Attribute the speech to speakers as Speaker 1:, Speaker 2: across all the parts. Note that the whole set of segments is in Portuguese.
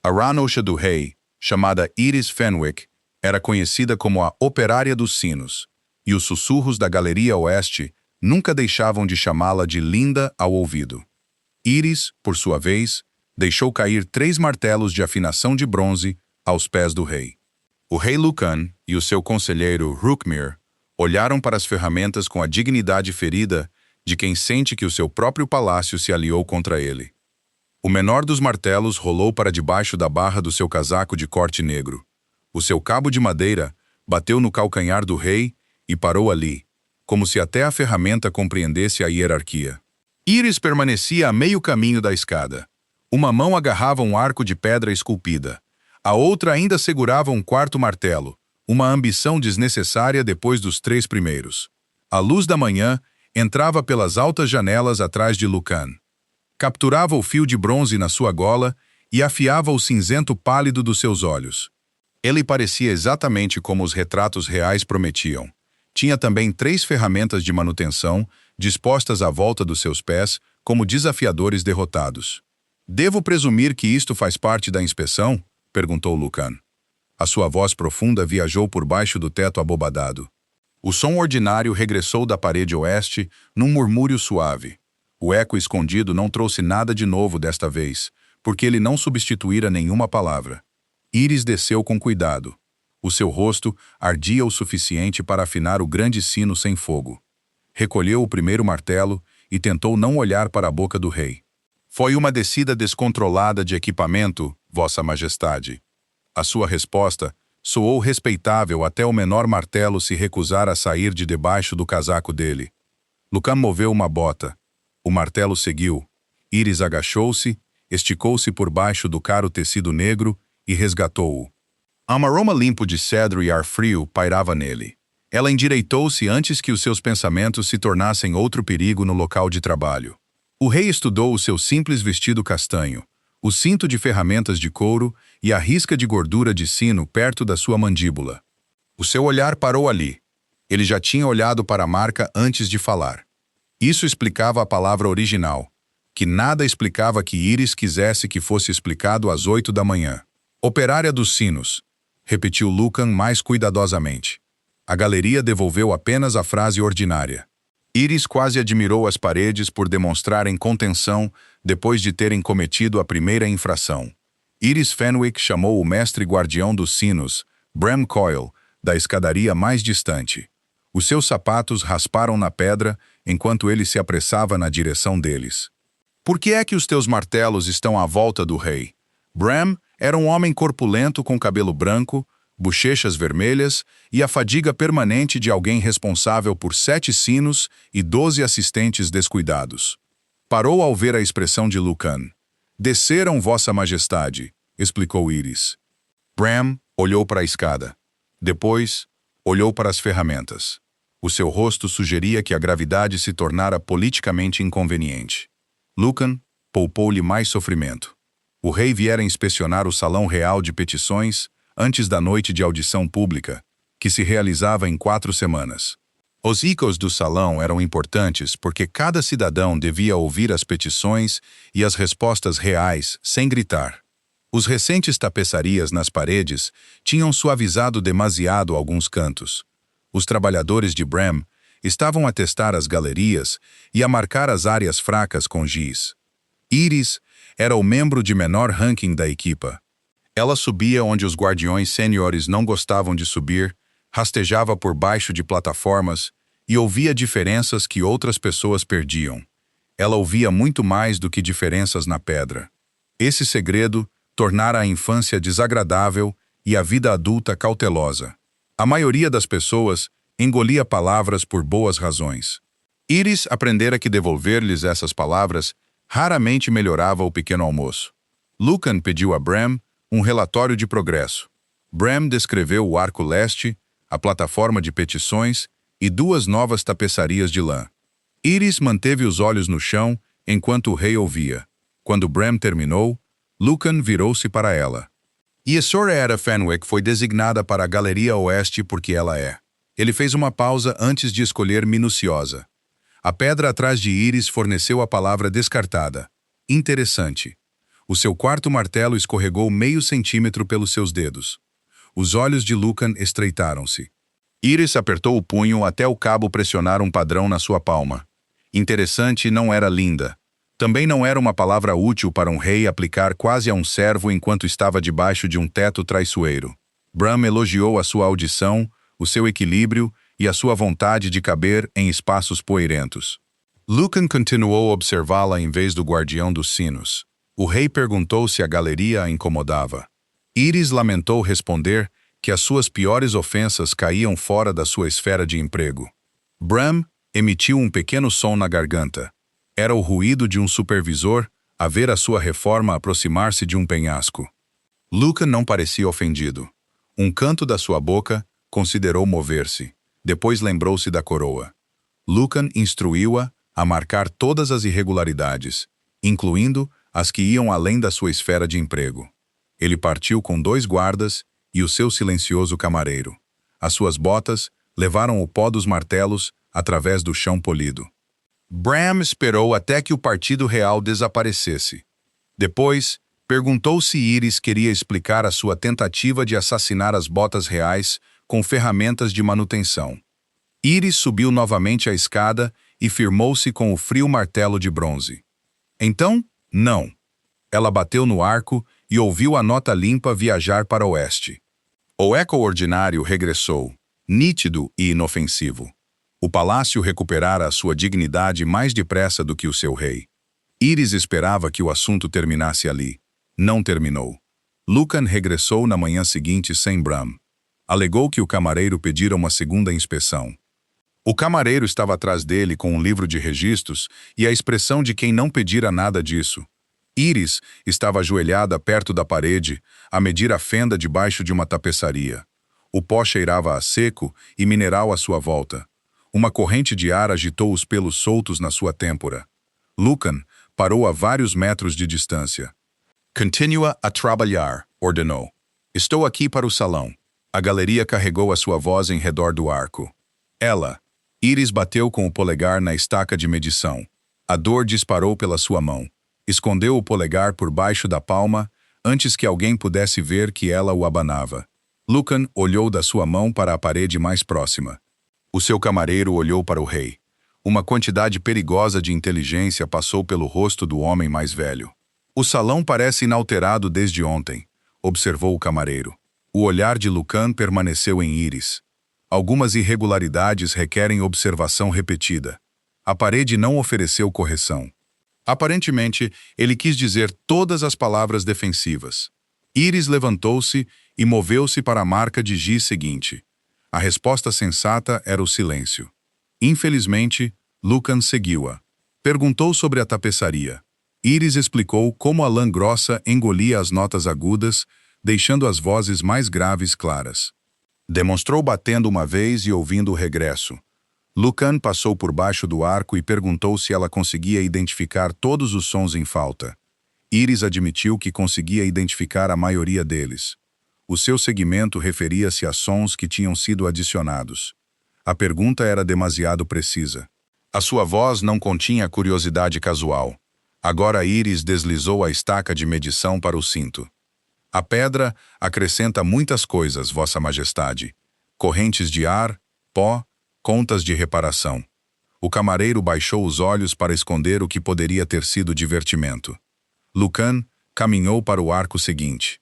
Speaker 1: A Rannocha do rei, chamada Iris Fenwick, era conhecida como a Operária dos Sinos, e os sussurros da Galeria Oeste nunca deixavam de chamá-la de linda ao ouvido. Iris, por sua vez, deixou cair 3 martelos de afinação de bronze aos pés do rei. O rei Lucan e o seu conselheiro Rukmir olharam para as ferramentas com a dignidade ferida de quem sente que o seu próprio palácio se aliou contra ele. O menor dos martelos rolou para debaixo da barra do seu casaco de corte negro. O seu cabo de madeira bateu no calcanhar do rei e parou ali, como se até a ferramenta compreendesse a hierarquia. Iris permanecia a meio caminho da escada. Uma mão agarrava um arco de pedra esculpida. A outra ainda segurava um 4º martelo, uma ambição desnecessária depois dos 3 primeiros. A luz da manhã entrava pelas altas janelas atrás de Lucan. Capturava o fio de bronze na sua gola e afiava o cinzento pálido dos seus olhos. Ele parecia exatamente como os retratos reais prometiam. Tinha também 3 ferramentas de manutenção, dispostas à volta dos seus pés, como desafiadores derrotados. "Devo presumir que isto faz parte da inspeção?" perguntou Lucan. A sua voz profunda viajou por baixo do teto abobadado. O som ordinário regressou da parede oeste num murmúrio suave. O eco escondido não trouxe nada de novo desta vez, porque ele não substituíra nenhuma palavra. Iris desceu com cuidado. O seu rosto ardia o suficiente para afinar o grande sino sem fogo. Recolheu o primeiro martelo e tentou não olhar para a boca do rei. "Foi uma descida descontrolada de equipamento, Vossa Majestade." A sua resposta soou respeitável até o menor martelo se recusar a sair de debaixo do casaco dele. Lucan moveu uma bota. O martelo seguiu. Iris agachou-se, esticou-se por baixo do caro tecido negro e resgatou-o. Um aroma limpo de cedro e ar frio pairava nele. Ela endireitou-se antes que os seus pensamentos se tornassem outro perigo no local de trabalho. O rei estudou o seu simples vestido castanho, o cinto de ferramentas de couro e a risca de gordura de sino perto da sua mandíbula. O seu olhar parou ali. Ele já tinha olhado para a marca antes de falar. Isso explicava a palavra original, que nada explicava que Iris quisesse que fosse explicado às 8 da manhã. "Operária dos sinos", repetiu Lucan mais cuidadosamente. A galeria devolveu apenas a frase ordinária. Iris quase admirou as paredes por demonstrarem contenção depois de terem cometido a primeira infração. Iris Fenwick chamou o mestre guardião dos sinos, Bram Coyle, da escadaria mais distante. Os seus sapatos rasparam na pedra enquanto ele se apressava na direção deles. "Por que é que os teus martelos estão à volta do rei?" Bram era um homem corpulento com cabelo branco, bochechas vermelhas e a fadiga permanente de alguém responsável por 7 sinos e 12 assistentes descuidados. Parou ao ver a expressão de Lucan. "Desceram, Vossa Majestade", explicou Iris. Bram olhou para a escada. Depois, olhou para as ferramentas. O seu rosto sugeria que a gravidade se tornara politicamente inconveniente. Lucan poupou-lhe mais sofrimento. O rei viera inspecionar o Salão Real de Petições antes da noite de audição pública, que se realizava em 4 semanas. Os ecos do salão eram importantes porque cada cidadão devia ouvir as petições e as respostas reais sem gritar. Os recentes tapeçarias nas paredes tinham suavizado demasiado alguns cantos. Os trabalhadores de Bram estavam a testar as galerias e a marcar as áreas fracas com giz. Iris era o membro de menor ranking da equipa. Ela subia onde os guardiões sêniores não gostavam de subir, rastejava por baixo de plataformas e ouvia diferenças que outras pessoas perdiam. Ela ouvia muito mais do que diferenças na pedra. Esse segredo tornara a infância desagradável e a vida adulta cautelosa. A maioria das pessoas engolia palavras por boas razões. Iris aprendera que devolver-lhes essas palavras raramente melhorava o pequeno almoço. Lucan pediu a Bram um relatório de progresso. Bram descreveu o arco leste, a plataforma de petições e 2 novas tapeçarias de lã. Iris manteve os olhos no chão enquanto o rei ouvia. Quando Bram terminou, Lucan virou-se para ela. "E a Sra. Ada Fenwick foi designada para a Galeria Oeste porque ela é." Ele fez uma pausa antes de escolher minuciosa. A pedra atrás de Iris forneceu a palavra descartada. "Interessante." O seu quarto martelo escorregou meio centímetro pelos seus dedos. Os olhos de Lucan estreitaram-se. Iris apertou o punho até o cabo pressionar um padrão na sua palma. Interessante não era linda. Também não era uma palavra útil para um rei aplicar quase a um servo enquanto estava debaixo de um teto traiçoeiro. Bram elogiou a sua audição, o seu equilíbrio e a sua vontade de caber em espaços poeirentos. Lucan continuou a observá-la em vez do guardião dos sinos. O rei perguntou se a galeria a incomodava. Iris lamentou responder que as suas piores ofensas caíam fora da sua esfera de emprego. Bram emitiu um pequeno som na garganta. Era o ruído de um supervisor a ver a sua reforma aproximar-se de um penhasco. Lucan não parecia ofendido. Um canto da sua boca considerou mover-se. Depois lembrou-se da coroa. Lucan instruiu-a a marcar todas as irregularidades, incluindo as que iam além da sua esfera de emprego. Ele partiu com 2 guardas e o seu silencioso camareiro. As suas botas levaram o pó dos martelos através do chão polido. Bram esperou até que o Partido Real desaparecesse. Depois, perguntou se Iris queria explicar a sua tentativa de assassinar as botas reais com ferramentas de manutenção. Iris subiu novamente a escada e firmou-se com o frio martelo de bronze. Então, não. Ela bateu no arco e ouviu a nota limpa viajar para o oeste. O eco ordinário regressou, nítido e inofensivo. O palácio recuperara a sua dignidade mais depressa do que o seu rei. Iris esperava que o assunto terminasse ali. Não terminou. Lucan regressou na manhã seguinte sem Bram. Alegou que o camareiro pedira uma segunda inspeção. O camareiro estava atrás dele com um livro de registros e a expressão de quem não pedira nada disso. Iris estava ajoelhada perto da parede, a medir a fenda debaixo de uma tapeçaria. O pó cheirava a seco e mineral à sua volta. Uma corrente de ar agitou os pelos soltos na sua têmpora. Lucan parou a vários metros de distância. "Continua a trabalhar", ordenou. "Estou aqui para o salão." A galeria carregou a sua voz em redor do arco. Iris bateu com o polegar na estaca de medição. A dor disparou pela sua mão. Escondeu o polegar por baixo da palma antes que alguém pudesse ver que ela o abanava. Lucan olhou da sua mão para a parede mais próxima. O seu camareiro olhou para o rei. Uma quantidade perigosa de inteligência passou pelo rosto do homem mais velho. "O salão parece inalterado desde ontem", observou o camareiro. O olhar de Lucan permaneceu em Iris. Algumas irregularidades requerem observação repetida. A parede não ofereceu correção. Aparentemente, ele quis dizer todas as palavras defensivas. Iris levantou-se e moveu-se para a marca de giz seguinte. A resposta sensata era o silêncio. Infelizmente, Lucan seguiu-a. Perguntou sobre a tapeçaria. Iris explicou como a lã grossa engolia as notas agudas, deixando as vozes mais graves claras. Demonstrou batendo uma vez e ouvindo o regresso. Lucan passou por baixo do arco e perguntou se ela conseguia identificar todos os sons em falta. Iris admitiu que conseguia identificar a maioria deles. O seu segmento referia-se a sons que tinham sido adicionados. A pergunta era demasiado precisa. A sua voz não continha curiosidade casual. Agora Iris deslizou a estaca de medição para o cinto. "A pedra acrescenta muitas coisas, Vossa Majestade. Correntes de ar, pó, contas de reparação." O camareiro baixou os olhos para esconder o que poderia ter sido divertimento. Lucan caminhou para o arco seguinte.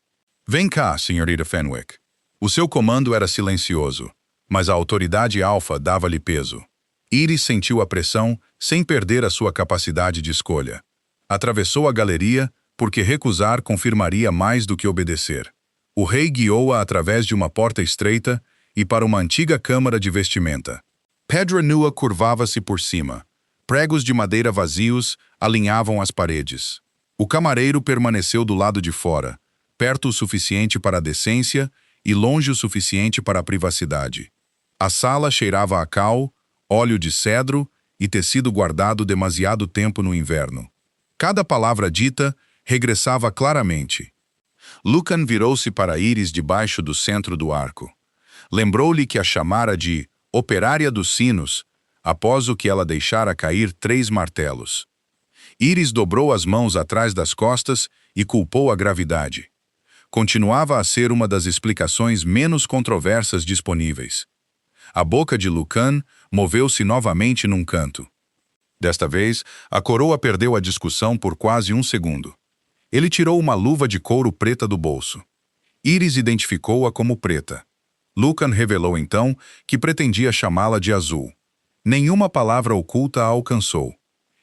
Speaker 1: "Vem cá, senhorita Fenwick." O seu comando era silencioso, mas a autoridade alfa dava-lhe peso. Iris sentiu a pressão sem perder a sua capacidade de escolha. Atravessou a galeria porque recusar confirmaria mais do que obedecer. O rei guiou-a através de uma porta estreita e para uma antiga câmara de vestimenta. Pedra nua curvava-se por cima. Pregos de madeira vazios alinhavam as paredes. O camareiro permaneceu do lado de fora, perto o suficiente para a decência e longe o suficiente para a privacidade. A sala cheirava a cal, óleo de cedro e tecido guardado demasiado tempo no inverno. Cada palavra dita regressava claramente. Lucan virou-se para Iris debaixo do centro do arco. Lembrou-lhe que a chamara de operária dos sinos, após o que ela deixara cair 3 martelos. Iris dobrou as mãos atrás das costas e culpou a gravidade. Continuava a ser uma das explicações menos controversas disponíveis. A boca de Lucan moveu-se novamente num canto. Desta vez, a coroa perdeu a discussão por quase um segundo. Ele tirou uma luva de couro preta do bolso. Iris identificou-a como preta. Lucan revelou então que pretendia chamá-la de azul. Nenhuma palavra oculta a alcançou.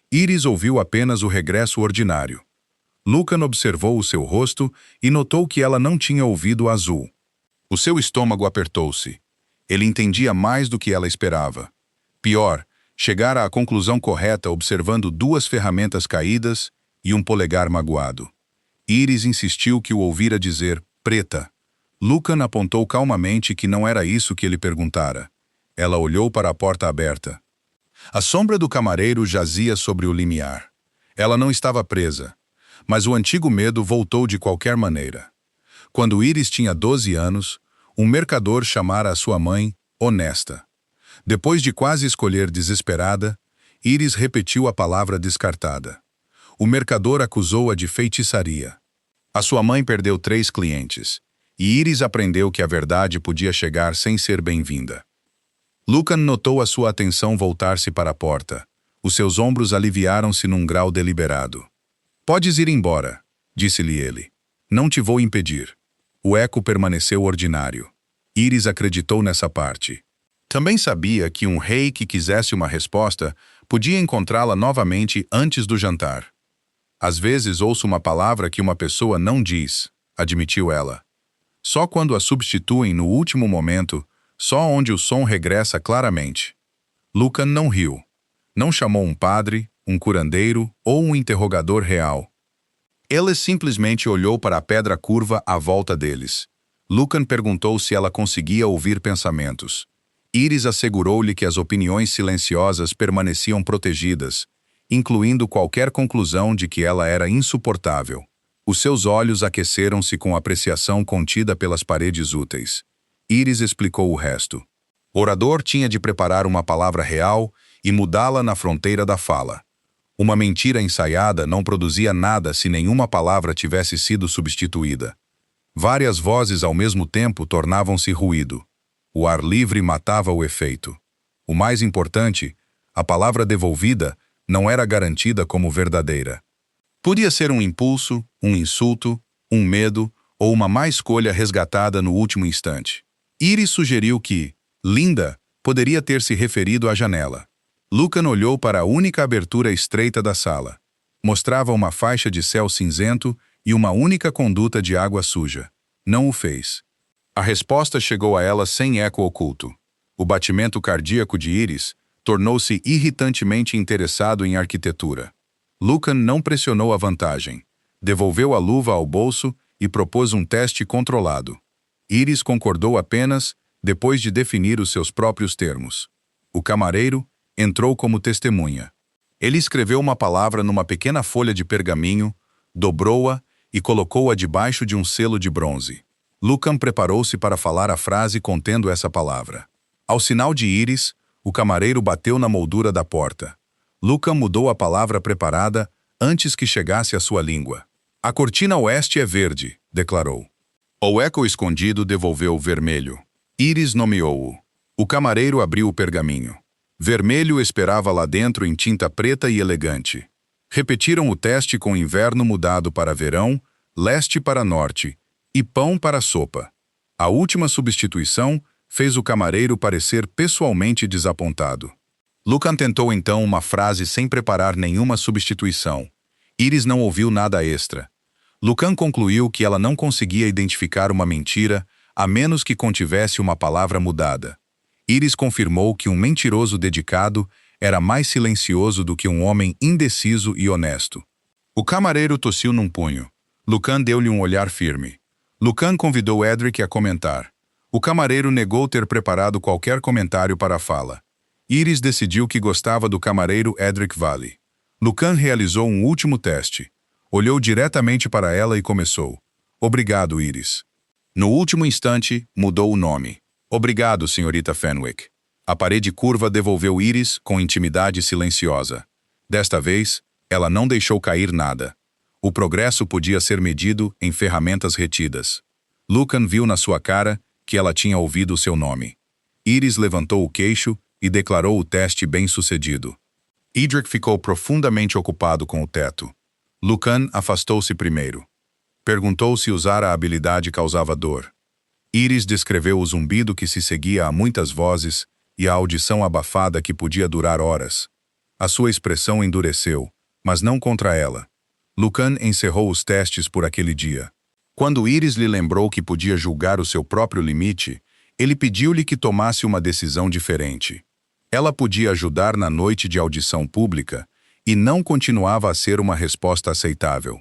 Speaker 1: Iris ouviu apenas o regresso ordinário. Lucan observou o seu rosto e notou que ela não tinha ouvido azul. O seu estômago apertou-se. Ele entendia mais do que ela esperava. Pior, chegara à conclusão correta observando duas ferramentas caídas e um polegar magoado. Iris insistiu que o ouvira dizer preta. Lucan apontou calmamente que não era isso que ele perguntara. Ela olhou para a porta aberta. A sombra do camareiro jazia sobre o limiar. Ela não estava presa, mas o antigo medo voltou de qualquer maneira. Quando Iris tinha 12 anos, um mercador chamara a sua mãe honesta. Depois de quase escolher desesperada, Iris repetiu a palavra descartada. O mercador acusou-a de feitiçaria. A sua mãe perdeu 3 clientes, e Iris aprendeu que a verdade podia chegar sem ser bem-vinda. Lucan notou a sua atenção voltar-se para a porta. Os seus ombros aliviaram-se num grau deliberado. "Podes ir embora", disse-lhe ele. "Não te vou impedir." O eco permaneceu ordinário. Iris acreditou nessa parte. Também sabia que um rei que quisesse uma resposta podia encontrá-la novamente antes do jantar. "Às vezes ouço uma palavra que uma pessoa não diz", admitiu ela. "Só quando a substituem no último momento, só onde o som regressa claramente." Lucan não riu. Não chamou um padre, um curandeiro ou um interrogador real. Ele simplesmente olhou para a pedra curva à volta deles. Lucan perguntou se ela conseguia ouvir pensamentos. Iris assegurou-lhe que as opiniões silenciosas permaneciam protegidas, incluindo qualquer conclusão de que ela era insuportável. Os seus olhos aqueceram-se com apreciação contida pelas paredes úteis. Iris explicou o resto. O orador tinha de preparar uma palavra real e mudá-la na fronteira da fala. Uma mentira ensaiada não produzia nada se nenhuma palavra tivesse sido substituída. Várias vozes ao mesmo tempo tornavam-se ruído. O ar livre matava o efeito. O mais importante, a palavra devolvida não era garantida como verdadeira. Podia ser um impulso, um insulto, um medo ou uma má escolha resgatada no último instante. Iris sugeriu que "linda" poderia ter se referido à janela. Lucan olhou para a única abertura estreita da sala. Mostrava uma faixa de céu cinzento e uma única conduta de água suja. Não o fez. A resposta chegou a ela sem eco oculto. O batimento cardíaco de Iris tornou-se irritantemente interessado em arquitetura. Lucan não pressionou a vantagem. Devolveu a luva ao bolso e propôs um teste controlado. Iris concordou apenas depois de definir os seus próprios termos. O camareiro entrou como testemunha. Ele escreveu uma palavra numa pequena folha de pergaminho, dobrou-a e colocou-a debaixo de um selo de bronze. Lucan preparou-se para falar a frase contendo essa palavra. Ao sinal de Iris, o camareiro bateu na moldura da porta. Lucan mudou a palavra preparada antes que chegasse à sua língua. "A cortina oeste é verde", declarou. O eco escondido devolveu vermelho. Iris nomeou-o. O camareiro abriu o pergaminho. Vermelho esperava lá dentro em tinta preta e elegante. Repetiram o teste com inverno mudado para verão, leste para norte e pão para sopa. A última substituição fez o camareiro parecer pessoalmente desapontado. Lucan tentou então uma frase sem preparar nenhuma substituição. Iris não ouviu nada extra. Lucan concluiu que ela não conseguia identificar uma mentira a menos que contivesse uma palavra mudada. Iris confirmou que um mentiroso dedicado era mais silencioso do que um homem indeciso e honesto. O camareiro tossiu num punho. Lucan deu-lhe um olhar firme. Lucan convidou Edric a comentar. O camareiro negou ter preparado qualquer comentário para a fala. Iris decidiu que gostava do camareiro Edric Valley. Lucan realizou um último teste. Olhou diretamente para ela e começou. "Obrigado, Iris." No último instante, mudou o nome. "Obrigado, senhorita Fenwick." A parede curva devolveu Iris com intimidade silenciosa. Desta vez, ela não deixou cair nada. O progresso podia ser medido em ferramentas retidas. Lucan viu na sua cara que ela tinha ouvido o seu nome. Iris levantou o queixo e declarou o teste bem-sucedido. Edric ficou profundamente ocupado com o teto. Lucan afastou-se primeiro. Perguntou se usar a habilidade causava dor. Iris descreveu o zumbido que se seguia a muitas vozes e a audição abafada que podia durar horas. A sua expressão endureceu, mas não contra ela. Lucan encerrou os testes por aquele dia. Quando Iris lhe lembrou que podia julgar o seu próprio limite, ele pediu-lhe que tomasse uma decisão diferente. Ela podia ajudar na noite de audição pública e não continuava a ser uma resposta aceitável.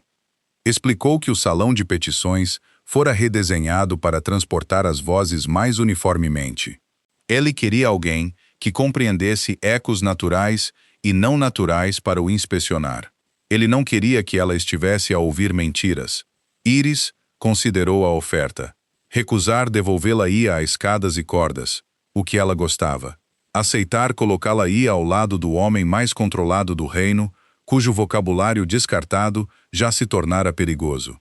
Speaker 1: Explicou que o salão de petições fora redesenhado para transportar as vozes mais uniformemente. Ele queria alguém que compreendesse ecos naturais e não naturais para o inspecionar. Ele não queria que ela estivesse a ouvir mentiras. Iris considerou a oferta. Recusar devolvê-la-ia a escadas e cordas, o que ela gostava. Aceitar colocá-la-ia ao lado do homem mais controlado do reino, cujo vocabulário descartado já se tornara perigoso.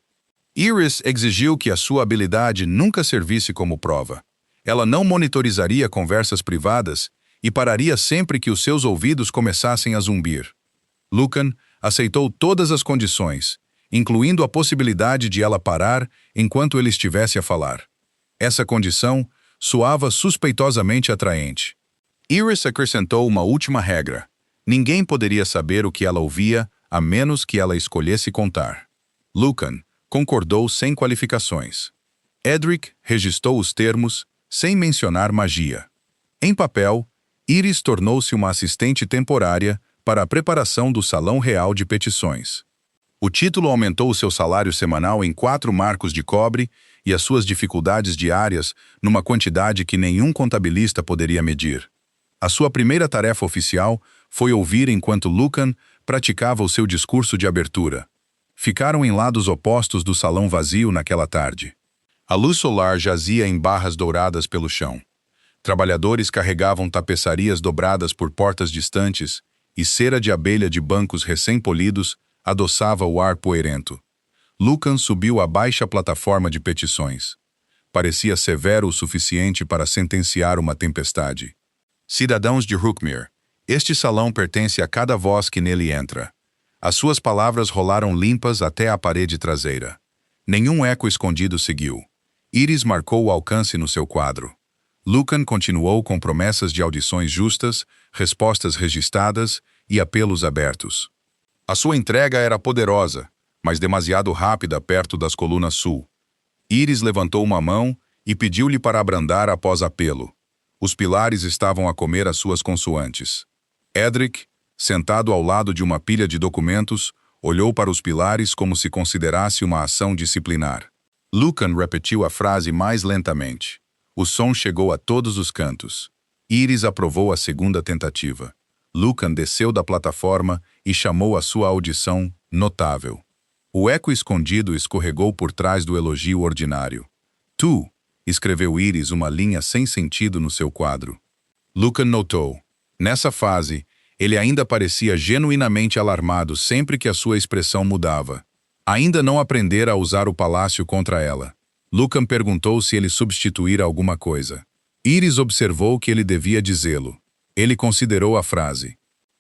Speaker 1: Iris exigiu que a sua habilidade nunca servisse como prova. Ela não monitorizaria conversas privadas e pararia sempre que os seus ouvidos começassem a zumbir. Lucan aceitou todas as condições, incluindo a possibilidade de ela parar enquanto ele estivesse a falar. Essa condição soava suspeitosamente atraente. Iris acrescentou uma última regra. Ninguém poderia saber o que ela ouvia, a menos que ela escolhesse contar. Lucan concordou sem qualificações. Edric registrou os termos, sem mencionar magia. Em papel, Iris tornou-se uma assistente temporária para a preparação do Salão Real de Petições. O título aumentou o seu salário semanal em 4 marcos de cobre e as suas dificuldades diárias numa quantidade que nenhum contabilista poderia medir. A sua primeira tarefa oficial foi ouvir enquanto Lucan praticava o seu discurso de abertura. Ficaram em lados opostos do salão vazio naquela tarde. A luz solar jazia em barras douradas pelo chão. Trabalhadores carregavam tapeçarias dobradas por portas distantes e cera de abelha de bancos recém-polidos adoçava o ar poeirento. Lucan subiu a baixa plataforma de petições. Parecia severo o suficiente para sentenciar uma tempestade. Cidadãos de Rookmere, este salão pertence a cada voz que nele entra. As suas palavras rolaram limpas até a parede traseira. Nenhum eco escondido seguiu. Iris marcou o alcance no seu quadro. Lucan continuou com promessas de audições justas, respostas registradas e apelos abertos. A sua entrega era poderosa, mas demasiado rápida perto das colunas sul. Iris levantou uma mão e pediu-lhe para abrandar após apelo. Os pilares estavam a comer as suas consoantes. Edric, sentado ao lado de uma pilha de documentos, olhou para os pilares como se considerasse uma ação disciplinar. Lucan repetiu a frase mais lentamente. O som chegou a todos os cantos. Iris aprovou a segunda tentativa. Lucan desceu da plataforma e chamou a sua audição notável. O eco escondido escorregou por trás do elogio ordinário. Tu, escreveu Iris uma linha sem sentido no seu quadro. Lucan notou. Nessa fase, ele ainda parecia genuinamente alarmado sempre que a sua expressão mudava. Ainda não aprendera a usar o palácio contra ela. Lucan perguntou se ele substituíra alguma coisa. Iris observou que ele devia dizê-lo. Ele considerou a frase.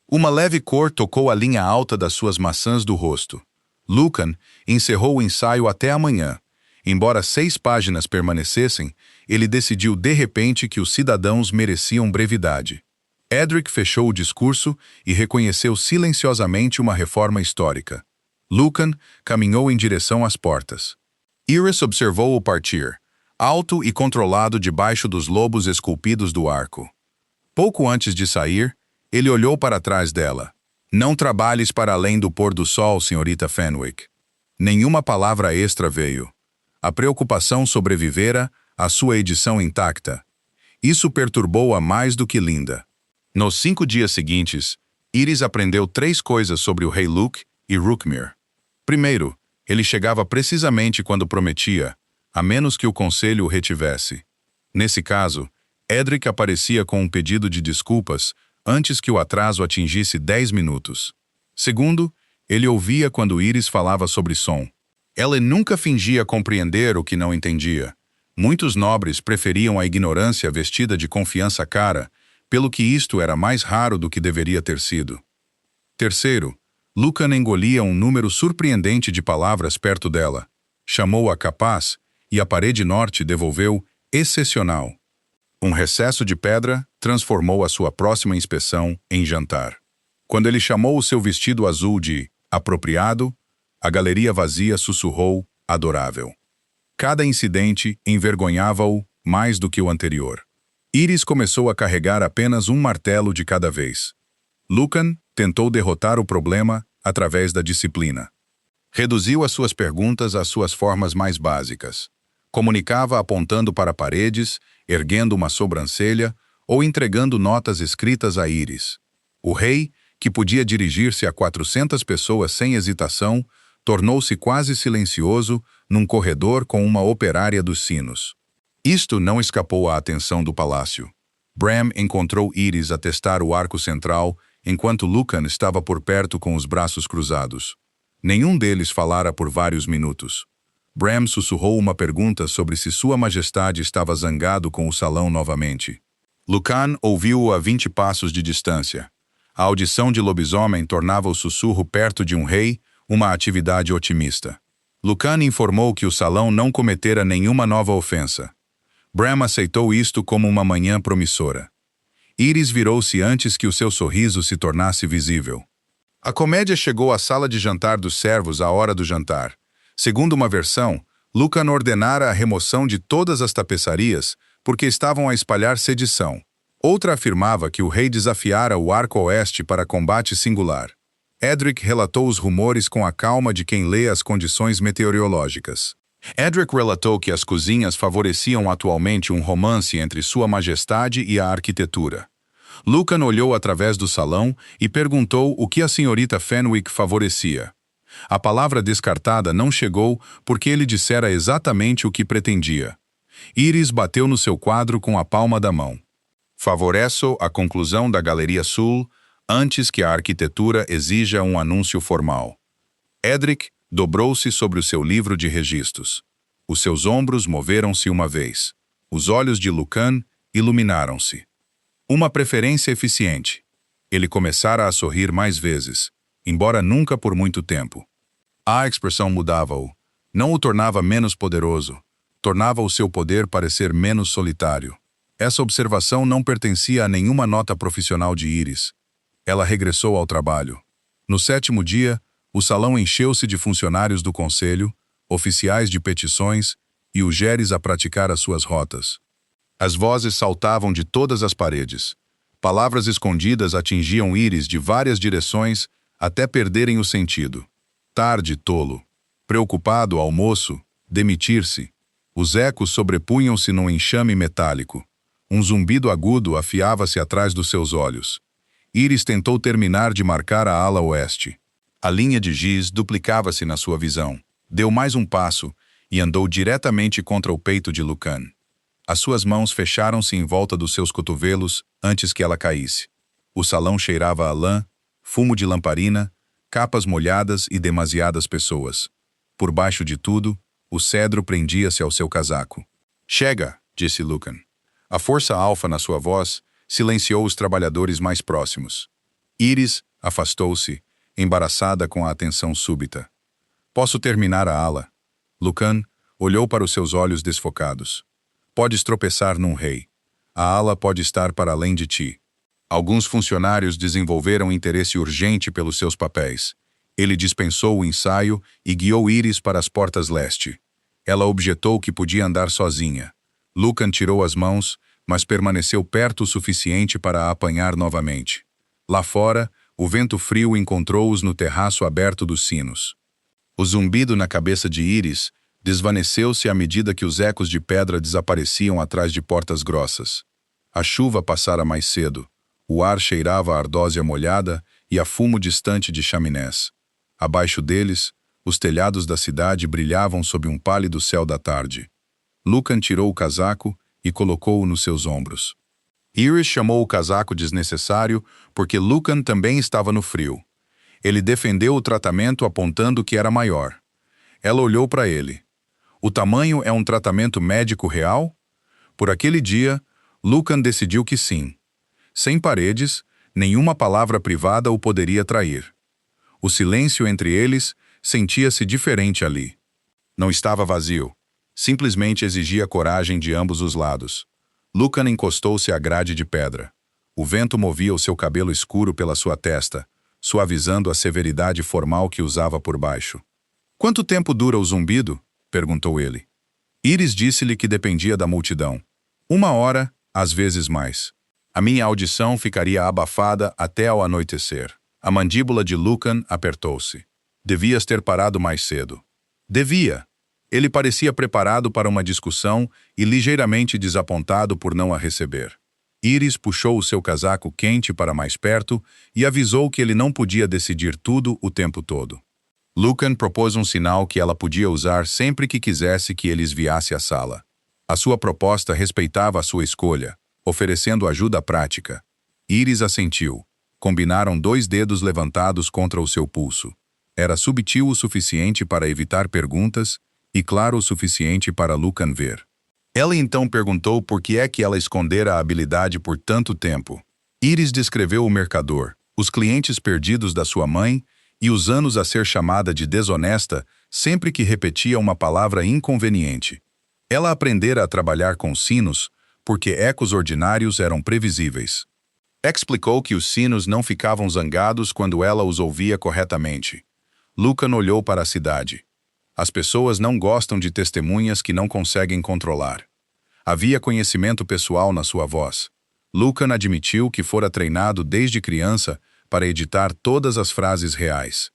Speaker 1: Uma leve cor tocou a linha alta das suas maçãs do rosto. Lucan encerrou o ensaio até amanhã. Embora 6 páginas permanecessem, ele decidiu de repente que os cidadãos mereciam brevidade. Edric fechou o discurso e reconheceu silenciosamente uma reforma histórica. Lucan caminhou em direção às portas. Iris observou-o partir, alto e controlado debaixo dos lobos esculpidos do arco. Pouco antes de sair, ele olhou para trás dela. Não trabalhes para além do pôr do sol, senhorita Fenwick. Nenhuma palavra extra veio. A preocupação sobrevivera à sua edição intacta. Isso perturbou-a mais do que Linda. Nos 5 dias seguintes, Iris aprendeu 3 coisas sobre o rei Luke e Rookmere. Primeiro, ele chegava precisamente quando prometia, a menos que o conselho o retivesse. Nesse caso, Edric aparecia com um pedido de desculpas antes que o atraso atingisse 10 minutos. Segundo, Ele ouvia quando Iris falava sobre som. Ela nunca fingia compreender o que não entendia. Muitos nobres preferiam a ignorância vestida de confiança cara, pelo que isto era mais raro do que deveria ter sido. Terceiro, Lucan engolia um número surpreendente de palavras perto dela. Chamou-a capaz, e a parede norte devolveu excepcional. Um recesso de pedra transformou a sua próxima inspeção em jantar. Quando ele chamou o seu vestido azul de apropriado, a galeria vazia sussurrou adorável. Cada incidente envergonhava-o mais do que o anterior. Iris começou a carregar apenas um martelo de cada vez. Lucan tentou derrotar o problema através da disciplina. Reduziu as suas perguntas às suas formas mais básicas. Comunicava apontando para paredes, erguendo uma sobrancelha ou entregando notas escritas a Iris. O rei, que podia dirigir-se a 400 pessoas sem hesitação, tornou-se quase silencioso num corredor com uma operária dos sinos. Isto não escapou à atenção do palácio. Bram encontrou Iris a testar o arco central, enquanto Lucan estava por perto com os braços cruzados. Nenhum deles falara por vários minutos. Bram sussurrou uma pergunta sobre se Sua Majestade estava zangado com o salão novamente. Lucan ouviu-o a 20 passos de distância. A audição de lobisomem tornava o sussurro perto de um rei uma atividade otimista. Lucan informou que o salão não cometera nenhuma nova ofensa. Bram aceitou isto como uma manhã promissora. Iris virou-se antes que o seu sorriso se tornasse visível. A comédia chegou à sala de jantar dos servos à hora do jantar. Segundo uma versão, Lucan ordenara a remoção de todas as tapeçarias porque estavam a espalhar sedição. Outra afirmava que o rei desafiara o arco oeste para combate singular. Edric relatou os rumores com a calma de quem lê as condições meteorológicas. Edric relatou que as cozinhas favoreciam atualmente um romance entre Sua Majestade e a arquitetura. Lucan olhou através do salão e perguntou o que a senhorita Fenwick favorecia. A palavra descartada não chegou porque ele dissera exatamente o que pretendia. Iris bateu no seu quadro com a palma da mão. Favoreço a conclusão da Galeria Sul antes que a arquitetura exija um anúncio formal. Edric dobrou-se sobre o seu livro de registros. Os seus ombros moveram-se uma vez. Os olhos de Lucan iluminaram-se. Uma preferência eficiente. Ele começara a sorrir mais vezes, embora nunca por muito tempo. A expressão mudava-o. Não o tornava menos poderoso. Tornava o seu poder parecer menos solitário. Essa observação não pertencia a nenhuma nota profissional de Iris. Ela regressou ao trabalho. No 7º dia, o salão encheu-se de funcionários do conselho, oficiais de petições e ugeres a praticar as suas rotas. As vozes saltavam de todas as paredes. Palavras escondidas atingiam Iris de várias direções até perderem o sentido. Tarde, tolo. Preocupado, almoço. Demitir-se. Os ecos sobrepunham-se num enxame metálico. Um zumbido agudo afiava-se atrás dos seus olhos. Iris tentou terminar de marcar a ala oeste. A linha de giz duplicava-se na sua visão. Deu mais um passo e andou diretamente contra o peito de Lucan. As suas mãos fecharam-se em volta dos seus cotovelos antes que ela caísse. O salão cheirava a lã, fumo de lamparina, capas molhadas e demasiadas pessoas. Por baixo de tudo, o cedro prendia-se ao seu casaco. "Chega", disse Lucan. A força alfa na sua voz silenciou os trabalhadores mais próximos. Iris afastou-se, embaraçada com a atenção súbita. "Posso terminar a ala?" Lucan olhou para os seus olhos desfocados. "Podes tropeçar num rei. A ala pode estar para além de ti." Alguns funcionários desenvolveram interesse urgente pelos seus papéis. Ele dispensou o ensaio e guiou Iris para as portas leste. Ela objetou que podia andar sozinha. Lucan tirou as mãos, mas permaneceu perto o suficiente para a apanhar novamente. Lá fora, o vento frio encontrou-os no terraço aberto dos sinos. O zumbido na cabeça de Iris desvaneceu-se à medida que os ecos de pedra desapareciam atrás de portas grossas. A chuva passara mais cedo. O ar cheirava a ardósia molhada e a fumo distante de chaminés. Abaixo deles, os telhados da cidade brilhavam sob um pálido céu da tarde. Lucan tirou o casaco e colocou-o nos seus ombros. Iris chamou o casaco desnecessário porque Lucan também estava no frio. Ele defendeu o tratamento apontando que era maior. Ela olhou para ele. O tamanho é um tratamento médico real? Por aquele dia, Lucan decidiu que sim. Sem paredes, nenhuma palavra privada o poderia trair. O silêncio entre eles sentia-se diferente ali. Não estava vazio. Simplesmente exigia coragem de ambos os lados. Lucan encostou-se à grade de pedra. O vento movia o seu cabelo escuro pela sua testa, suavizando a severidade formal que usava por baixo. "Quanto tempo dura o zumbido?" perguntou ele. Iris disse-lhe que dependia da multidão. 1 hora, às vezes mais. A minha audição ficaria abafada até ao anoitecer. A mandíbula de Lucan apertou-se. Devias ter parado mais cedo. Devia. Ele parecia preparado para uma discussão e ligeiramente desapontado por não a receber. Iris puxou o seu casaco quente para mais perto e avisou que ele não podia decidir tudo o tempo todo. Lucan propôs um sinal que ela podia usar sempre que quisesse que ele esviasse a sala. A sua proposta respeitava a sua escolha, oferecendo ajuda prática. Iris assentiu. Combinaram 2 dedos levantados contra o seu pulso. Era subtil o suficiente para evitar perguntas e claro o suficiente para Lucan ver. Ela então perguntou por que é que ela escondera a habilidade por tanto tempo. Iris descreveu o mercador, os clientes perdidos da sua mãe e os anos a ser chamada de desonesta sempre que repetia uma palavra inconveniente. Ela aprendera a trabalhar com sinos porque ecos ordinários eram previsíveis. Explicou que os sinos não ficavam zangados quando ela os ouvia corretamente. Lucan olhou para a cidade. As pessoas não gostam de testemunhas que não conseguem controlar. Havia conhecimento pessoal na sua voz. Lucan admitiu que fora treinado desde criança para editar todas as frases reais.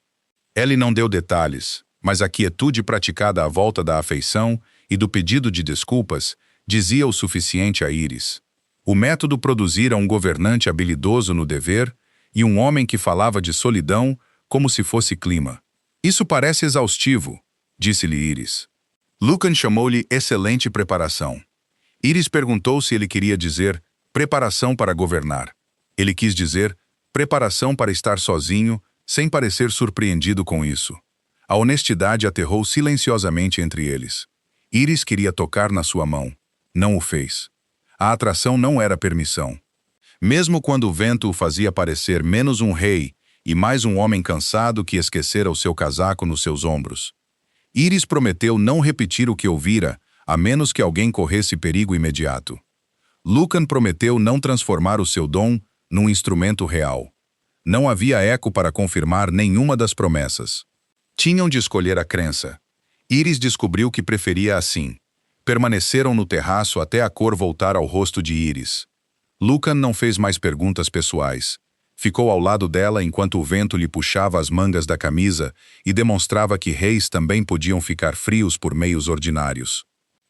Speaker 1: Ele não deu detalhes, mas a quietude praticada à volta da afeição e do pedido de desculpas dizia o suficiente a Iris. O método produzira um governante habilidoso no dever e um homem que falava de solidão como se fosse clima. "Isso parece exaustivo", disse-lhe Iris. Lucan chamou-lhe excelente preparação. Iris perguntou se ele queria dizer preparação para governar. Ele quis dizer preparação para estar sozinho, sem parecer surpreendido com isso. A honestidade aterrou silenciosamente entre eles. Iris queria tocar na sua mão. Não o fez. A atração não era permissão. Mesmo quando o vento o fazia parecer menos um rei e mais um homem cansado que esquecera o seu casaco nos seus ombros. Iris prometeu não repetir o que ouvira, a menos que alguém corresse perigo imediato. Lucan prometeu não transformar o seu dom num instrumento real. Não havia eco para confirmar nenhuma das promessas. Tinham de escolher a crença. Iris descobriu que preferia assim. Permaneceram no terraço até a cor voltar ao rosto de Iris. Lucan não fez mais perguntas pessoais. Ficou ao lado dela enquanto o vento lhe puxava as mangas da camisa e demonstrava que reis também podiam ficar frios por meios ordinários.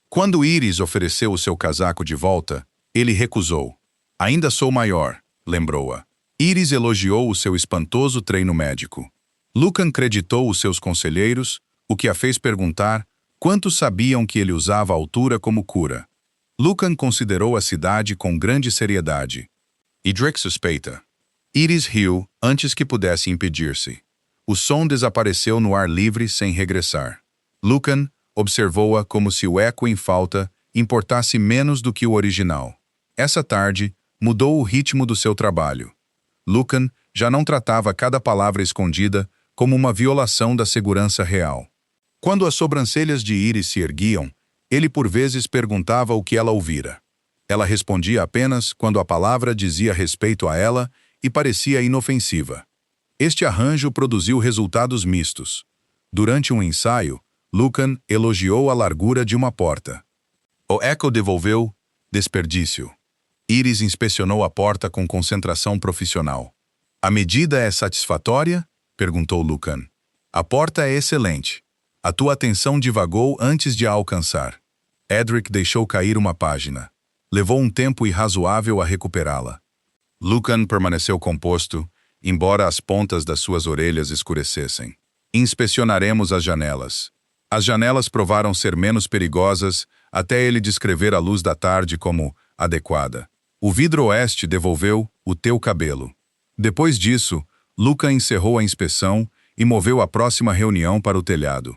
Speaker 1: Quando Iris ofereceu o seu casaco de volta, ele recusou. "Ainda sou maior", lembrou-a. Iris elogiou o seu espantoso treino médico. Lucan creditou os seus conselheiros, o que a fez perguntar quantos sabiam que ele usava a altura como cura. Lucan considerou a cidade com grande seriedade. Edric suspeita. Iris riu antes que pudesse impedir-se. O som desapareceu no ar livre sem regressar. Lucan observou-a como se o eco em falta importasse menos do que o original. Essa tarde, mudou o ritmo do seu trabalho. Lucan já não tratava cada palavra escondida como uma violação da segurança real. Quando as sobrancelhas de Iris se erguiam, ele por vezes perguntava o que ela ouvira. Ela respondia apenas quando a palavra dizia respeito a ela e parecia inofensiva. Este arranjo produziu resultados mistos. Durante um ensaio, Lucan elogiou a largura de uma porta. O eco devolveu desperdício. Iris inspecionou a porta com concentração profissional. "A medida é satisfatória?" perguntou Lucan. "A porta é excelente. A tua atenção divagou antes de a alcançar." Edric deixou cair uma página. Levou um tempo irrazoável a recuperá-la. Lucan permaneceu composto, embora as pontas das suas orelhas escurecessem. "Inspecionaremos as janelas." As janelas provaram ser menos perigosas até ele descrever a luz da tarde como adequada. "O vidro oeste devolveu o teu cabelo." Depois disso, Lucan encerrou a inspeção e moveu a próxima reunião para o telhado.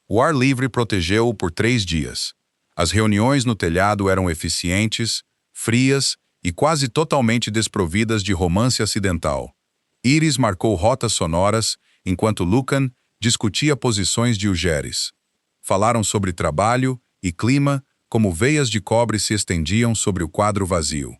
Speaker 1: O ar livre protegeu-o por 3 dias. As reuniões no telhado eram eficientes, frias e quase totalmente desprovidas de romance acidental. Iris marcou rotas sonoras, enquanto Lucan discutia posições de Ugéres. Falaram sobre trabalho e clima, como veias de cobre se estendiam sobre o quadro vazio.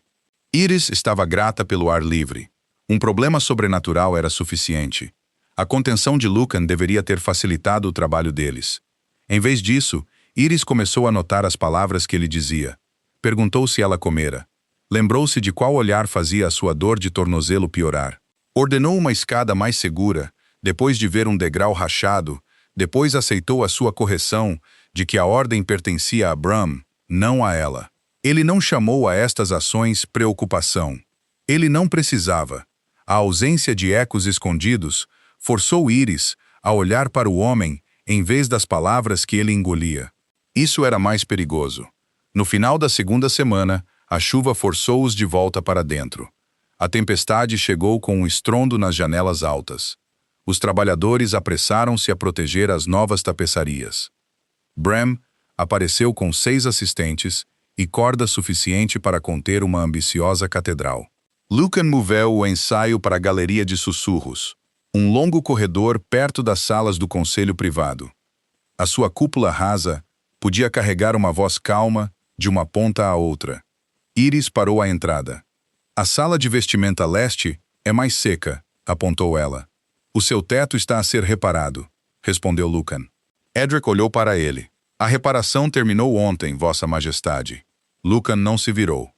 Speaker 1: Iris estava grata pelo ar livre. Um problema sobrenatural era suficiente. A contenção de Lucan deveria ter facilitado o trabalho deles. Em vez disso, Iris começou a notar as palavras que ele dizia. Perguntou se ela comera. Lembrou-se de qual olhar fazia a sua dor de tornozelo piorar. Ordenou uma escada mais segura, depois de ver um degrau rachado, depois aceitou a sua correção de que a ordem pertencia a Bram, não a ela. Ele não chamou a estas ações preocupação. Ele não precisava. A ausência de ecos escondidos forçou Iris a olhar para o homem em vez das palavras que ele engolia. Isso era mais perigoso. No final da segunda semana, a chuva forçou-os de volta para dentro. A tempestade chegou com um estrondo nas janelas altas. Os trabalhadores apressaram-se a proteger as novas tapeçarias. Bram apareceu com 6 assistentes e corda suficiente para conter uma ambiciosa catedral. Lucan moveu o ensaio para a galeria de sussurros, um longo corredor perto das salas do conselho privado. A sua cúpula rasa podia carregar uma voz calma de uma ponta à outra. Iris parou à entrada. A sala de vestimenta leste é mais seca, apontou ela. O seu teto está a ser reparado, respondeu Lucan. Edric olhou para ele. A reparação terminou ontem, Vossa Majestade. Lucan não se virou.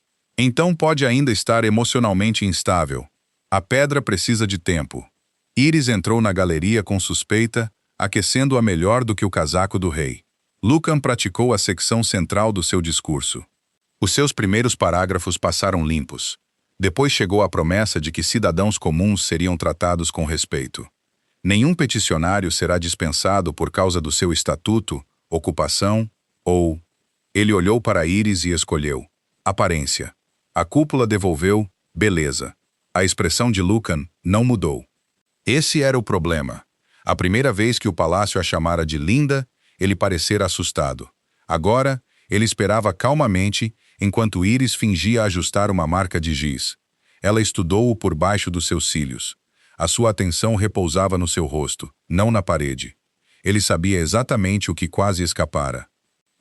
Speaker 1: Então pode ainda estar emocionalmente instável. A pedra precisa de tempo. Iris entrou na galeria com suspeita, aquecendo-a melhor do que o casaco do rei. Lucan praticou a secção central do seu discurso. Os seus primeiros parágrafos passaram limpos. Depois chegou a promessa de que cidadãos comuns seriam tratados com respeito. Nenhum peticionário será dispensado por causa do seu estatuto, ocupação ou... Ele olhou para Iris e escolheu. Aparência. A cúpula devolveu beleza. A expressão de Lucan não mudou. Esse era o problema. A primeira vez que o palácio a chamara de linda, ele parecera assustado. Agora, ele esperava calmamente, enquanto Iris fingia ajustar uma marca de giz. Ela estudou-o por baixo dos seus cílios. A sua atenção repousava no seu rosto, não na parede. Ele sabia exatamente o que quase escapara.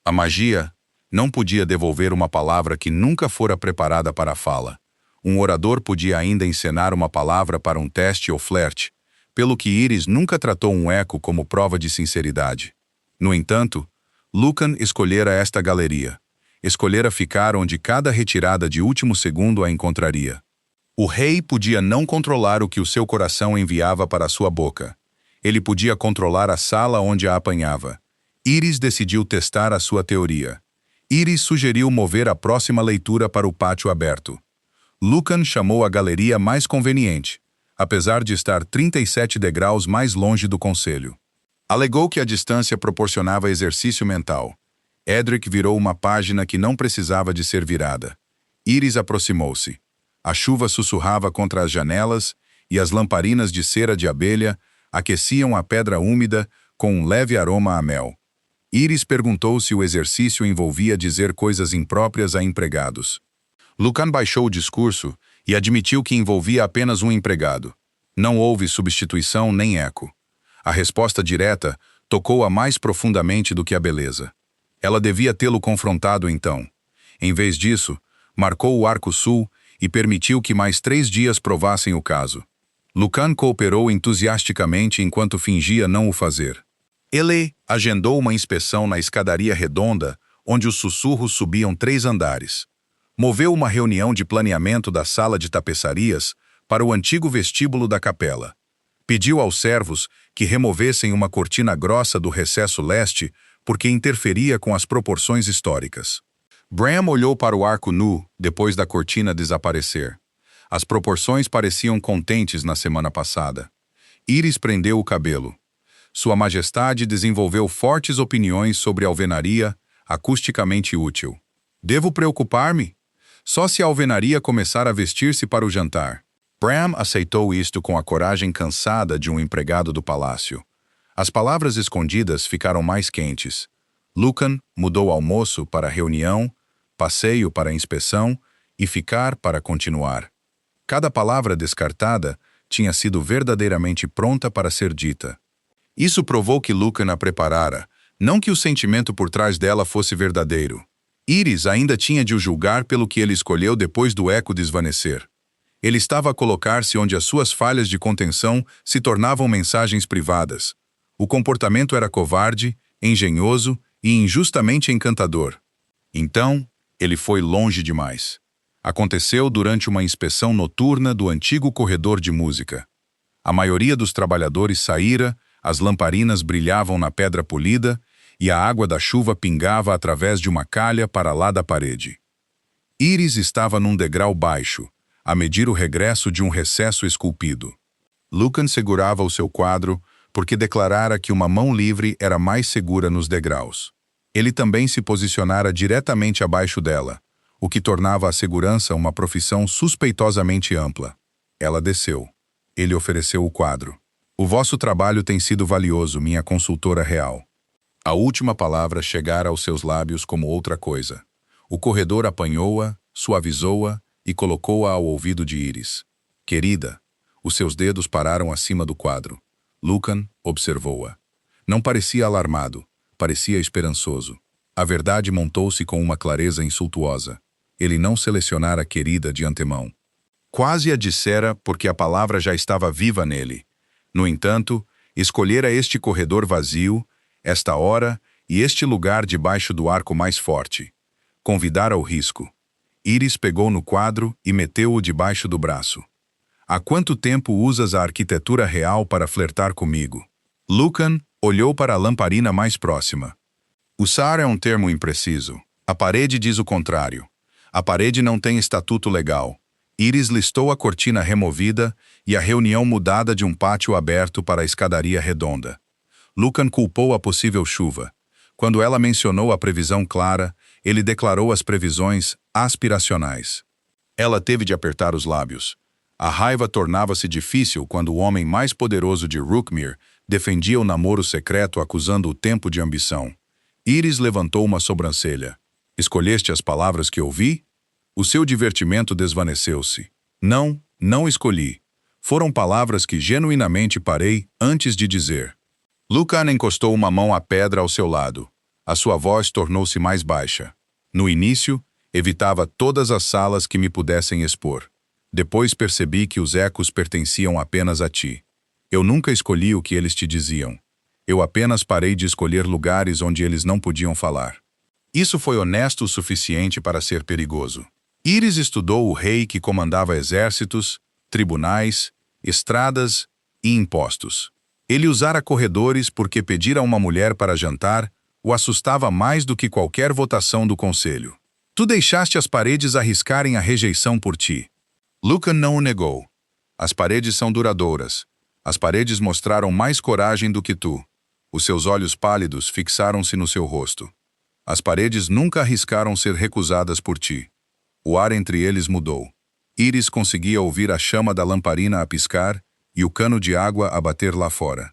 Speaker 1: A magia não podia devolver uma palavra que nunca fora preparada para a fala. Um orador podia ainda encenar uma palavra para um teste ou flerte, pelo que Iris nunca tratou um eco como prova de sinceridade. No entanto, Lucan escolhera esta galeria. Escolhera ficar onde cada retirada de último segundo a encontraria. O rei podia não controlar o que o seu coração enviava para a sua boca. Ele podia controlar a sala onde a apanhava. Iris decidiu testar a sua teoria. Iris sugeriu mover a próxima leitura para o pátio aberto. Lucan chamou a galeria mais conveniente, apesar de estar 37 degraus mais longe do conselho. Alegou que a distância proporcionava exercício mental. Edric virou uma página que não precisava de ser virada. Iris aproximou-se. A chuva sussurrava contra as janelas e as lamparinas de cera de abelha aqueciam a pedra úmida com um leve aroma a mel. Iris perguntou se o exercício envolvia dizer coisas impróprias a empregados. Lucan baixou o discurso e admitiu que envolvia apenas um empregado. Não houve substituição nem eco. A resposta direta tocou-a mais profundamente do que a beleza. Ela devia tê-lo confrontado então. Em vez disso, marcou o arco sul e permitiu que mais 3 dias provassem o caso. Lucan cooperou entusiasticamente enquanto fingia não o fazer. Ele agendou uma inspeção na escadaria redonda, onde os sussurros subiam 3 andares. Moveu uma reunião de planeamento da sala de tapeçarias para o antigo vestíbulo da capela. Pediu aos servos que removessem uma cortina grossa do recesso leste porque interferia com as proporções históricas. Bram olhou para o arco nu depois da cortina desaparecer. As proporções pareciam contentes na semana passada. Iris prendeu o cabelo. Sua Majestade desenvolveu fortes opiniões sobre alvenaria, acusticamente útil. Devo preocupar-me? Só se a alvenaria começar a vestir-se para o jantar. Bram aceitou isto com a coragem cansada de um empregado do palácio. As palavras escondidas ficaram mais quentes. Lucan mudou almoço para reunião, passeio para inspeção e ficar para continuar. Cada palavra descartada tinha sido verdadeiramente pronta para ser dita. Isso provou que Lucan a preparara, não que o sentimento por trás dela fosse verdadeiro. Iris ainda tinha de o julgar pelo que ele escolheu depois do eco desvanecer. Ele estava a colocar-se onde as suas falhas de contenção se tornavam mensagens privadas. O comportamento era covarde, engenhoso e injustamente encantador. Então, ele foi longe demais. Aconteceu durante uma inspeção noturna do antigo corredor de música. A maioria dos trabalhadores saíra, as lamparinas brilhavam na pedra polida e a água da chuva pingava através de uma calha para lá da parede. Iris estava num degrau baixo, a medir o regresso de um recesso esculpido. Lucan segurava o seu quadro porque declarara que uma mão livre era mais segura nos degraus. Ele também se posicionara diretamente abaixo dela, o que tornava a segurança uma profissão suspeitosamente ampla. Ela desceu. Ele ofereceu o quadro. O vosso trabalho tem sido valioso, minha consultora real. A última palavra chegara aos seus lábios como outra coisa. O corredor apanhou-a, suavizou-a e colocou-a ao ouvido de Iris. Querida, os seus dedos pararam acima do quadro. Lucan observou-a. Não parecia alarmado, parecia esperançoso. A verdade montou-se com uma clareza insultuosa. Ele não selecionara a querida de antemão. Quase a dissera porque a palavra já estava viva nele. No entanto, escolhera este corredor vazio, esta hora e este lugar debaixo do arco mais forte. Convidara o risco. Iris pegou no quadro e meteu-o debaixo do braço. Há quanto tempo usas a arquitetura real para flertar comigo? Lucan olhou para a lamparina mais próxima. Usar é um termo impreciso. A parede diz o contrário. A parede não tem estatuto legal. Iris listou a cortina removida e a reunião mudada de um pátio aberto para a escadaria redonda. Lucan culpou a possível chuva. Quando ela mencionou a previsão clara, ele declarou as previsões aspiracionais. Ela teve de apertar os lábios. A raiva tornava-se difícil quando o homem mais poderoso de Rookmere defendia o namoro secreto acusando o tempo de ambição. Iris levantou uma sobrancelha. Escolheste as palavras que ouvi? O seu divertimento desvaneceu-se. Não, não escolhi. Foram palavras que genuinamente parei antes de dizer. Lucan encostou uma mão à pedra ao seu lado. A sua voz tornou-se mais baixa. No início, evitava todas as salas que me pudessem expor. Depois percebi que os ecos pertenciam apenas a ti. Eu nunca escolhi o que eles te diziam. Eu apenas parei de escolher lugares onde eles não podiam falar. Isso foi honesto o suficiente para ser perigoso. Iris estudou o rei que comandava exércitos, tribunais, estradas e impostos. Ele usara corredores porque pedir a uma mulher para jantar o assustava mais do que qualquer votação do conselho. Tu deixaste as paredes arriscarem a rejeição por ti. Lucan não o negou. As paredes são duradouras. As paredes mostraram mais coragem do que tu. Os seus olhos pálidos fixaram-se no seu rosto. As paredes nunca arriscaram ser recusadas por ti. O ar entre eles mudou. Iris conseguia ouvir a chama da lamparina a piscar e o cano de água a bater lá fora.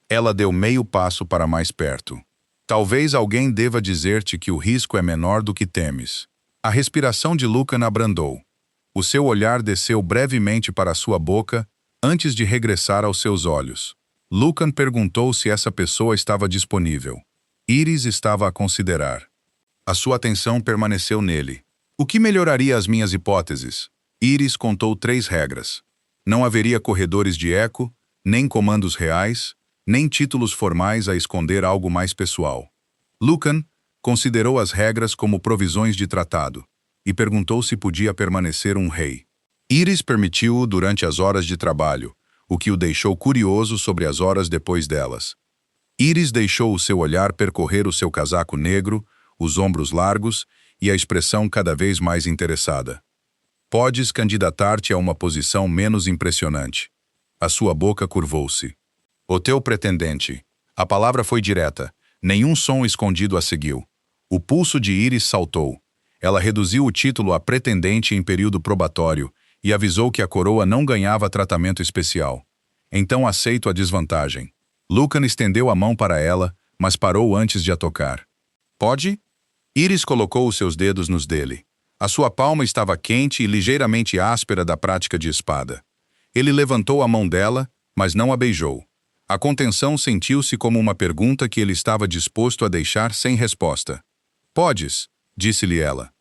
Speaker 1: Ela deu meio passo para mais perto. Talvez alguém deva dizer-te que o risco é menor do que temes. A respiração de Lucan abrandou. O seu olhar desceu brevemente para sua boca antes de regressar aos seus olhos. Lucan perguntou se essa pessoa estava disponível. Iris estava a considerar. A sua atenção permaneceu nele. O que melhoraria as minhas hipóteses? Iris contou 3 regras. Não haveria corredores de eco, nem comandos reais, nem títulos formais a esconder algo mais pessoal. Lucan considerou as regras como provisões de tratado e perguntou se podia permanecer um rei. Iris permitiu-o durante as horas de trabalho, o que o deixou curioso sobre as horas depois delas. Iris deixou o seu olhar percorrer o seu casaco negro, os ombros largos e a expressão cada vez mais interessada. Podes candidatar-te a uma posição menos impressionante. A sua boca curvou-se. O teu pretendente. A palavra foi direta. Nenhum som escondido a seguiu. O pulso de Iris saltou. Ela reduziu o título a pretendente em período probatório e avisou que a coroa não ganhava tratamento especial. Então aceito a desvantagem. Lucan estendeu a mão para ela, mas parou antes de a tocar. Pode? Iris colocou os seus dedos nos dele. A sua palma estava quente e ligeiramente áspera da prática de espada. Ele levantou a mão dela, mas não a beijou. A contenção sentiu-se como uma pergunta que ele estava disposto a deixar sem resposta. Podes, disse-lhe ela.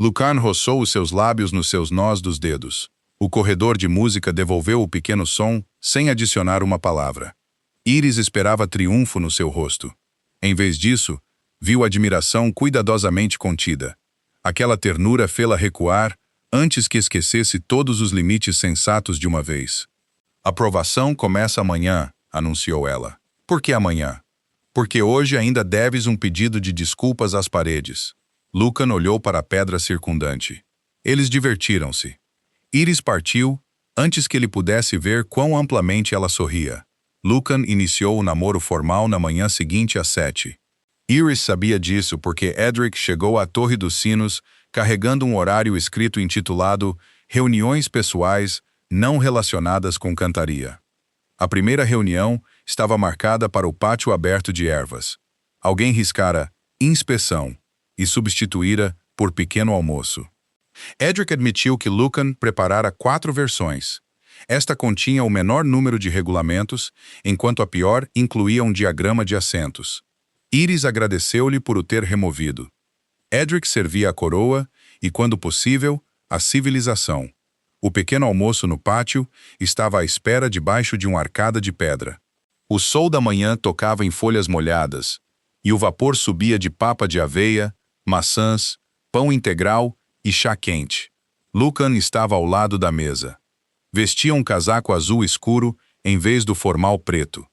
Speaker 1: Lucan roçou os seus lábios nos seus nós dos dedos. O corredor de música devolveu o pequeno som, sem adicionar uma palavra. Iris esperava triunfo no seu rosto. Em vez disso, viu admiração cuidadosamente contida. Aquela ternura fê-la recuar, antes que esquecesse todos os limites sensatos de uma vez. A provação começa amanhã, anunciou ela. Por que amanhã? Porque hoje ainda deves um pedido de desculpas às paredes. Lucan olhou para a pedra circundante. Eles divertiram-se. Iris partiu, antes que ele pudesse ver quão amplamente ela sorria. Lucan iniciou o namoro formal na manhã seguinte às 7. Iris sabia disso porque Edric chegou à Torre dos Sinos carregando um horário escrito intitulado Reuniões Pessoais Não Relacionadas com Cantaria. A primeira reunião estava marcada para o pátio aberto de ervas. Alguém riscara inspeção e substituíra por pequeno almoço. Edric admitiu que Lucan preparara 4 versões. Esta continha o menor número de regulamentos, enquanto a pior incluía um diagrama de assentos. Iris agradeceu-lhe por o ter removido. Edric servia a coroa e, quando possível, a civilização. O pequeno almoço no pátio estava à espera debaixo de uma arcada de pedra. O sol da manhã tocava em folhas molhadas, e o vapor subia de papa de aveia, maçãs, pão integral e chá quente. Lucan estava ao lado da mesa. Vestia um casaco azul escuro em vez do formal preto.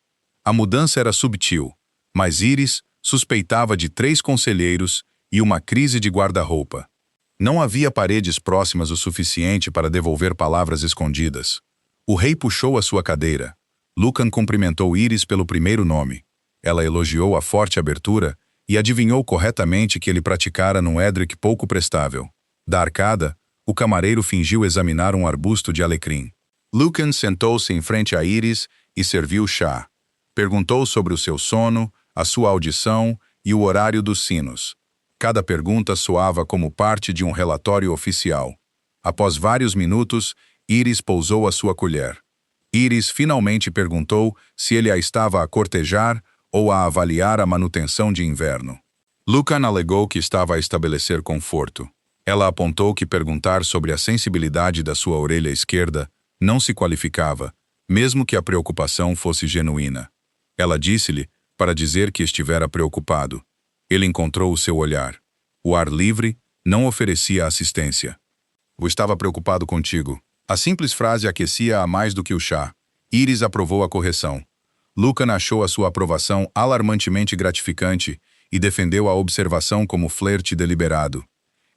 Speaker 1: A mudança era subtil, mas Iris suspeitava de 3 conselheiros e uma crise de guarda-roupa. Não havia paredes próximas o suficiente para devolver palavras escondidas. O rei puxou a sua cadeira. Lucan cumprimentou Iris pelo primeiro nome. Ela elogiou a forte abertura e adivinhou corretamente que ele praticara num Edric pouco prestável. Da arcada, o camareiro fingiu examinar um arbusto de alecrim. Lucan sentou-se em frente a Iris e serviu chá. Perguntou sobre o seu sono, a sua audição e o horário dos sinos. Cada pergunta soava como parte de um relatório oficial. Após vários minutos, Iris pousou a sua colher. Iris finalmente perguntou se ele a estava a cortejar ou a avaliar a manutenção de inverno. Lucan alegou que estava a estabelecer conforto. Ela apontou que perguntar sobre a sensibilidade da sua orelha esquerda não se qualificava, mesmo que a preocupação fosse genuína. Ela disse-lhe para dizer que estivera preocupado. Ele encontrou o seu olhar. O ar livre não oferecia assistência. Eu estava preocupado contigo. A simples frase aquecia-a mais do que o chá. Iris aprovou a correção. Lucan achou a sua aprovação alarmantemente gratificante e defendeu a observação como flerte deliberado.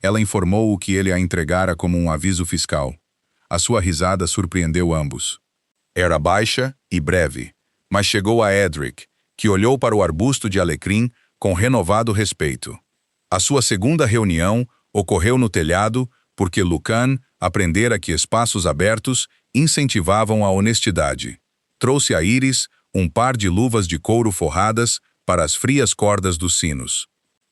Speaker 1: Ela informou o que ele a entregara como um aviso fiscal. A sua risada surpreendeu ambos. Era baixa e breve, mas chegou a Edric, que olhou para o arbusto de alecrim com renovado respeito. A sua segunda reunião ocorreu no telhado porque Lucan aprendera que espaços abertos incentivavam a honestidade. Trouxe a Iris um par de luvas de couro forradas para as frias cordas dos sinos.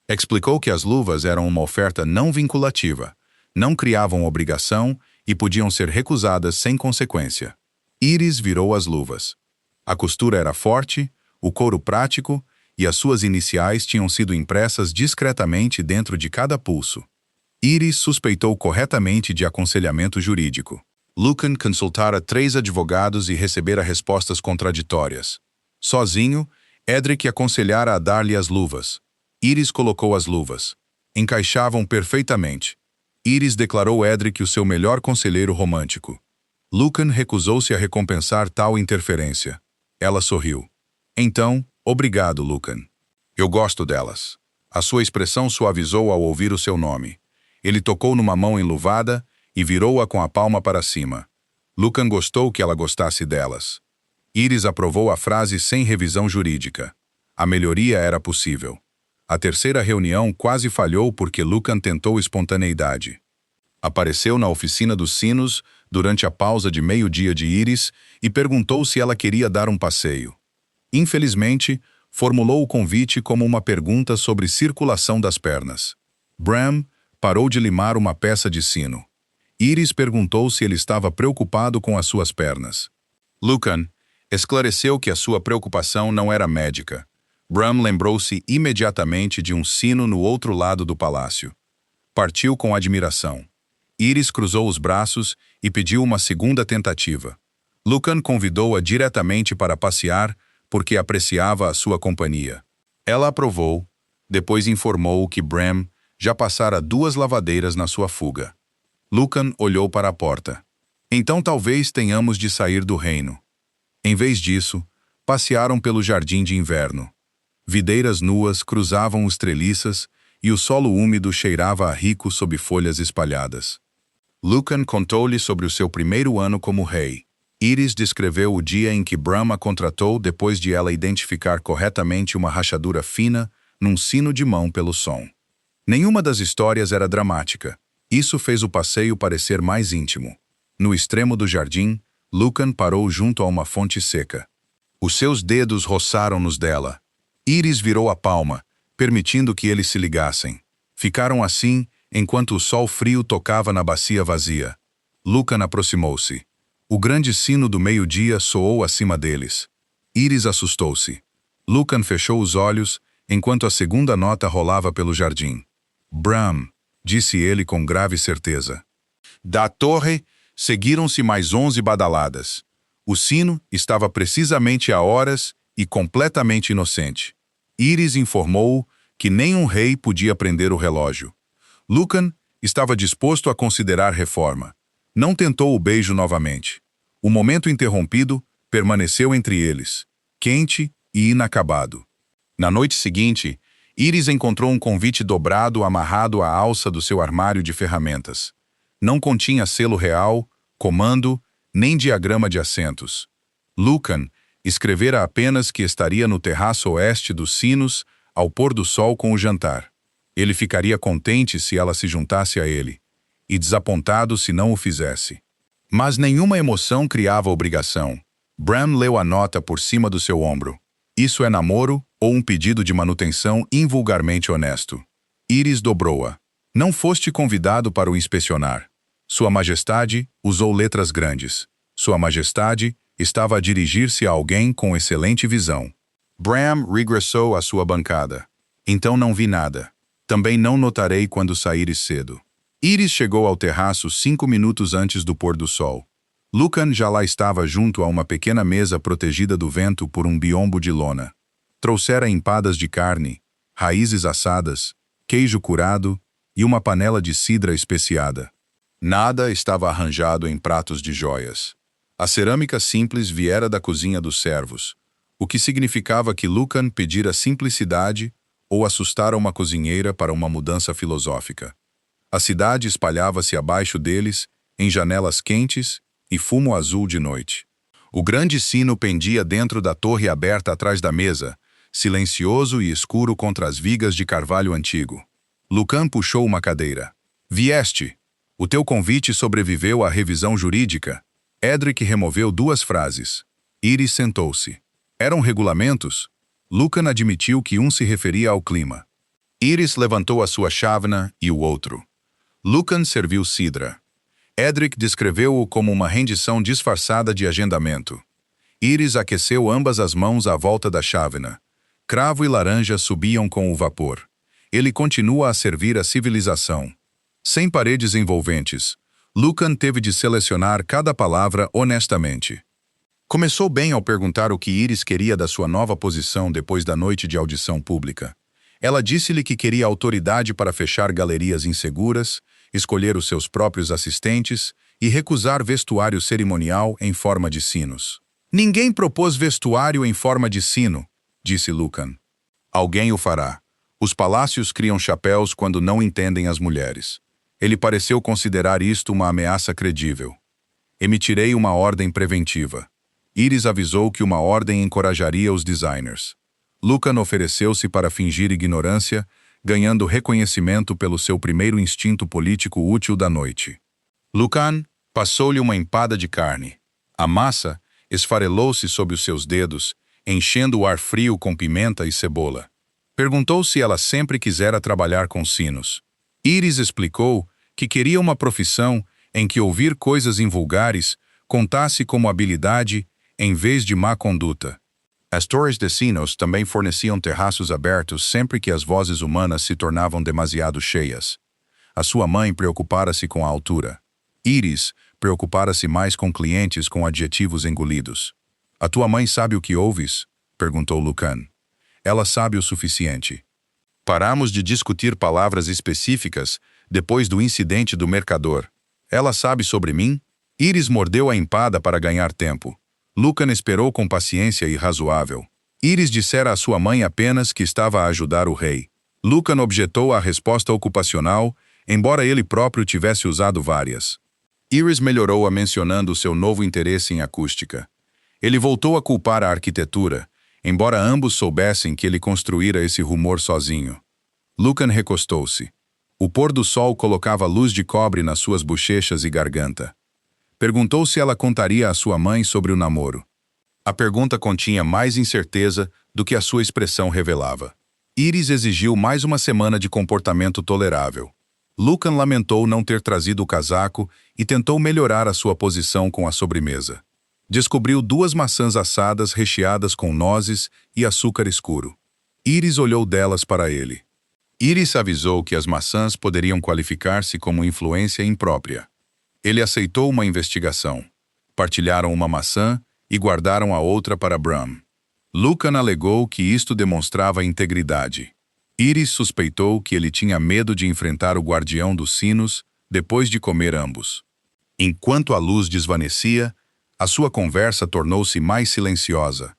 Speaker 1: Explicou que as luvas eram uma oferta não vinculativa, não criavam obrigação e podiam ser recusadas sem consequência. Iris virou as luvas. A costura era forte, o couro prático e as suas iniciais tinham sido impressas discretamente dentro de cada pulso. Iris suspeitou corretamente de aconselhamento jurídico. Lucan consultara 3 advogados e recebera respostas contraditórias. Sozinho, Edric aconselhara a dar-lhe as luvas. Iris colocou as luvas. Encaixavam perfeitamente. Iris declarou Edric o seu melhor conselheiro romântico. Lucan recusou-se a recompensar tal interferência. Ela sorriu. Então, obrigado, Lucan. Eu gosto delas. A sua expressão suavizou ao ouvir o seu nome. Ele tocou numa mão enluvada e virou-a com a palma para cima. Lucan gostou que ela gostasse delas. Iris aprovou a frase sem revisão jurídica. A melhoria era possível. A terceira reunião quase falhou porque Lucan tentou espontaneidade. Apareceu na oficina dos sinos durante a pausa de meio-dia de Iris e perguntou se ela queria dar um passeio. Infelizmente, formulou o convite como uma pergunta sobre circulação das pernas. Bram parou de limar uma peça de sino. Iris perguntou se ele estava preocupado com as suas pernas. Lucan esclareceu que a sua preocupação não era médica. Bram lembrou-se imediatamente de um sino no outro lado do palácio. Partiu com admiração. Iris cruzou os braços e pediu uma segunda tentativa. Lucan convidou-a diretamente para passear porque apreciava a sua companhia. Ela aprovou, depois informou que Bram já passara 2 lavadeiras na sua fuga. Lucan olhou para a porta. Então talvez tenhamos de sair do reino. Em vez disso, passearam pelo jardim de inverno. Videiras nuas cruzavam os treliças e o solo úmido cheirava a rico sob folhas espalhadas. Lucan contou-lhe sobre o seu primeiro ano como rei. Iris descreveu o dia em que Bram a contratou depois de ela identificar corretamente uma rachadura fina num sino de mão pelo som. Nenhuma das histórias era dramática. Isso fez o passeio parecer mais íntimo. No extremo do jardim, Lucan parou junto a uma fonte seca. Os seus dedos roçaram nos dela. Iris virou a palma, permitindo que eles se ligassem. Ficaram assim enquanto o sol frio tocava na bacia vazia. Lucan aproximou-se. O grande sino do meio-dia soou acima deles. Iris assustou-se. Lucan fechou os olhos enquanto a segunda nota rolava pelo jardim. Bram, disse ele com grave certeza. Da torre, seguiram-se mais 11 badaladas. O sino estava precisamente a horas e completamente inocente. Iris informou-o que nem um rei podia prender o relógio. Lucan estava disposto a considerar reforma. Não tentou o beijo novamente. O momento interrompido permaneceu entre eles, quente e inacabado. Na noite seguinte, Iris encontrou um convite dobrado amarrado à alça do seu armário de ferramentas. Não continha selo real, comando, nem diagrama de assentos. Lucan escrevera apenas que estaria no terraço oeste dos sinos ao pôr do sol com o jantar. Ele ficaria contente se ela se juntasse a ele, e desapontado se não o fizesse. Mas nenhuma emoção criava obrigação. Bram leu a nota por cima do seu ombro. Isso é namoro ou um pedido de manutenção invulgarmente honesto? Iris dobrou-a. Não foste convidado para o inspecionar. Sua Majestade usou letras grandes. Sua Majestade estava a dirigir-se a alguém com excelente visão. Bram regressou à sua bancada. Então não vi nada. Também não notarei quando saíres cedo. Iris chegou ao terraço 5 minutos antes do pôr do sol. Lucan já lá estava junto a uma pequena mesa protegida do vento por um biombo de lona. Trouxera empadas de carne, raízes assadas, queijo curado e uma panela de cidra especiada. Nada estava arranjado em pratos de joias. A cerâmica simples viera da cozinha dos servos, o que significava que Lucan pedira simplicidade ou assustara uma cozinheira para uma mudança filosófica. A cidade espalhava-se abaixo deles, em janelas quentes e fumo azul de noite. O grande sino pendia dentro da torre aberta atrás da mesa, silencioso e escuro contra as vigas de carvalho antigo. Lucan puxou uma cadeira. Vieste. O teu convite sobreviveu à revisão jurídica. Edric removeu 2 frases. Iris sentou-se. Eram regulamentos? Lucan admitiu que um se referia ao clima. Iris levantou a sua chávena e o outro. Lucan serviu cidra. Edric descreveu-o como uma rendição disfarçada de agendamento. Iris aqueceu ambas as mãos à volta da chávena. Cravo e laranja subiam com o vapor. Ele continua a servir a civilização. Sem paredes envolventes, Lucan teve de selecionar cada palavra honestamente. Começou bem ao perguntar o que Iris queria da sua nova posição depois da noite de audição pública. Ela disse-lhe que queria autoridade para fechar galerias inseguras, escolher os seus próprios assistentes e recusar vestuário cerimonial em forma de sinos. Ninguém propôs vestuário em forma de sino, disse Lucan. Alguém o fará. Os palácios criam chapéus quando não entendem as mulheres. Ele pareceu considerar isto uma ameaça credível. Emitirei uma ordem preventiva. Iris avisou que uma ordem encorajaria os designers. Lucan ofereceu-se para fingir ignorância, ganhando reconhecimento pelo seu primeiro instinto político útil da noite. Lucan passou-lhe uma empada de carne. A massa esfarelou-se sob os seus dedos, enchendo o ar frio com pimenta e cebola. Perguntou se ela sempre quisera trabalhar com sinos. Iris explicou que queria uma profissão em que ouvir coisas invulgares contasse como habilidade em vez de má conduta. As torres de sinos também forneciam terraços abertos sempre que as vozes humanas se tornavam demasiado cheias. A sua mãe preocupara-se com a altura. Iris preocupara-se mais com clientes com adjetivos engolidos. "A tua mãe sabe o que ouves?" perguntou Lucan. "Ela sabe o suficiente." Paramos de discutir palavras específicas depois do incidente do mercador. "Ela sabe sobre mim?" Iris mordeu a empada para ganhar tempo. Lucan esperou com paciência e razoável. Iris dissera à sua mãe apenas que estava a ajudar o rei. Lucan objetou à resposta ocupacional, embora ele próprio tivesse usado várias. Iris melhorou-a mencionando seu novo interesse em acústica. Ele voltou a culpar a arquitetura, embora ambos soubessem que ele construíra esse rumor sozinho. Lucan recostou-se. O pôr do sol colocava luz de cobre nas suas bochechas e garganta. Perguntou se ela contaria à sua mãe sobre o namoro. A pergunta continha mais incerteza do que a sua expressão revelava. Iris exigiu mais uma semana de comportamento tolerável. Lucan lamentou não ter trazido o casaco e tentou melhorar a sua posição com a sobremesa. Descobriu 2 maçãs assadas recheadas com nozes e açúcar escuro. Iris olhou delas para ele. Iris avisou que as maçãs poderiam qualificar-se como influência imprópria. Ele aceitou uma investigação. Partilharam uma maçã e guardaram a outra para Bram. Lucan alegou que isto demonstrava integridade. Iris suspeitou que ele tinha medo de enfrentar o guardião dos sinos depois de comer ambos. Enquanto a luz desvanecia, a sua conversa tornou-se mais silenciosa.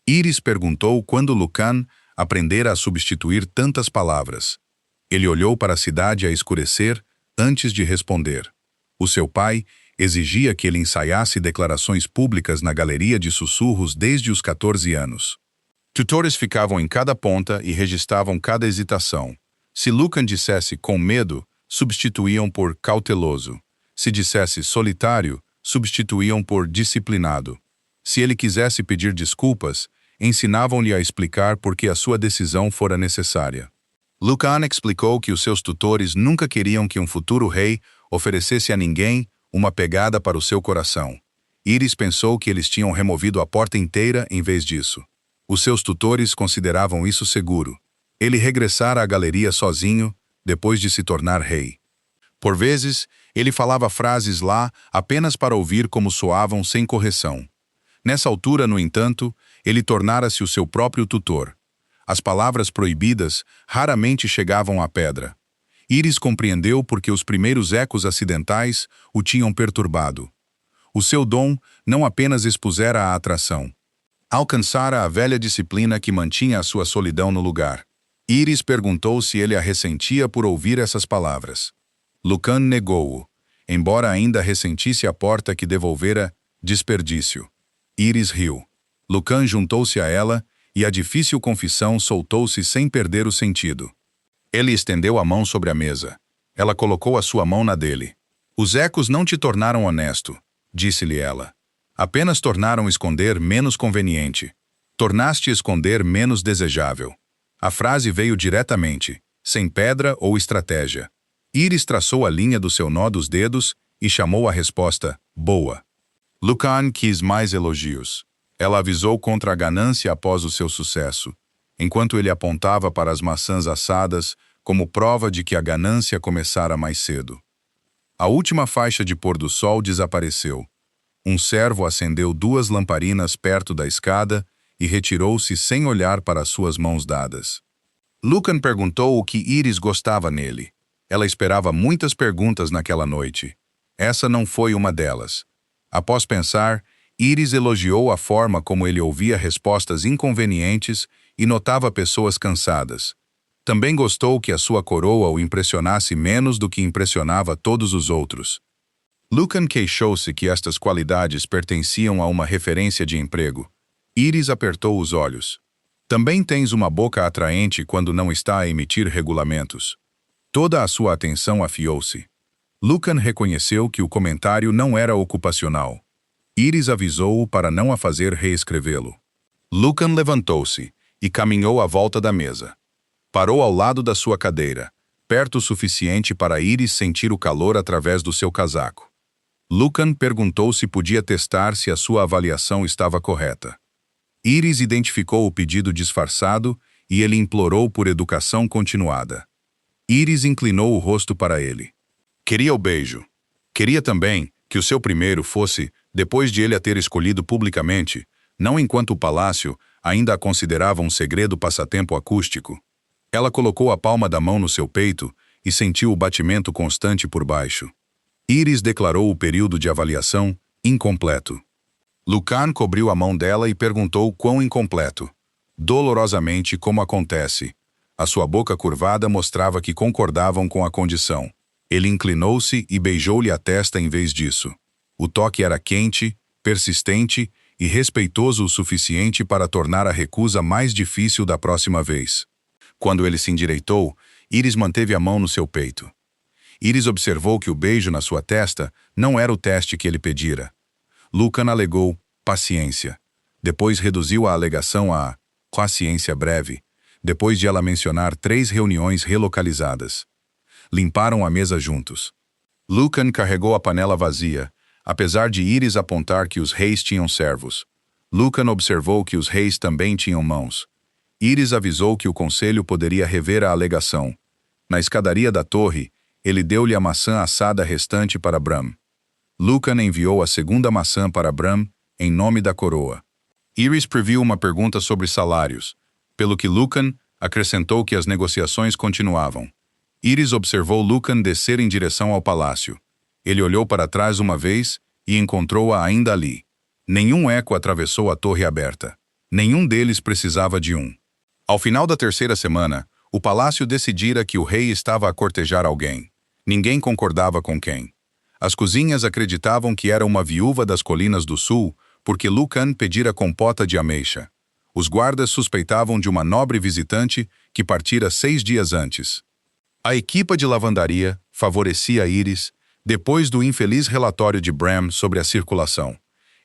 Speaker 1: Iris perguntou quando Lucan aprendera a substituir tantas palavras. Ele olhou para a cidade a escurecer antes de responder. O seu pai exigia que ele ensaiasse declarações públicas na galeria de sussurros desde os 14 anos. Tutores ficavam em cada ponta e registravam cada hesitação. Se Lucan dissesse com medo, substituíam por cauteloso. Se dissesse solitário, substituíam por disciplinado. Se ele quisesse pedir desculpas, ensinavam-lhe a explicar por que a sua decisão fora necessária. Lucan explicou que os seus tutores nunca queriam que um futuro rei oferecesse a ninguém uma pegada para o seu coração. Iris pensou que eles tinham removido a porta inteira em vez disso. Os seus tutores consideravam isso seguro. Ele regressara à galeria sozinho, depois de se tornar rei. Por vezes, ele falava frases lá apenas para ouvir como soavam sem correção. Nessa altura, no entanto, ele tornara-se o seu próprio tutor. As palavras proibidas raramente chegavam à pedra. Iris compreendeu porque os primeiros ecos acidentais o tinham perturbado. O seu dom não apenas expusera a atração. Alcançara a velha disciplina que mantinha a sua solidão no lugar. Iris perguntou se ele a ressentia por ouvir essas palavras. Lucan negou-o, embora ainda ressentisse a porta que devolvera desperdício. Iris riu. Lucan juntou-se a ela e a difícil confissão soltou-se sem perder o sentido. Ele estendeu a mão sobre a mesa. Ela colocou a sua mão na dele. "Os ecos não te tornaram honesto", disse-lhe ela. "Apenas tornaram esconder menos conveniente. Tornaste esconder menos desejável." A frase veio diretamente, sem pedra ou estratégia. Iris traçou a linha do seu nó dos dedos e chamou a resposta boa. Lucan quis mais elogios. Ela avisou contra a ganância após o seu sucesso, enquanto ele apontava para as maçãs assadas como prova de que a ganância começara mais cedo. A última faixa de pôr do sol desapareceu. Um servo acendeu 2 lamparinas perto da escada e retirou-se sem olhar para as suas mãos dadas. Lucan perguntou o que Iris gostava nele. Ela esperava muitas perguntas naquela noite. Essa não foi uma delas. Após pensar, Iris elogiou a forma como ele ouvia respostas inconvenientes e notava pessoas cansadas. Também gostou que a sua coroa o impressionasse menos do que impressionava todos os outros. Lucan queixou-se que estas qualidades pertenciam a uma referência de emprego. Iris apertou os olhos. Também tens uma boca atraente quando não está a emitir regulamentos. Toda a sua atenção afiou-se. Lucan reconheceu que o comentário não era ocupacional. Iris avisou-o para não a fazer reescrevê-lo. Lucan levantou-se e caminhou à volta da mesa. Parou ao lado da sua cadeira, perto o suficiente para Iris sentir o calor através do seu casaco. Lucan perguntou se podia testar se a sua avaliação estava correta. Iris identificou o pedido disfarçado e ele implorou por educação continuada. Iris inclinou o rosto para ele. Queria o beijo. Queria também que o seu primeiro fosse, depois de ele a ter escolhido publicamente, não enquanto o palácio ainda a considerava um segredo passatempo acústico. Ela colocou a palma da mão no seu peito e sentiu o batimento constante por baixo. Iris declarou o período de avaliação incompleto. Lucan cobriu a mão dela e perguntou quão incompleto. Dolorosamente, como acontece. A sua boca curvada mostrava que concordavam com a condição. Ele inclinou-se e beijou-lhe a testa em vez disso. O toque era quente, persistente e respeitoso o suficiente para tornar a recusa mais difícil da próxima vez. Quando ele se endireitou, Iris manteve a mão no seu peito. Iris observou que o beijo na sua testa não era o teste que ele pedira. Lucan alegou paciência. Depois reduziu a alegação a paciência breve, depois de ela mencionar 3 reuniões relocalizadas. Limparam a mesa juntos. Lucan carregou a panela vazia, apesar de Iris apontar que os reis tinham servos. Lucan observou que os reis também tinham mãos. Iris avisou que o conselho poderia rever a alegação. Na escadaria da torre, ele deu-lhe a maçã assada restante para Bram. Lucan enviou a segunda maçã para Bram, em nome da coroa. Iris previu uma pergunta sobre salários, pelo que Lucan acrescentou que as negociações continuavam. Iris observou Lucan descer em direção ao palácio. Ele olhou para trás uma vez e encontrou-a ainda ali. Nenhum eco atravessou a torre aberta. Nenhum deles precisava de um. Ao final da 3ª semana, o palácio decidira que o rei estava a cortejar alguém. Ninguém concordava com quem. As cozinhas acreditavam que era uma viúva das colinas do sul, porque Lucan pedira compota de ameixa. Os guardas suspeitavam de uma nobre visitante que partira 6 dias antes. A equipa de lavandaria favorecia Iris, depois do infeliz relatório de Bram sobre a circulação.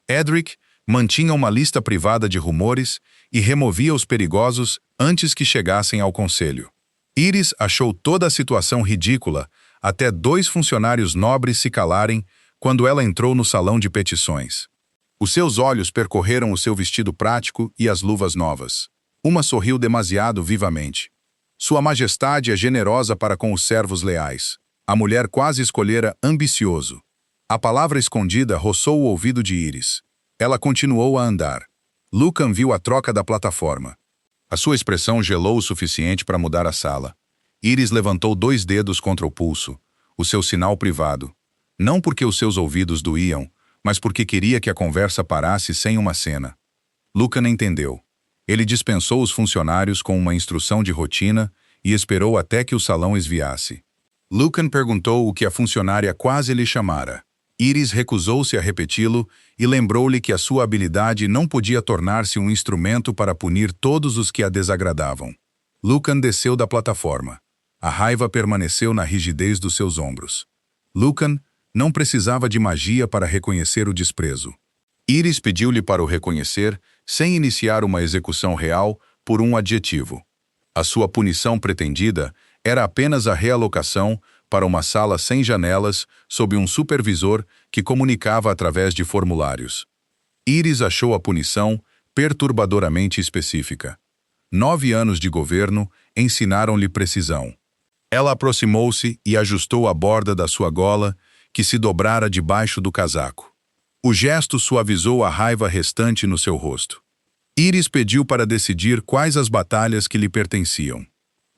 Speaker 1: Edric mantinha uma lista privada de rumores e removia os perigosos antes que chegassem ao conselho. Iris achou toda a situação ridícula, até 2 funcionários nobres se calarem quando ela entrou no salão de petições. Os seus olhos percorreram o seu vestido prático e as luvas novas. Uma sorriu demasiado vivamente. Sua Majestade é generosa para com os servos leais. A mulher quase escolhera ambicioso. A palavra escondida roçou o ouvido de Iris. Ela continuou a andar. Lucan viu a troca da plataforma. A sua expressão gelou o suficiente para mudar a sala. Iris levantou 2 dedos contra o pulso, o seu sinal privado. Não porque os seus ouvidos doíam, mas porque queria que a conversa parasse sem uma cena. Lucan entendeu. Ele dispensou os funcionários com uma instrução de rotina e esperou até que o salão esviasse. Lucan perguntou o que a funcionária quase lhe chamara. Iris recusou-se a repeti-lo e lembrou-lhe que a sua habilidade não podia tornar-se um instrumento para punir todos os que a desagradavam. Lucan desceu da plataforma. A raiva permaneceu na rigidez dos seus ombros. Lucan não precisava de magia para reconhecer o desprezo. Iris pediu-lhe para o reconhecer, sem iniciar uma execução real, por um adjetivo. A sua punição pretendida era apenas a realocação para uma sala sem janelas sob um supervisor que comunicava através de formulários. Iris achou a punição perturbadoramente específica. 9 anos de governo ensinaram-lhe precisão. Ela aproximou-se e ajustou a borda da sua gola, que se dobrara debaixo do casaco. O gesto suavizou a raiva restante no seu rosto. Iris pediu para decidir quais as batalhas que lhe pertenciam.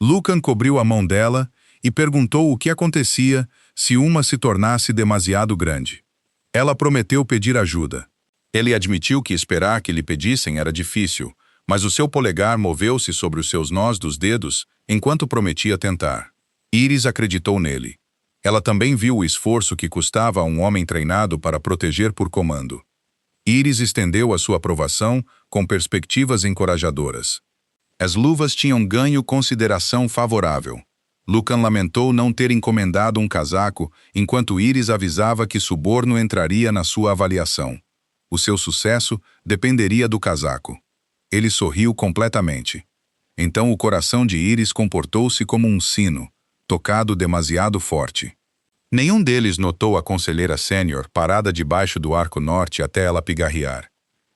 Speaker 1: Lucan cobriu a mão dela e perguntou o que acontecia se uma se tornasse demasiado grande. Ela prometeu pedir ajuda. Ele admitiu que esperar que lhe pedissem era difícil, mas o seu polegar moveu-se sobre os seus nós dos dedos enquanto prometia tentar. Iris acreditou nele. Ela também viu o esforço que custava a um homem treinado para proteger por comando. Iris estendeu a sua aprovação com perspectivas encorajadoras. As luvas tinham ganho consideração favorável. Lucan lamentou não ter encomendado um casaco, enquanto Iris avisava que suborno entraria na sua avaliação. O seu sucesso dependeria do casaco. Ele sorriu completamente. Então o coração de Iris comportou-se como um sino, tocado demasiado forte. Nenhum deles notou a conselheira sênior parada debaixo do arco norte até ela pigarrear.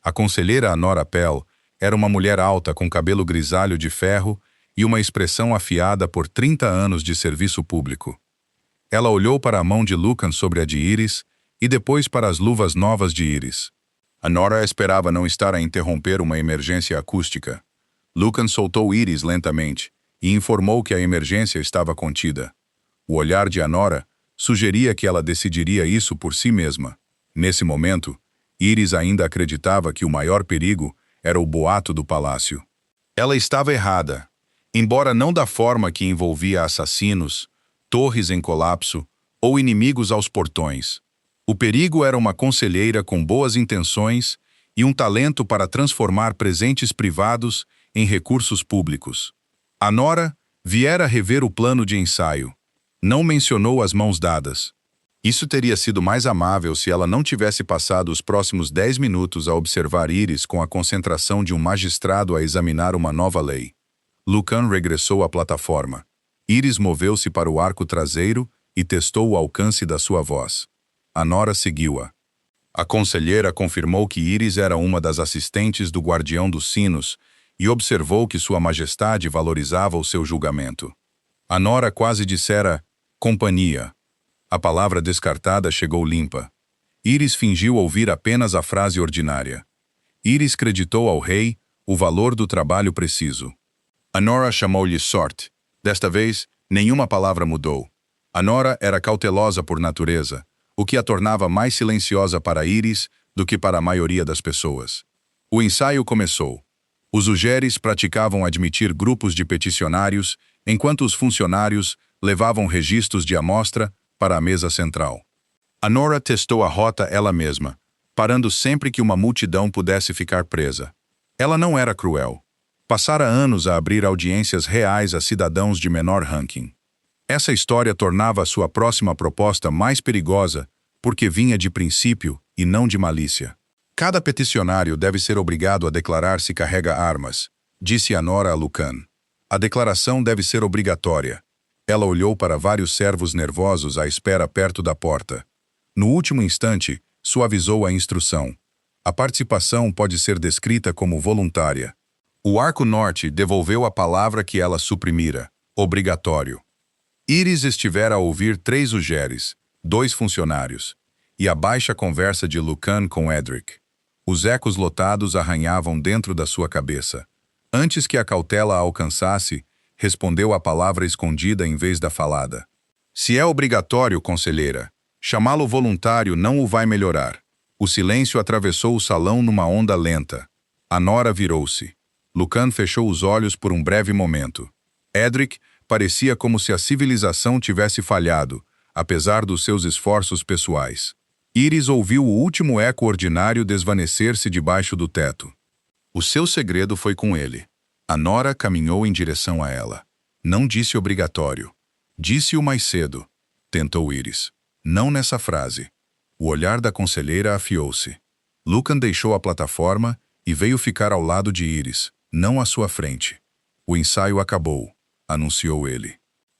Speaker 1: A conselheira Anora Pell era uma mulher alta com cabelo grisalho de ferro e uma expressão afiada por 30 anos de serviço público. Ela olhou para a mão de Lucan sobre a de Iris e depois para as luvas novas de Iris. Anora esperava não estar a interromper uma emergência acústica. Lucan soltou Iris lentamente e informou que a emergência estava contida. O olhar de Anora sugeria que ela decidiria isso por si mesma. Nesse momento, Iris ainda acreditava que o maior perigo era o boato do palácio. Ela estava errada, embora não da forma que envolvia assassinos, torres em colapso ou inimigos aos portões. O perigo era uma conselheira com boas intenções e um talento para transformar presentes privados em recursos públicos. Anora viera rever o plano de ensaio. Não mencionou as mãos dadas. Isso teria sido mais amável se ela não tivesse passado os próximos 10 minutos a observar Iris com a concentração de um magistrado a examinar uma nova lei. Lucan regressou à plataforma. Iris moveu-se para o arco traseiro e testou o alcance da sua voz. Anora seguiu-a. A conselheira confirmou que Iris era uma das assistentes do guardião dos sinos e observou que Sua Majestade valorizava o seu julgamento. Anora quase dissera companhia. A palavra descartada chegou limpa. Iris fingiu ouvir apenas a frase ordinária. Iris creditou ao rei o valor do trabalho preciso. Anora chamou-lhe sorte. Desta vez, nenhuma palavra mudou. Anora era cautelosa por natureza, o que a tornava mais silenciosa para Iris do que para a maioria das pessoas. O ensaio começou. Os ugeres praticavam admitir grupos de peticionários, enquanto os funcionários levavam registros de amostra para a mesa central. Anora testou a rota ela mesma, parando sempre que uma multidão pudesse ficar presa. Ela não era cruel. Passara anos a abrir audiências reais a cidadãos de menor ranking. Essa história tornava a sua próxima proposta mais perigosa porque vinha de princípio e não de malícia. Cada peticionário deve ser obrigado a declarar se carrega armas, disse Anora a Lucan. A declaração deve ser obrigatória. Ela olhou para vários servos nervosos à espera perto da porta. No último instante, suavizou a instrução. A participação pode ser descrita como voluntária. O Arco Norte devolveu a palavra que ela suprimira, obrigatório. Iris estivera a ouvir 3 ugeres, 2 funcionários, e a baixa conversa de Lucan com Edric. Os ecos lotados arranhavam dentro da sua cabeça. Antes que a cautela a alcançasse, respondeu a palavra escondida em vez da falada. Se é obrigatório, conselheira, chamá-lo voluntário não o vai melhorar. O silêncio atravessou o salão numa onda lenta. Anora virou-se. Lucan fechou os olhos por um breve momento. Edric parecia como se a civilização tivesse falhado, apesar dos seus esforços pessoais. Iris ouviu o último eco ordinário desvanecer-se debaixo do teto. O seu segredo foi com ele. Anora caminhou em direção a ela. Não disse obrigatório. Disse-o mais cedo, tentou Iris. Não nessa frase. O olhar da conselheira afiou-se. Lucan deixou a plataforma e veio ficar ao lado de Iris, não à sua frente. O ensaio acabou, anunciou ele.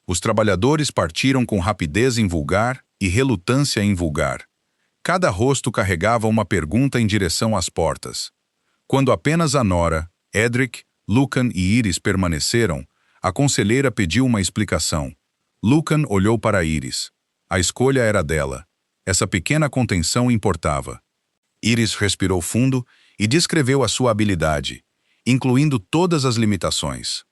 Speaker 1: Os trabalhadores partiram com rapidez invulgar e relutância invulgar. Cada rosto carregava uma pergunta em direção às portas. Quando apenas Anora, Edric, Lucan e Iris permaneceram, a conselheira pediu uma explicação. Lucan olhou para Iris. A escolha era dela. Essa pequena contenção importava. Iris respirou fundo e descreveu a sua habilidade, incluindo todas as limitações.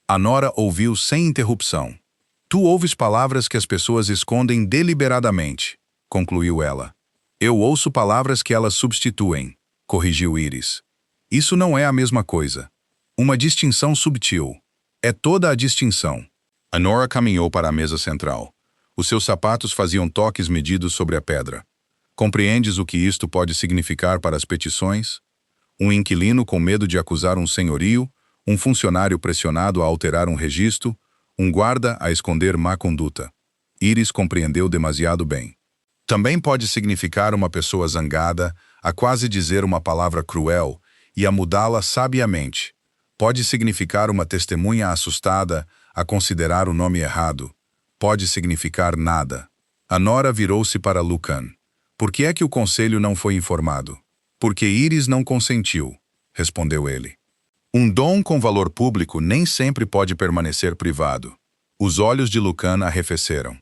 Speaker 1: Anora ouviu sem interrupção. Tu ouves palavras que as pessoas escondem deliberadamente, concluiu ela. Eu ouço palavras que elas substituem, corrigiu Iris. Isso não é a mesma coisa. Uma distinção subtil. É toda a distinção. Anora caminhou para a mesa central. Os seus sapatos faziam toques medidos sobre a pedra. Compreendes o que isto pode significar para as petições? Um inquilino com medo de acusar um senhorio um funcionário pressionado a alterar um registro, um guarda a esconder má conduta. Iris compreendeu demasiado bem. Também pode significar uma pessoa zangada, a quase dizer uma palavra cruel e a mudá-la sabiamente. Pode significar uma testemunha assustada, a considerar o nome errado. Pode significar nada. A nora virou-se para Lucan. Por que é que o conselho não foi informado? Porque Iris não consentiu, respondeu ele. Um dom com valor público nem sempre pode permanecer privado. Os olhos de Lucan arrefeceram.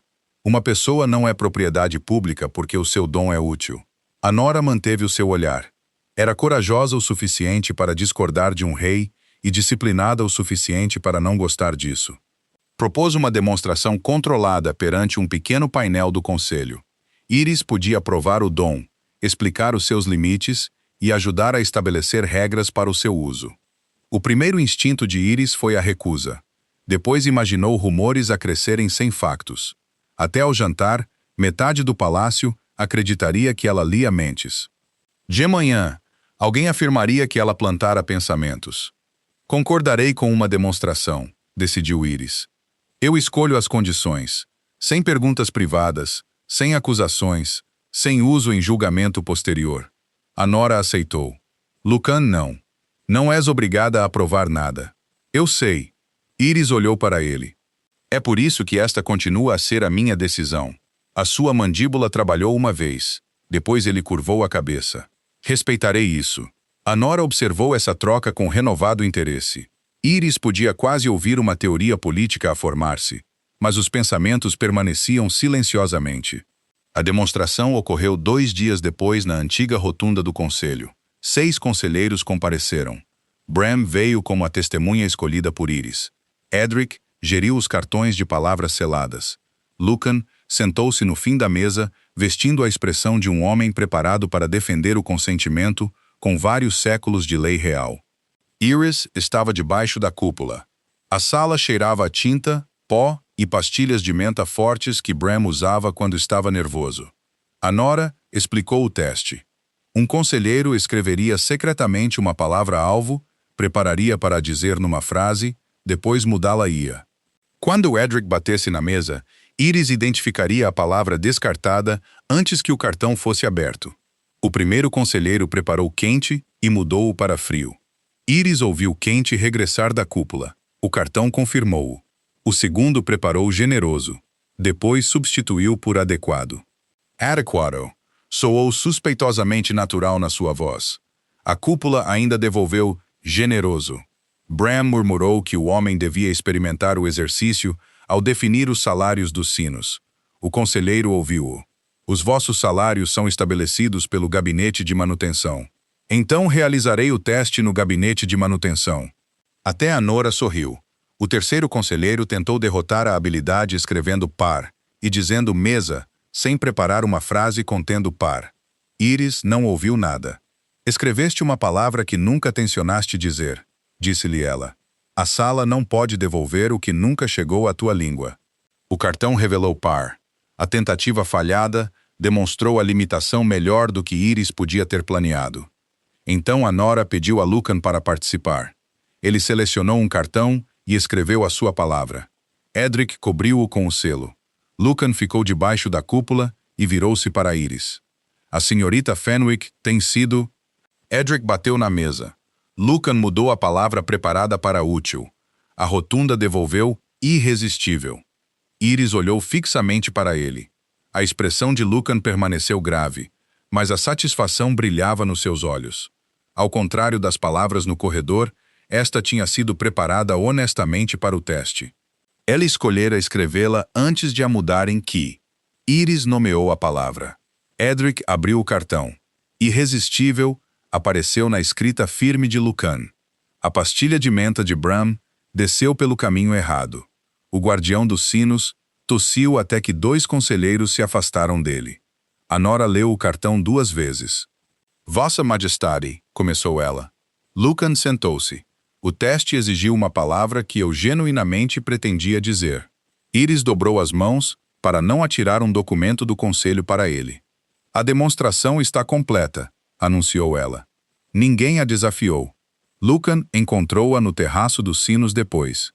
Speaker 1: Uma pessoa não é propriedade pública porque o seu dom é útil. A nora manteve o seu olhar. Era corajosa o suficiente para discordar de um rei e disciplinada o suficiente para não gostar disso. Propôs uma demonstração controlada perante um pequeno painel do conselho. Iris podia provar o dom, explicar os seus limites e ajudar a estabelecer regras para o seu uso. O primeiro instinto de Iris foi a recusa. Depois imaginou rumores a crescerem sem factos. Até ao jantar, metade do palácio acreditaria que ela lia mentes. De manhã, alguém afirmaria que ela plantara pensamentos. Concordarei com uma demonstração, decidiu Iris. Eu escolho as condições, sem perguntas privadas, sem acusações, sem uso em julgamento posterior. A nora aceitou. Lucan não. Não és obrigada a provar nada. Eu sei. Iris olhou para ele. É por isso que esta continua a ser a minha decisão. A sua mandíbula trabalhou uma vez. Depois ele curvou a cabeça. Respeitarei isso. A nora observou essa troca com renovado interesse. Iris podia quase ouvir uma teoria política a formar-se, mas os pensamentos permaneciam silenciosamente. A demonstração ocorreu 2 dias depois na antiga rotunda do conselho. 6 conselheiros compareceram. Bram veio como a testemunha escolhida por Iris. Edric geriu os cartões de palavras seladas. Lucan sentou-se no fim da mesa, vestindo a expressão de um homem preparado para defender o consentimento com vários séculos de lei real. Iris estava debaixo da cúpula. A sala cheirava a tinta, pó e pastilhas de menta fortes que Bram usava quando estava nervoso. A nora explicou o teste. Um conselheiro escreveria secretamente uma palavra-alvo, prepararia para dizer numa frase, depois mudá-la-ia. Quando Edric batesse na mesa, Iris identificaria a palavra descartada antes que o cartão fosse aberto. O primeiro conselheiro preparou quente e mudou-o para frio. Iris ouviu quente regressar da cúpula. O cartão confirmou-o. O segundo preparou generoso. Depois substituiu por adequado. Adequado. Soou suspeitosamente natural na sua voz. A cúpula ainda devolveu generoso. Bram murmurou que o homem devia experimentar o exercício ao definir os salários dos sinos. O conselheiro ouviu-o. Os vossos salários são estabelecidos pelo gabinete de manutenção. Então realizarei o teste no gabinete de manutenção. Até a nora sorriu. O terceiro conselheiro tentou derrotar a habilidade escrevendo par e dizendo mesa, sem preparar uma frase contendo par. Iris não ouviu nada. Escreveste uma palavra que nunca tencionaste dizer, disse-lhe ela. A sala não pode devolver o que nunca chegou à tua língua. O cartão revelou par. A tentativa falhada demonstrou a limitação melhor do que Iris podia ter planeado. Então a nora pediu a Lucan para participar. Ele selecionou um cartão e escreveu a sua palavra. Edric cobriu-o com o selo. Lucan ficou debaixo da cúpula e virou-se para Iris. A senhorita Fenwick tem sido... Edric bateu na mesa. Lucan mudou a palavra preparada para útil. A rotunda devolveu irresistível. Iris olhou fixamente para ele. A expressão de Lucan permaneceu grave, mas a satisfação brilhava nos seus olhos. Ao contrário das palavras no corredor, esta tinha sido preparada honestamente para o teste. Ela escolhera escrevê-la antes de a mudar em que. Iris nomeou a palavra. Edric abriu o cartão. Irresistível apareceu na escrita firme de Lucan. A pastilha de menta de Bram desceu pelo caminho errado. O guardião dos sinos tossiu até que 2 conselheiros se afastaram dele. A nora leu o cartão 2 vezes. Vossa Majestade, começou ela. Lucan sentou-se. O teste exigiu uma palavra que eu genuinamente pretendia dizer. Iris dobrou as mãos para não atirar um documento do conselho para ele. A demonstração está completa, anunciou ela. Ninguém a desafiou. Lucan encontrou-a no terraço dos sinos depois.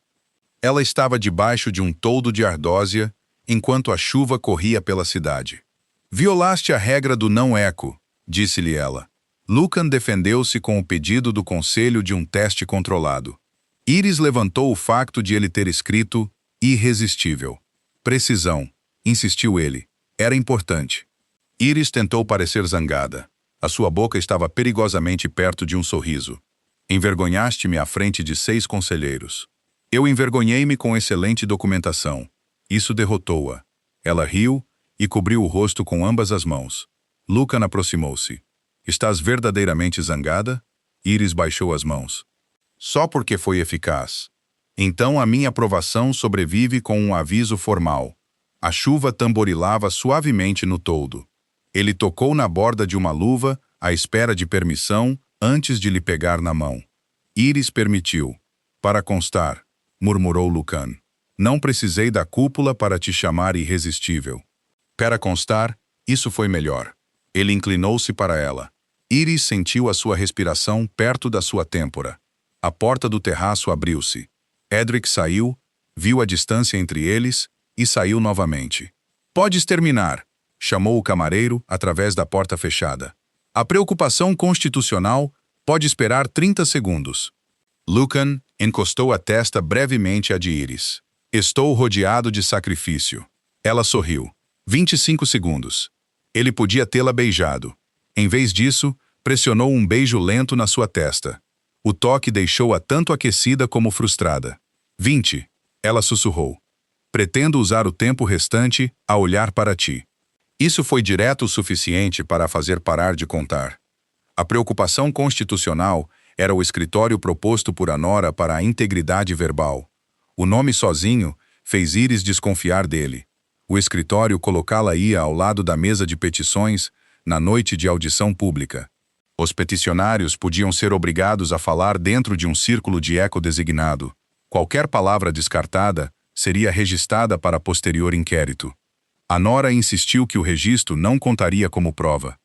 Speaker 1: Ela estava debaixo de um toldo de ardósia, enquanto a chuva corria pela cidade. Violaste a regra do não-eco, disse-lhe ela. Lucan defendeu-se com o pedido do conselho de um teste controlado. Iris levantou o facto de ele ter escrito irresistível. Precisão, insistiu ele. Era importante. Iris tentou parecer zangada. A sua boca estava perigosamente perto de um sorriso. Envergonhaste-me à frente de 6 conselheiros. Eu envergonhei-me com excelente documentação. Isso derrotou-a. Ela riu e cobriu o rosto com ambas as mãos. Lucan aproximou-se. Estás verdadeiramente zangada? Iris baixou as mãos. Só porque foi eficaz. Então a minha aprovação sobrevive com um aviso formal. A chuva tamborilava suavemente no toldo. Ele tocou na borda de uma luva, à espera de permissão, antes de lhe pegar na mão. Iris permitiu. Para constar, murmurou Lucan. Não precisei da cúpula para te chamar irresistível. Para constar, isso foi melhor. Ele inclinou-se para ela. Iris sentiu a sua respiração perto da sua têmpora. A porta do terraço abriu-se. Edric saiu, viu a distância entre eles e saiu novamente. Podes terminar, chamou o camareiro através da porta fechada. A preocupação constitucional pode esperar 30 segundos. Lucan encostou a testa brevemente à de Iris. Estou rodeado de sacrifício. Ela sorriu. 25 segundos. Ele podia tê-la beijado. Em vez disso, pressionou um beijo lento na sua testa. O toque deixou-a tanto aquecida como frustrada. 20. Ela sussurrou. Pretendo usar o tempo restante a olhar para ti. Isso foi direto o suficiente para a fazer parar de contar. A preocupação constitucional era o escritório proposto por Anora para a integridade verbal. O nome sozinho fez Iris desconfiar dele. O escritório colocá-la-ia ao lado da mesa de petições na noite de audição pública. Os peticionários podiam ser obrigados a falar dentro de um círculo de eco designado. Qualquer palavra descartada seria registrada para posterior inquérito. Anora insistiu que o registro não contaria como prova.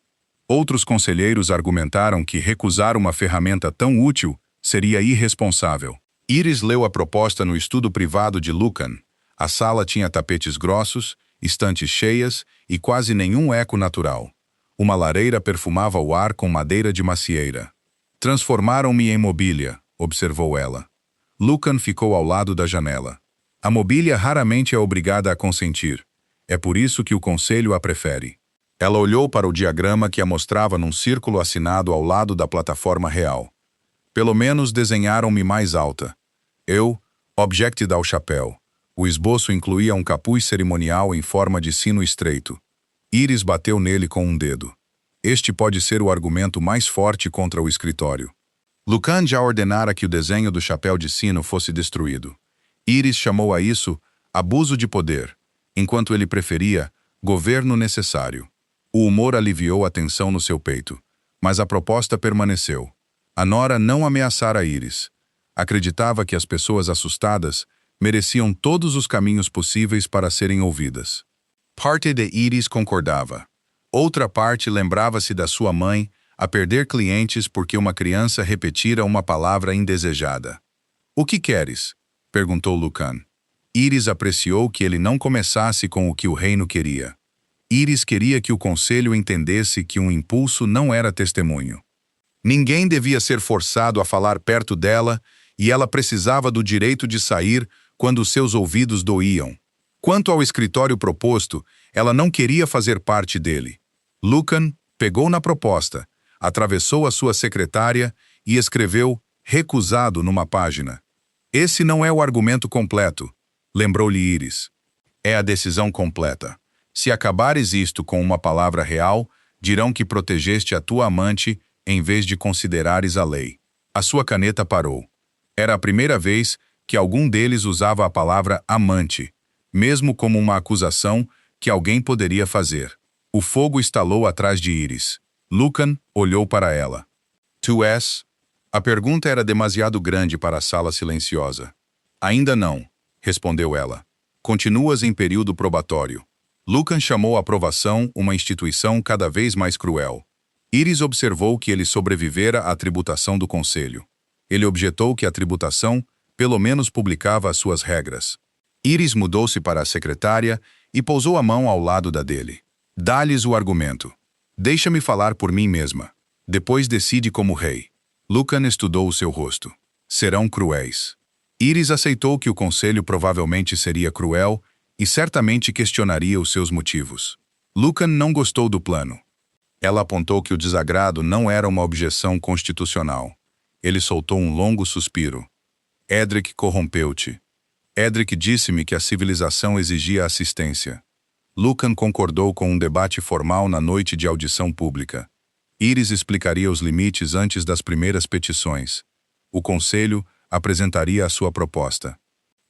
Speaker 1: Outros conselheiros argumentaram que recusar uma ferramenta tão útil seria irresponsável. Iris leu a proposta no estudo privado de Lucan. A sala tinha tapetes grossos, estantes cheias e quase nenhum eco natural. Uma lareira perfumava o ar com madeira de macieira. Transformaram-me em mobília, observou ela. Lucan ficou ao lado da janela. A mobília raramente é obrigada a consentir. É por isso que o conselho a prefere. Ela olhou para o diagrama que a mostrava num círculo assinado ao lado da plataforma real. Pelo menos desenharam-me mais alta. Eu, objected ao chapéu. O esboço incluía um capuz cerimonial em forma de sino estreito. Iris bateu nele com um dedo. Este pode ser o argumento mais forte contra o escritório. Lucan já ordenara que o desenho do chapéu de sino fosse destruído. Iris chamou a isso abuso de poder, enquanto ele preferia governo necessário. O humor aliviou a tensão no seu peito, mas a proposta permaneceu. Anora não ameaçara Iris. Acreditava que as pessoas assustadas mereciam todos os caminhos possíveis para serem ouvidas. Parte de Iris concordava. Outra parte lembrava-se da sua mãe a perder clientes porque uma criança repetira uma palavra indesejada. O que queres? Perguntou Lucan. Iris apreciou que ele não começasse com o que o reino queria. Iris queria que o conselho entendesse que um impulso não era testemunho. Ninguém devia ser forçado a falar perto dela e ela precisava do direito de sair quando seus ouvidos doíam. Quanto ao escritório proposto, ela não queria fazer parte dele. Lucan pegou na proposta, atravessou a sua secretária e escreveu recusado numa página. Esse não é o argumento completo, lembrou-lhe Iris. É a decisão completa. Se acabares isto com uma palavra real, dirão que protegeste a tua amante em vez de considerares a lei. A sua caneta parou. Era a primeira vez que algum deles usava a palavra amante, mesmo como uma acusação que alguém poderia fazer. O fogo estalou atrás de Iris. Lucan olhou para ela. Tu és? A pergunta era demasiado grande para a sala silenciosa. Ainda não, respondeu ela. Continuas em período probatório. Lucan chamou a aprovação uma instituição cada vez mais cruel. Iris observou que ele sobrevivera à tributação do conselho. Ele objetou que a tributação, pelo menos, publicava as suas regras. Iris mudou-se para a secretária e pousou a mão ao lado da dele. Dá-lhes o argumento. Deixa-me falar por mim mesma. Depois decide como rei. Lucan estudou o seu rosto. Serão cruéis. Iris aceitou que o conselho provavelmente seria cruel e certamente questionaria os seus motivos. Lucan não gostou do plano. Ela apontou que o desagrado não era uma objeção constitucional. Ele soltou um longo suspiro. Edric corrompeu-te. Edric disse-me que a civilização exigia assistência. Lucan concordou com um debate formal na noite de audição pública. Iris explicaria os limites antes das primeiras petições. O conselho apresentaria a sua proposta.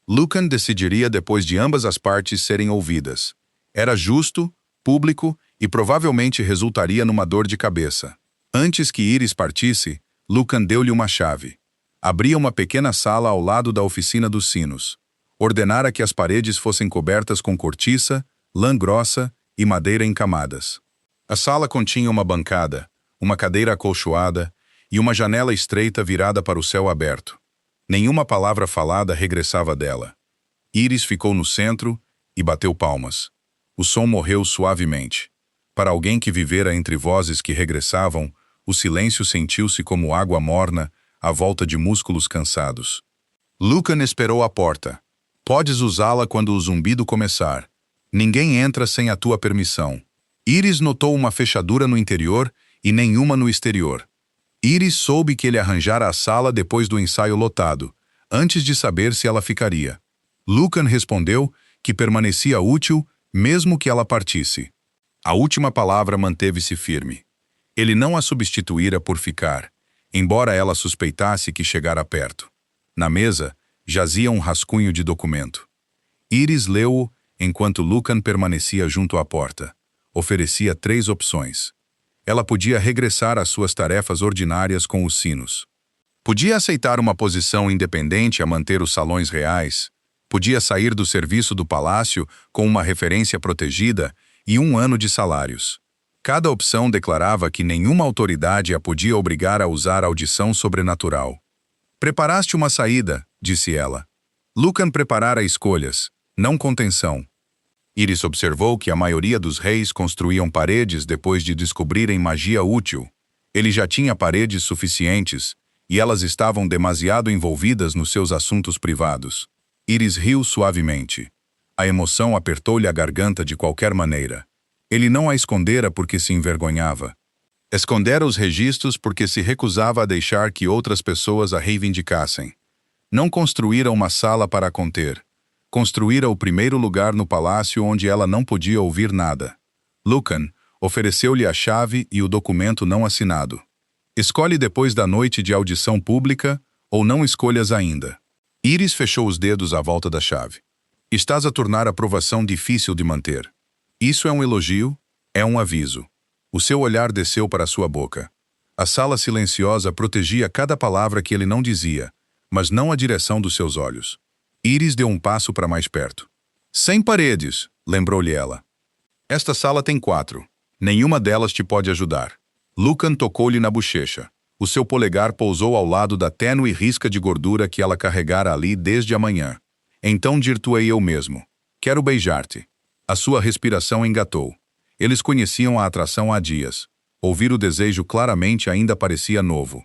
Speaker 1: Lucan decidiria depois de ambas as partes serem ouvidas. Era justo, público e provavelmente resultaria numa dor de cabeça. Antes que Iris partisse, Lucan deu-lhe uma chave. Abria uma pequena sala ao lado da oficina dos sinos. Ordenara que as paredes fossem cobertas com cortiça, lã grossa e madeira em camadas. A sala continha uma bancada, uma cadeira acolchoada e uma janela estreita virada para o céu aberto. Nenhuma palavra falada regressava dela. Iris ficou no centro e bateu palmas. O som morreu suavemente. Para alguém que vivera entre vozes que regressavam, o silêncio sentiu-se como água morna à volta de músculos cansados. Lucan esperou à porta. Podes usá-la quando o zumbido começar. Ninguém entra sem a tua permissão. Iris notou uma fechadura no interior e nenhuma no exterior. Iris soube que ele arranjara a sala depois do ensaio lotado, antes de saber se ela ficaria. Lucan respondeu que permanecia útil mesmo que ela partisse. A última palavra manteve-se firme. Ele não a substituíra por ficar, embora ela suspeitasse que chegara perto. Na mesa, jazia um rascunho de documento. Iris leu-o enquanto Lucan permanecia junto à porta. Oferecia 3 opções. Ela podia regressar às suas tarefas ordinárias com os sinos. Podia aceitar uma posição independente a manter os salões reais. Podia sair do serviço do palácio com uma referência protegida e 1 ano de salários. Cada opção declarava que nenhuma autoridade a podia obrigar a usar audição sobrenatural. Preparaste uma saída, disse ela. Lucan preparara escolhas, não contenção. Iris observou que a maioria dos reis construíam paredes depois de descobrirem magia útil. Ele já tinha paredes suficientes, e elas estavam demasiado envolvidas nos seus assuntos privados. Iris riu suavemente. A emoção apertou-lhe a garganta de qualquer maneira. Ele não a escondera porque se envergonhava. Escondera os registros porque se recusava a deixar que outras pessoas a reivindicassem. Não construíra uma sala para a conter. Construíra o primeiro lugar no palácio onde ela não podia ouvir nada. Lucan ofereceu-lhe a chave e o documento não assinado. Escolhe depois da noite de audição pública ou não escolhas ainda. Iris fechou os dedos à volta da chave. Estás a tornar a provação difícil de manter. Isso é um elogio? É um aviso. O seu olhar desceu para sua boca. A sala silenciosa protegia cada palavra que ele não dizia, mas não a direção dos seus olhos. Iris deu um passo para mais perto. 100 paredes, lembrou-lhe ela. Esta sala tem 4. Nenhuma delas te pode ajudar. Lucan tocou-lhe na bochecha. O seu polegar pousou ao lado da tênue risca de gordura que ela carregara ali desde a manhã. Então dir-te-ei eu mesmo. Quero beijar-te. A sua respiração engatou. Eles conheciam a atração há dias. Ouvir o desejo claramente ainda parecia novo.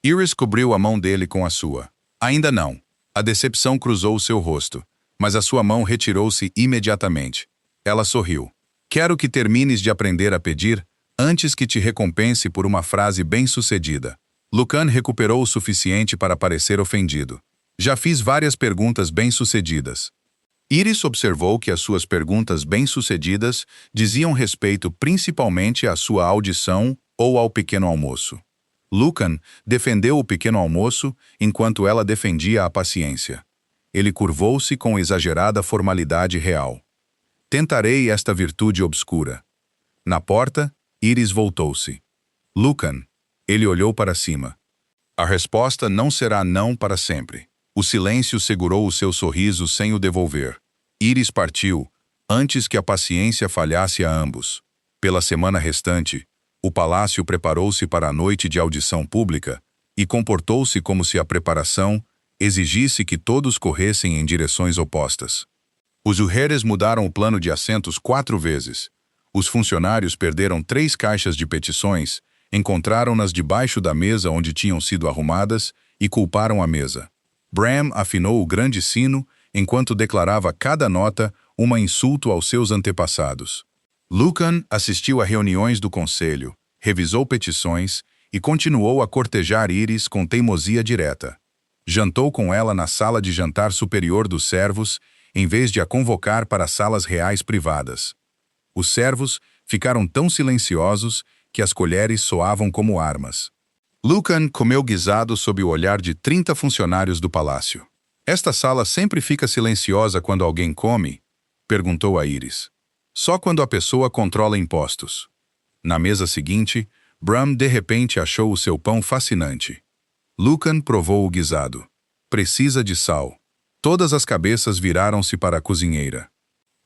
Speaker 1: Iris cobriu a mão dele com a sua. Ainda não. A decepção cruzou o seu rosto, mas a sua mão retirou-se imediatamente. Ela sorriu. Quero que termines de aprender a pedir antes que te recompense por uma frase bem-sucedida. Lucan recuperou o suficiente para parecer ofendido. Já fiz várias perguntas bem-sucedidas. Iris observou que as suas perguntas bem-sucedidas diziam respeito principalmente à sua audição ou ao pequeno almoço. Lucan defendeu o pequeno almoço enquanto ela defendia a paciência. Ele curvou-se com exagerada formalidade real. Tentarei esta virtude obscura. Na porta, Iris voltou-se. Lucan. Ele olhou para cima. A resposta não será não para sempre. O silêncio segurou o seu sorriso sem o devolver. Iris partiu, antes que a paciência falhasse a ambos. Pela semana restante, o palácio preparou-se para a noite de audição pública, e comportou-se como se a preparação exigisse que todos corressem em direções opostas. Os Uheres mudaram o plano de assentos 4 vezes. Os funcionários perderam 3 caixas de petições, encontraram-nas debaixo da mesa onde tinham sido arrumadas e culparam a mesa. Bram afinou o grande sino enquanto declarava cada nota uma insulto aos seus antepassados. Lucan assistiu a reuniões do conselho, revisou petições e continuou a cortejar Iris com teimosia direta. Jantou com ela na sala de jantar superior dos servos, em vez de a convocar para salas reais privadas. Os servos ficaram tão silenciosos que as colheres soavam como armas. Lucan comeu guisado sob o olhar de 30 funcionários do palácio. Esta sala sempre fica silenciosa quando alguém come? Perguntou a Iris. Só quando a pessoa controla impostos. Na mesa seguinte, Bram de repente achou o seu pão fascinante. Lucan provou o guisado. Precisa de sal. Todas as cabeças viraram-se para a cozinheira.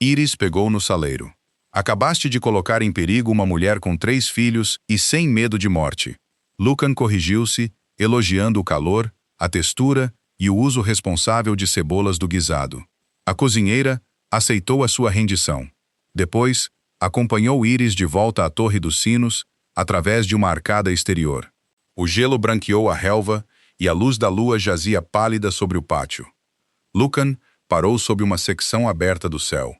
Speaker 1: Iris pegou no saleiro. Acabaste de colocar em perigo uma mulher com 3 filhos e sem medo de morte. Lucan corrigiu-se, elogiando o calor, a textura e o uso responsável de cebolas do guisado. A cozinheira aceitou a sua rendição. Depois, acompanhou Iris de volta à Torre dos Sinos, através de uma arcada exterior. O gelo branqueou a relva e a luz da lua jazia pálida sobre o pátio. Lucan parou sob uma secção aberta do céu.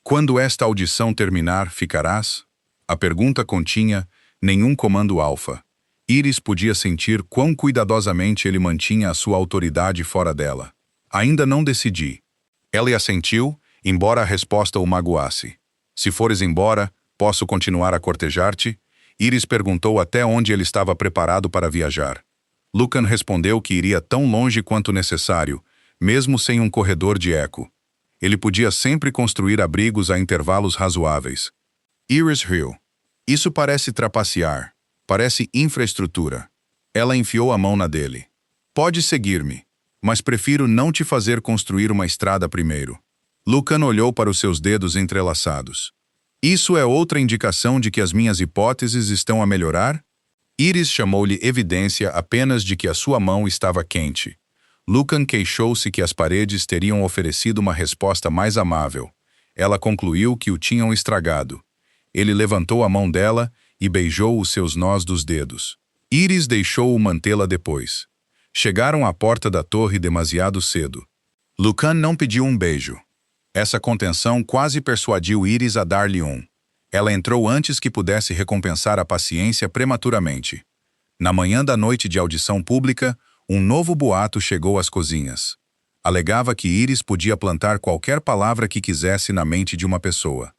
Speaker 1: Quando esta audição terminar, ficarás? A pergunta continha nenhum comando alfa. Iris podia sentir quão cuidadosamente ele mantinha a sua autoridade fora dela. Ainda não decidi. Ela assentiu, embora a resposta o magoasse. Se fores embora, posso continuar a cortejar-te? Iris perguntou até onde ele estava preparado para viajar. Lucan respondeu que iria tão longe quanto necessário, mesmo sem um corredor de eco. Ele podia sempre construir abrigos a intervalos razoáveis. Iris riu. Isso parece trapacear. Parece infraestrutura. Ela enfiou a mão na dele. Pode seguir-me, mas prefiro não te fazer construir uma estrada primeiro. Lucan olhou para os seus dedos entrelaçados. Isso é outra indicação de que as minhas hipóteses estão a melhorar? Iris chamou-lhe evidência apenas de que a sua mão estava quente. Lucan queixou-se que as paredes teriam oferecido uma resposta mais amável. Ela concluiu que o tinham estragado. Ele levantou a mão dela e beijou os seus nós dos dedos. Iris deixou-o mantê-la depois. Chegaram à porta da torre demasiado cedo. Lucan não pediu um beijo. Essa contenção quase persuadiu Iris a dar-lhe um. Ela entrou antes que pudesse recompensar a paciência prematuramente. Na manhã da noite de audição pública, um novo boato chegou às cozinhas. Alegava que Iris podia plantar qualquer palavra que quisesse na mente de uma pessoa.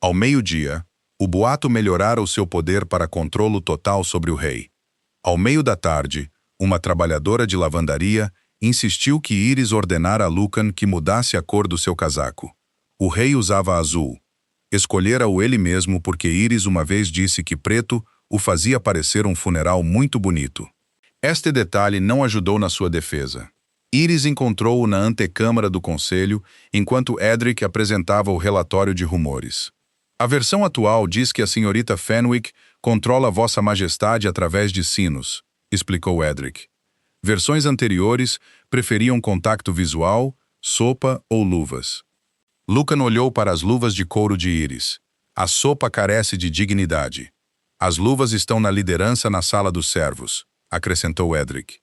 Speaker 1: Ao meio-dia, o boato melhorara o seu poder para controlo total sobre o rei. Ao meio da tarde, uma trabalhadora de lavandaria insistiu que Iris ordenara a Lucan que mudasse a cor do seu casaco. O rei usava azul. Escolhera-o ele mesmo porque Iris uma vez disse que preto o fazia parecer um funeral muito bonito. Este detalhe não ajudou na sua defesa. Iris encontrou-o na antecâmara do conselho enquanto Edric apresentava o relatório de rumores. A versão atual diz que a senhorita Fenwick controla Vossa Majestade através de sinos, explicou Edric. Versões anteriores preferiam contacto visual, sopa ou luvas. Lucan olhou para as luvas de couro de Iris. A sopa carece de dignidade. As luvas estão na liderança na sala dos servos, acrescentou Edric.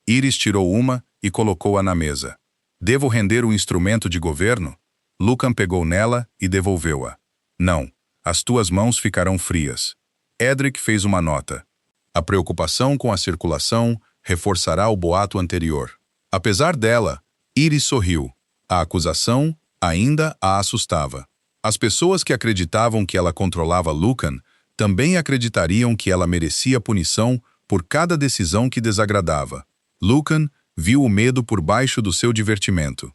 Speaker 1: Iris tirou uma e colocou-a na mesa. Devo render o instrumento de governo? Lucan pegou nela e devolveu-a. Não, as tuas mãos ficarão frias. Edric fez uma nota. A preocupação com a circulação reforçará o boato anterior. Apesar dela, Iris sorriu. A acusação ainda a assustava. As pessoas que acreditavam que ela controlava Lucan também acreditariam que ela merecia punição por cada decisão que desagradava. Lucan viu o medo por baixo do seu divertimento.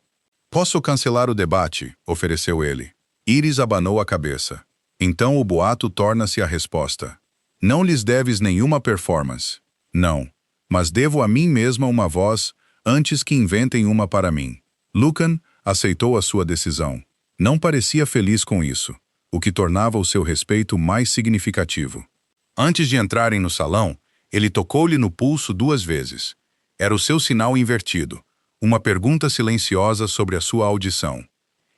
Speaker 1: Posso cancelar o debate, ofereceu ele. Iris abanou a cabeça. Então o boato torna-se a resposta. Não lhes deves nenhuma performance. Não, mas devo a mim mesma uma voz antes que inventem uma para mim. Lucan aceitou a sua decisão. Não parecia feliz com isso, o que tornava o seu respeito mais significativo. Antes de entrarem no salão, Ele tocou-lhe no pulso 2 vezes. Era o seu sinal invertido, uma pergunta silenciosa sobre a sua audição.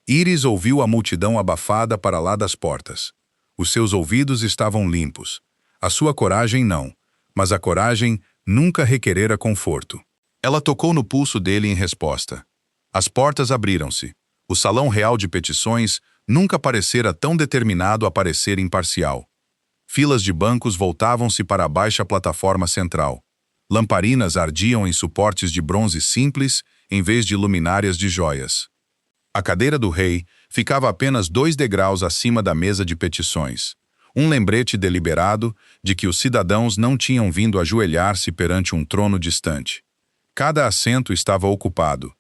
Speaker 1: Iris ouviu a multidão abafada para lá das portas. Os seus ouvidos estavam limpos. A sua coragem não, mas a coragem nunca requerera conforto. Ela tocou no pulso dele em resposta. As portas abriram-se. O salão real de petições nunca parecera tão determinado a parecer imparcial. Filas de bancos voltavam-se para a baixa plataforma central. Lamparinas ardiam em suportes de bronze simples em vez de luminárias de joias. A cadeira do rei ficava apenas 2 degraus acima da mesa de petições. Um lembrete deliberado de que os cidadãos não tinham vindo ajoelhar-se perante um trono distante. Cada assento estava ocupado.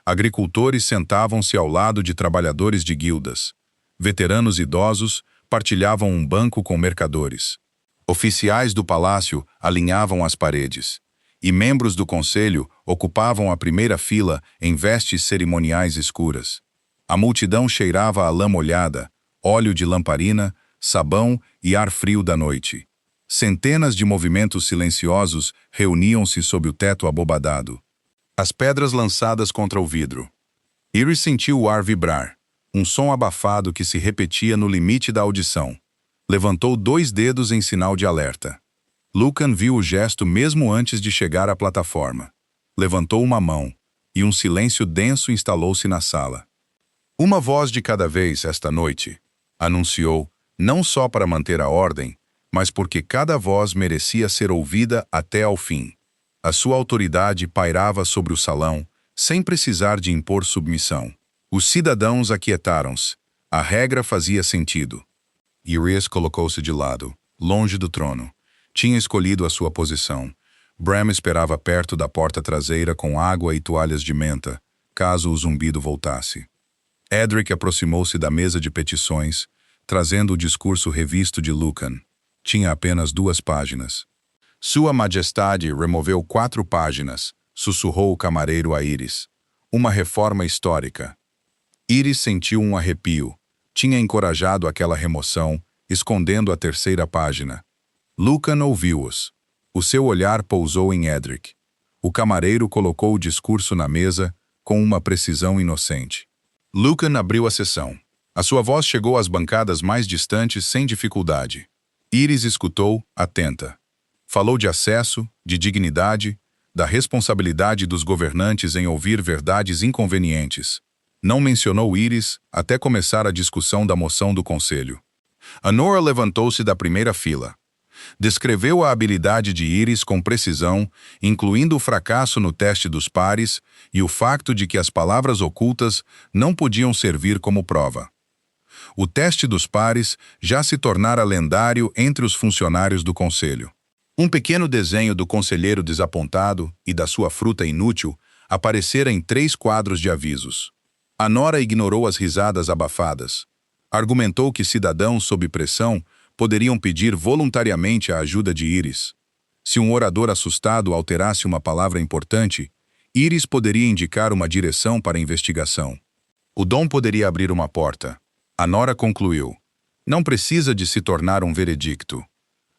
Speaker 1: Agricultores sentavam-se ao lado de trabalhadores de guildas. Veteranos idosos partilhavam um banco com mercadores. Oficiais do palácio alinhavam as paredes. E membros do conselho ocupavam a primeira fila em vestes cerimoniais escuras. A multidão cheirava a lã molhada, óleo de lamparina, sabão e ar frio da noite. Centenas de movimentos silenciosos reuniam-se sob o teto abobadado. As pedras lançadas contra o vidro. Iris sentiu o ar vibrar, um som abafado que se repetia no limite da audição. Levantou 2 dedos em sinal de alerta. Lucan viu o gesto mesmo antes de chegar à plataforma. Levantou uma mão, e um silêncio denso instalou-se na sala. Uma voz de cada vez esta noite, anunciou, não só para manter a ordem, mas porque cada voz merecia ser ouvida até ao fim. A sua autoridade pairava sobre o salão, sem precisar de impor submissão. Os cidadãos aquietaram-se. A regra fazia sentido. Iris colocou-se de lado, longe do trono. Tinha escolhido a sua posição. Bram esperava perto da porta traseira com água e toalhas de menta, caso o zumbido voltasse. Edric aproximou-se da mesa de petições, trazendo o discurso revisto de Lucan. Tinha apenas 2 páginas. Sua Majestade removeu 4 páginas, sussurrou o camareiro a Iris. Uma reforma histórica. Iris sentiu um arrepio. Tinha encorajado aquela remoção, escondendo a 3ª página. Lucan ouviu-os. O seu olhar pousou em Edric. O camareiro colocou o discurso na mesa com uma precisão inocente. Lucan abriu a sessão. A sua voz chegou às bancadas mais distantes sem dificuldade. Iris escutou, atenta. Falou de acesso, de dignidade, da responsabilidade dos governantes em ouvir verdades inconvenientes. Não mencionou Iris até começar a discussão da moção do conselho. Anora levantou-se da primeira fila. Descreveu a habilidade de Iris com precisão, incluindo o fracasso no teste dos pares e o facto de que as palavras ocultas não podiam servir como prova. O teste dos pares já se tornara lendário entre os funcionários do conselho. Um pequeno desenho do conselheiro desapontado e da sua fruta inútil aparecera em 3 quadros de avisos. Anora ignorou as risadas abafadas. Argumentou que cidadãos sob pressão poderiam pedir voluntariamente a ajuda de Iris. Se um orador assustado alterasse uma palavra importante, Iris poderia indicar uma direção para a investigação. O dom poderia abrir uma porta. Anora concluiu. Não precisa de se tornar um veredicto.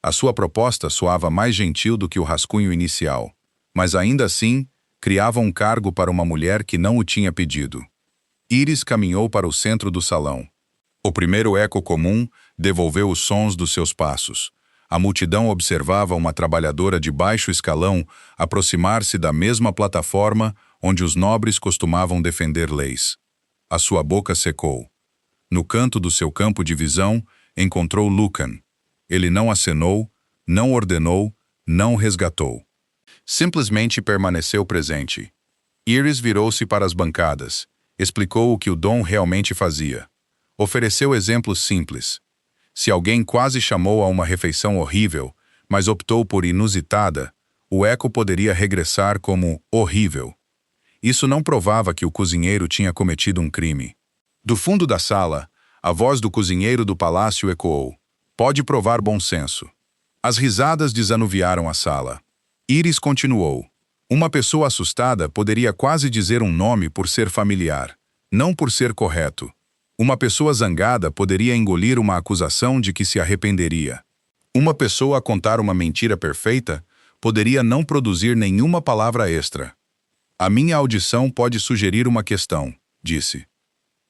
Speaker 1: A sua proposta soava mais gentil do que o rascunho inicial, mas ainda assim, criava um cargo para uma mulher que não o tinha pedido. Iris caminhou para o centro do salão. O primeiro eco comum devolveu os sons dos seus passos. A multidão observava uma trabalhadora de baixo escalão aproximar-se da mesma plataforma onde os nobres costumavam defender leis. A sua boca secou. No canto do seu campo de visão, encontrou Lucan. Ele não acenou, não ordenou, não resgatou. Simplesmente permaneceu presente. Iris virou-se para as bancadas. Explicou o que o dom realmente fazia. Ofereceu exemplos simples. Se alguém quase chamou a uma refeição horrível, mas optou por inusitada, o eco poderia regressar como horrível. Isso não provava que o cozinheiro tinha cometido um crime. Do fundo da sala, a voz do cozinheiro do palácio ecoou. Pode provar bom senso. As risadas desanuviaram a sala. Iris continuou. Uma pessoa assustada poderia quase dizer um nome por ser familiar, não por ser correto. Uma pessoa zangada poderia engolir uma acusação de que se arrependeria. Uma pessoa a contar uma mentira perfeita poderia não produzir nenhuma palavra extra. A minha audição pode sugerir uma questão, disse.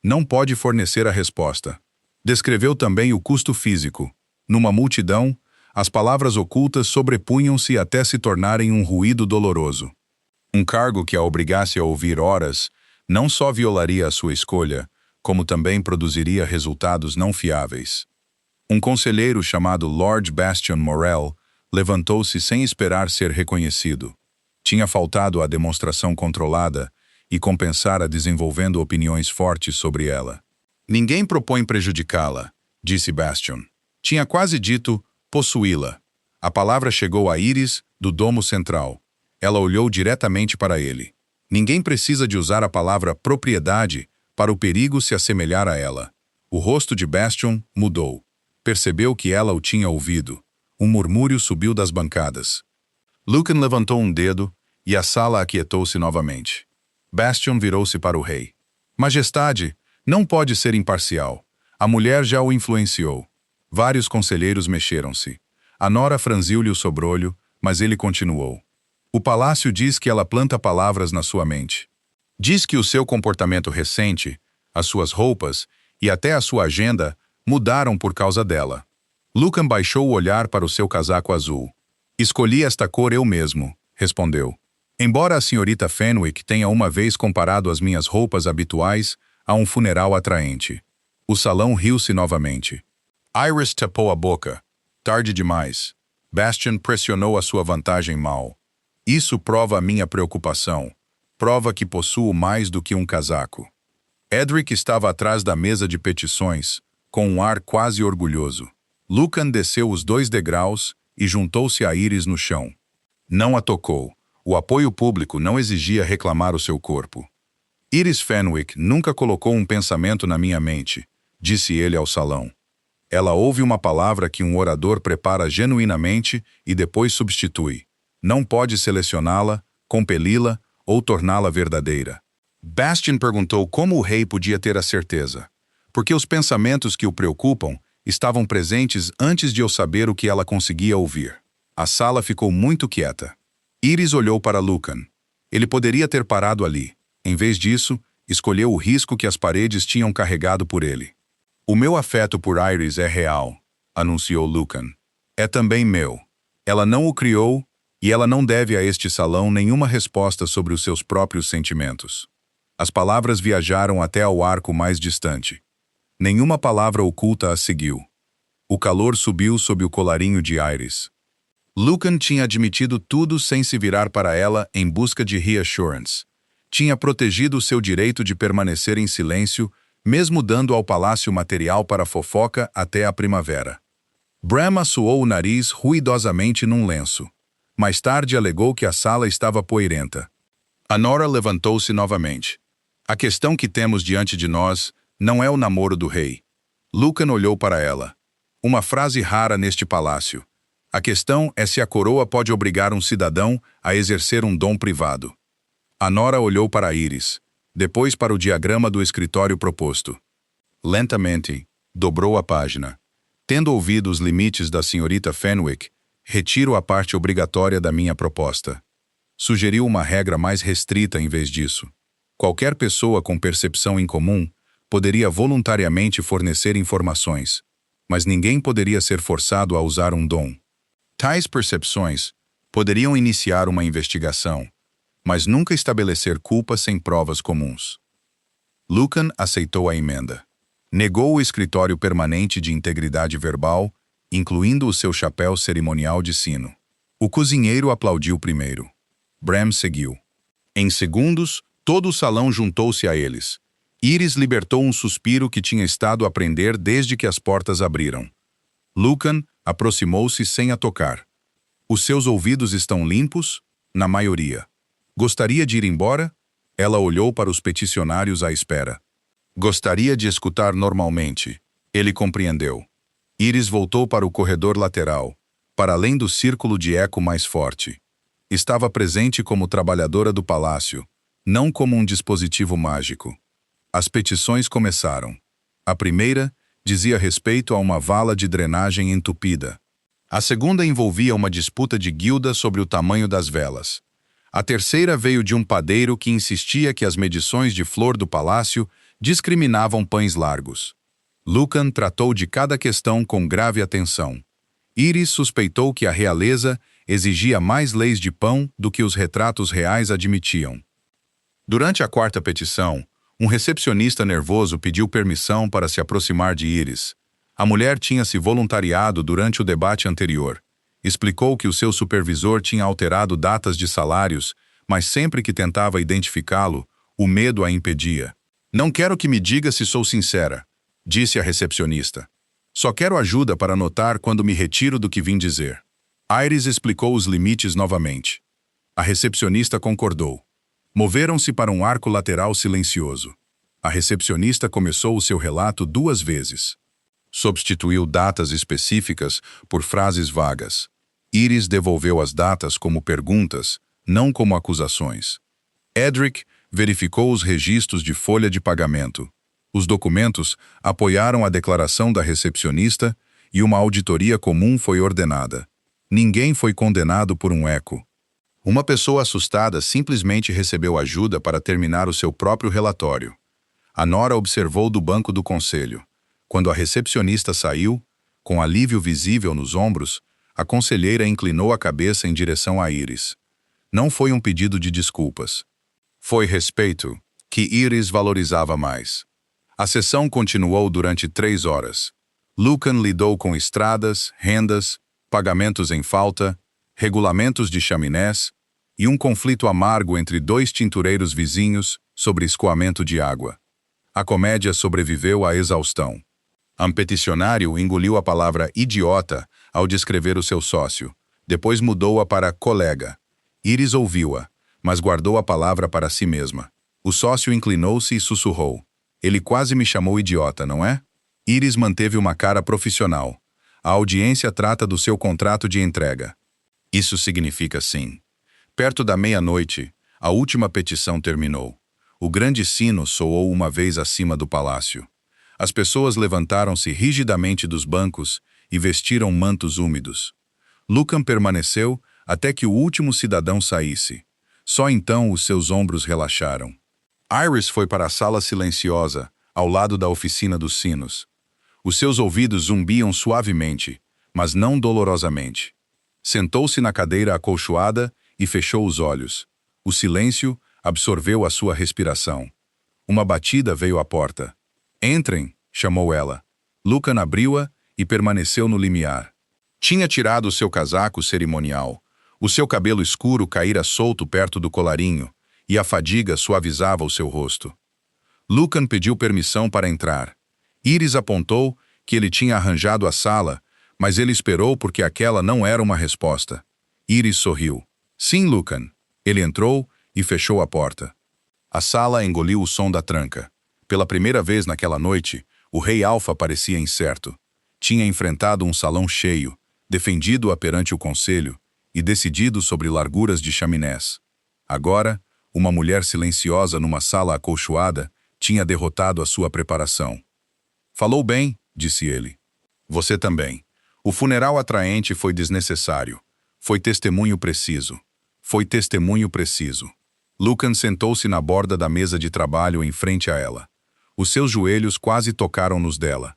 Speaker 1: Não pode fornecer a resposta. Descreveu também o custo físico. Numa multidão, as palavras ocultas sobrepunham-se até se tornarem um ruído doloroso. Um cargo que a obrigasse a ouvir horas não só violaria a sua escolha, como também produziria resultados não fiáveis. Um conselheiro chamado Lord Bastion Morrell levantou-se sem esperar ser reconhecido. Tinha faltado à demonstração controlada e compensara desenvolvendo opiniões fortes sobre ela. Ninguém propõe prejudicá-la, disse Bastion. Tinha quase dito possuí-la. A palavra chegou a Iris do domo central. Ela olhou diretamente para ele. Ninguém precisa de usar a palavra propriedade para o perigo se assemelhar a ela. O rosto de Bastion mudou. Percebeu que ela o tinha ouvido. Um murmúrio subiu das bancadas. Lucan levantou um dedo e a sala aquietou-se novamente. Bastion virou-se para o rei. Majestade, não pode ser imparcial. A mulher já o influenciou. Vários conselheiros mexeram-se. A nora franziu-lhe o sobrolho, mas ele continuou. O palácio diz que ela planta palavras na sua mente. Diz que o seu comportamento recente, as suas roupas e até a sua agenda mudaram por causa dela. Lucan baixou o olhar para o seu casaco azul. Escolhi esta cor eu mesmo, respondeu. Embora a senhorita Fenwick tenha uma vez comparado as minhas roupas habituais a um funeral atraente. O salão riu-se novamente. Iris tapou a boca. Tarde demais. Bastion pressionou a sua vantagem mal. Isso prova a minha preocupação. Prova que possuo mais do que um casaco. Edric estava atrás da mesa de petições, com um ar quase orgulhoso. Lucan desceu os 2 degraus e juntou-se a Iris no chão. Não a tocou. O apoio público não exigia reclamar o seu corpo. Iris Fenwick nunca colocou um pensamento na minha mente, disse ele ao salão. Ela ouve uma palavra que um orador prepara genuinamente e depois substitui. Não pode selecioná-la, compeli-la ou torná-la verdadeira. Bastion perguntou como o rei podia ter a certeza. Porque os pensamentos que o preocupam estavam presentes antes de eu saber o que ela conseguia ouvir. A sala ficou muito quieta. Iris olhou para Lucan. Ele poderia ter parado ali. Em vez disso, escolheu o risco que as paredes tinham carregado por ele. O meu afeto por Iris é real, anunciou Lucan. É também meu. Ela não o criou e ela não deve a este salão nenhuma resposta sobre os seus próprios sentimentos. As palavras viajaram até ao arco mais distante. Nenhuma palavra oculta a seguiu. O calor subiu sob o colarinho de Iris. Lucan tinha admitido tudo sem se virar para ela em busca de reassurance. Tinha protegido seu direito de permanecer em silêncio, mesmo dando ao palácio material para fofoca até a primavera. Bram assoou o nariz ruidosamente num lenço. Mais tarde alegou que a sala estava poeirenta. A Nora levantou-se novamente. A questão que temos diante de nós não é o namoro do rei. Lucan olhou para ela. Uma frase rara neste palácio. A questão é se a coroa pode obrigar um cidadão a exercer um dom privado. A Nora olhou para Iris, depois para o diagrama do escritório proposto. Lentamente, dobrou a página. Tendo ouvido os limites da senhorita Fenwick, retiro a parte obrigatória da minha proposta. Sugeriu uma regra mais restrita em vez disso. Qualquer pessoa com percepção incomum poderia voluntariamente fornecer informações, mas ninguém poderia ser forçado a usar um dom. Tais percepções poderiam iniciar uma investigação, mas nunca estabelecer culpa sem provas comuns. Lucan aceitou a emenda. Negou o escritório permanente de integridade verbal, incluindo o seu chapéu cerimonial de sino. O cozinheiro aplaudiu primeiro. Bram seguiu. Em segundos, todo o salão juntou-se a eles. Iris libertou um suspiro que tinha estado a prender desde que as portas abriram. Lucan aproximou-se sem a tocar. Os seus ouvidos estão limpos? Na maioria. Gostaria de ir embora? Ela olhou para os peticionários à espera. Gostaria de escutar normalmente. Ele compreendeu. Iris voltou para o corredor lateral, para além do círculo de eco mais forte. Estava presente como trabalhadora do palácio, não como um dispositivo mágico. As petições começaram. A primeira dizia respeito a uma vala de drenagem entupida. A segunda envolvia uma disputa de guilda sobre o tamanho das velas. A terceira veio de um padeiro que insistia que as medições de flor do palácio discriminavam pães largos. Lucan tratou de cada questão com grave atenção. Iris suspeitou que a realeza exigia mais leis de pão do que os retratos reais admitiam. Durante a quarta petição, um recepcionista nervoso pediu permissão para se aproximar de Iris. A mulher tinha se voluntariado durante o debate anterior. Explicou que o seu supervisor tinha alterado datas de salários, mas sempre que tentava identificá-lo, o medo a impedia. "Não quero que me diga se sou sincera", disse a recepcionista. "Só quero ajuda para notar quando me retiro do que vim dizer." Iris explicou os limites novamente. A recepcionista concordou. Moveram-se para um arco lateral silencioso. A recepcionista começou o seu relato 2 vezes. Substituiu datas específicas por frases vagas. Iris devolveu as datas como perguntas, não como acusações. Edric verificou os registros de folha de pagamento. Os documentos apoiaram a declaração da recepcionista e uma auditoria comum foi ordenada. Ninguém foi condenado por um eco. Uma pessoa assustada simplesmente recebeu ajuda para terminar o seu próprio relatório. A nora observou do banco do conselho. Quando a recepcionista saiu, com alívio visível nos ombros, a conselheira inclinou a cabeça em direção a Iris. Não foi um pedido de desculpas. Foi respeito, que Iris valorizava mais. A sessão continuou durante 3 horas. Lucan lidou com estradas, rendas, pagamentos em falta, regulamentos de chaminés e um conflito amargo entre 2 tintureiros vizinhos sobre escoamento de água. A comédia sobreviveu à exaustão. Um peticionário engoliu a palavra idiota ao descrever o seu sócio. Depois mudou-a para colega. Iris ouviu-a, mas guardou a palavra para si mesma. O sócio inclinou-se e sussurrou. "Ele quase me chamou idiota, não é?" Iris manteve uma cara profissional. "A audiência trata do seu contrato de entrega." "Isso significa sim." Perto da meia-noite, a última petição terminou. O grande sino soou uma vez acima do palácio. As pessoas levantaram-se rigidamente dos bancos e vestiram mantos úmidos. Lucan permaneceu até que o último cidadão saísse. Só então os seus ombros relaxaram. Iris foi para a sala silenciosa, ao lado da oficina dos sinos. Os seus ouvidos zumbiam suavemente, mas não dolorosamente. Sentou-se na cadeira acolchoada e fechou os olhos. O silêncio absorveu a sua respiração. Uma batida veio à porta. "Entrem", chamou ela. Lucan abriu-a e permaneceu no limiar. Tinha tirado seu casaco cerimonial. O seu cabelo escuro caíra solto perto do colarinho, e a fadiga suavizava o seu rosto. Lucan pediu permissão para entrar. Iris apontou que ele tinha arranjado a sala, mas ele esperou porque aquela não era uma resposta. Iris sorriu. "Sim, Lucan." Ele entrou e fechou a porta. A sala engoliu o som da tranca. Pela primeira vez naquela noite, o rei Alfa parecia incerto. Tinha enfrentado um salão cheio, defendido-a perante o conselho e decidido sobre larguras de chaminés. Agora, uma mulher silenciosa numa sala acolchoada tinha derrotado a sua preparação. "Falou bem", disse ele. "Você também." O funeral atraente foi desnecessário. Foi testemunho preciso. Foi testemunho preciso. Lucan sentou-se na borda da mesa de trabalho em frente a ela. Os seus joelhos quase tocaram nos dela.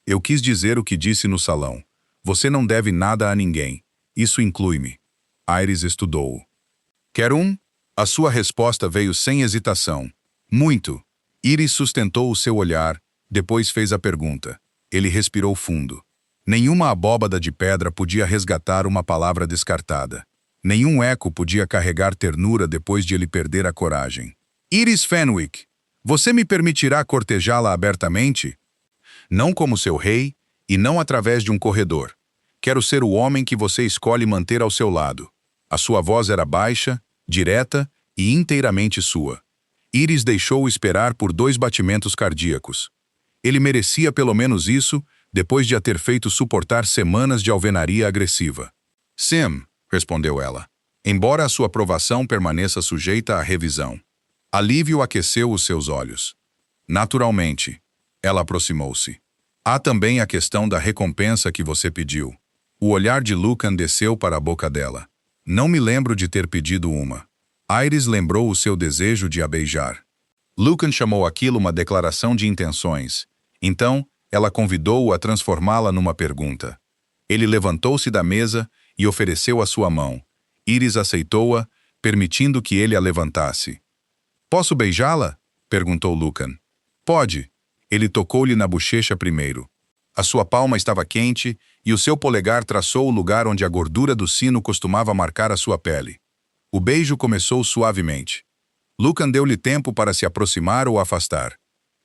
Speaker 1: "Eu quis dizer o que disse no salão. Você não deve nada a ninguém. Isso inclui-me." Iris estudou-o. "Quer um?" A sua resposta veio sem hesitação. "Muito." Iris sustentou o seu olhar, depois fez a pergunta. Ele respirou fundo. Nenhuma abóbada de pedra podia resgatar uma palavra descartada. Nenhum eco podia carregar ternura depois de ele perder a coragem. "Iris Fenwick, você me permitirá cortejá-la abertamente?" "Não como seu rei e não através de um corredor. Quero ser o homem que você escolhe manter ao seu lado." A sua voz era baixa, direta e inteiramente sua. Iris deixou-o esperar por 2 batimentos cardíacos. Ele merecia pelo menos isso, depois de a ter feito suportar semanas de alvenaria agressiva. "Sim", respondeu ela, "embora a sua aprovação permaneça sujeita à revisão." Alívio aqueceu os seus olhos. "Naturalmente." Ela aproximou-se. "Há também a questão da recompensa que você pediu." O olhar de Lucan desceu para a boca dela. Não me lembro de ter pedido uma. Iris lembrou o seu desejo de a beijar. Lucan chamou aquilo uma declaração de intenções. Então, ela convidou-o a transformá-la numa pergunta. Ele levantou-se da mesa e ofereceu a sua mão. Iris aceitou-a, permitindo que ele a levantasse. Posso beijá-la? Perguntou Lucan. Pode. Ele tocou-lhe na bochecha primeiro. A sua palma estava quente e o seu polegar traçou o lugar onde a gordura do sino costumava marcar a sua pele. O beijo começou suavemente. Lucan deu-lhe tempo para se aproximar ou afastar.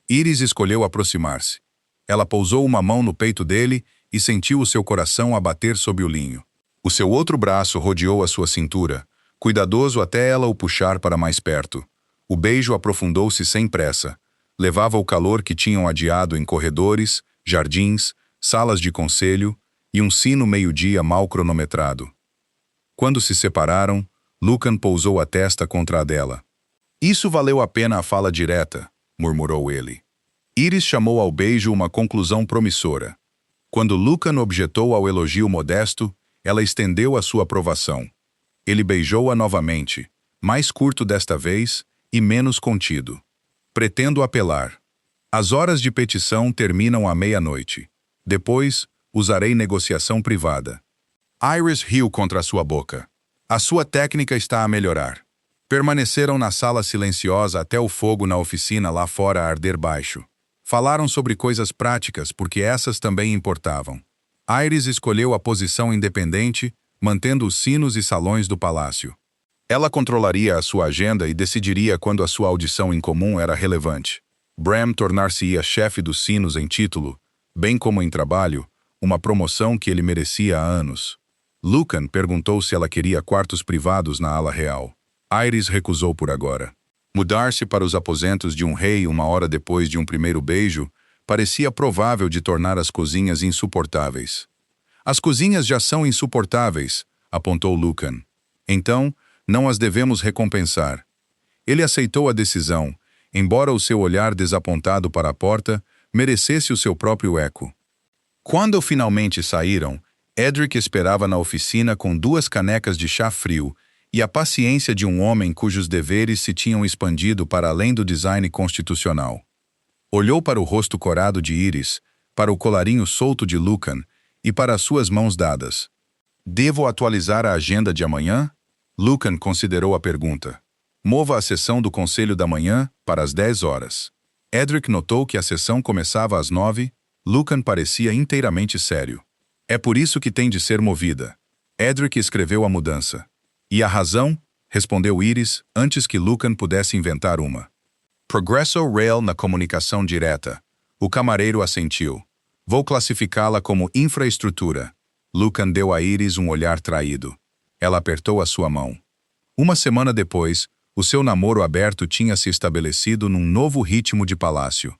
Speaker 1: Iris escolheu aproximar-se. Ela pousou uma mão no peito dele e sentiu o seu coração a bater sob o linho. O seu outro braço rodeou a sua cintura, cuidadoso até ela o puxar para mais perto. O beijo aprofundou-se sem pressa. Levava o calor que tinham adiado em corredores, jardins, salas de conselho e um sino meio-dia mal cronometrado. Quando se separaram, Lucan pousou a testa contra a dela. Isso valeu a pena a fala direta, murmurou ele. Iris chamou ao beijo uma conclusão promissora. Quando Lucan objetou ao elogio modesto, ela estendeu a sua aprovação. Ele beijou-a novamente, mais curto desta vez e menos contido. Pretendo apelar. As horas de petição terminam à meia-noite. Depois, usarei negociação privada. Iris riu contra a sua boca. A sua técnica está a melhorar. Permaneceram na sala silenciosa até o fogo na oficina lá fora arder baixo. Falaram sobre coisas práticas, porque essas também importavam. Iris escolheu a posição independente, mantendo os sinos e salões do palácio. Ela controlaria a sua agenda e decidiria quando a sua audição em comum era relevante. Bram tornar-se-ia chefe dos sinos em título, bem como em trabalho, uma promoção que ele merecia há anos. Lucan perguntou se ela queria quartos privados na ala real. Iris recusou por agora. Mudar-se para os aposentos de um rei uma hora depois de um primeiro beijo parecia provável de tornar as cozinhas insuportáveis. As cozinhas já são insuportáveis, apontou Lucan. Então, não as devemos recompensar. Ele aceitou a decisão, embora o seu olhar desapontado para a porta merecesse o seu próprio eco. Quando finalmente saíram, Edric esperava na oficina com 2 canecas de chá frio e a paciência de um homem cujos deveres se tinham expandido para além do design constitucional. Olhou para o rosto corado de Iris, para o colarinho solto de Lucan e para as suas mãos dadas. Devo atualizar a agenda de amanhã? Lucan considerou a pergunta. Mova a sessão do conselho da manhã para as 10 horas. Edric notou que a sessão começava às 9. Lucan parecia inteiramente sério. É por isso que tem de ser movida. Edric escreveu a mudança. E a razão? Respondeu Iris, antes que Lucan pudesse inventar uma. Progresso Rail na comunicação direta. O camareiro assentiu. Vou classificá-la como infraestrutura. Lucan deu a Iris um olhar traído. Ela apertou a sua mão. Uma semana depois, o seu namoro aberto tinha se estabelecido num novo ritmo de palácio.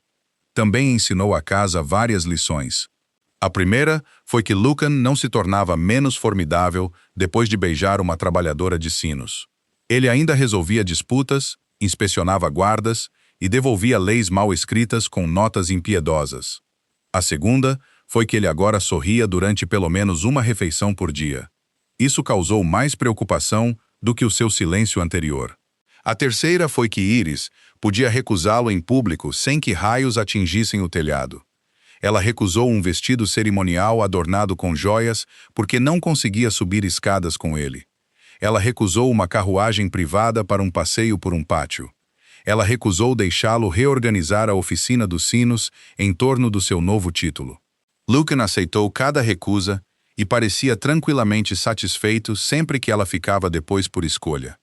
Speaker 1: Também ensinou à casa várias lições. A primeira foi que Lucan não se tornava menos formidável depois de beijar uma trabalhadora de sinos. Ele ainda resolvia disputas, inspecionava guardas e devolvia leis mal escritas com notas impiedosas. A segunda foi que ele agora sorria durante pelo menos uma refeição por dia. Isso causou mais preocupação do que o seu silêncio anterior. A terceira foi que Iris podia recusá-lo em público sem que raios atingissem o telhado. Ela recusou um vestido cerimonial adornado com joias porque não conseguia subir escadas com ele. Ela recusou uma carruagem privada para um passeio por um pátio. Ela recusou deixá-lo reorganizar a oficina dos sinos em torno do seu novo título. Lucan aceitou cada recusa e parecia tranquilamente satisfeito sempre que ela ficava depois por escolha.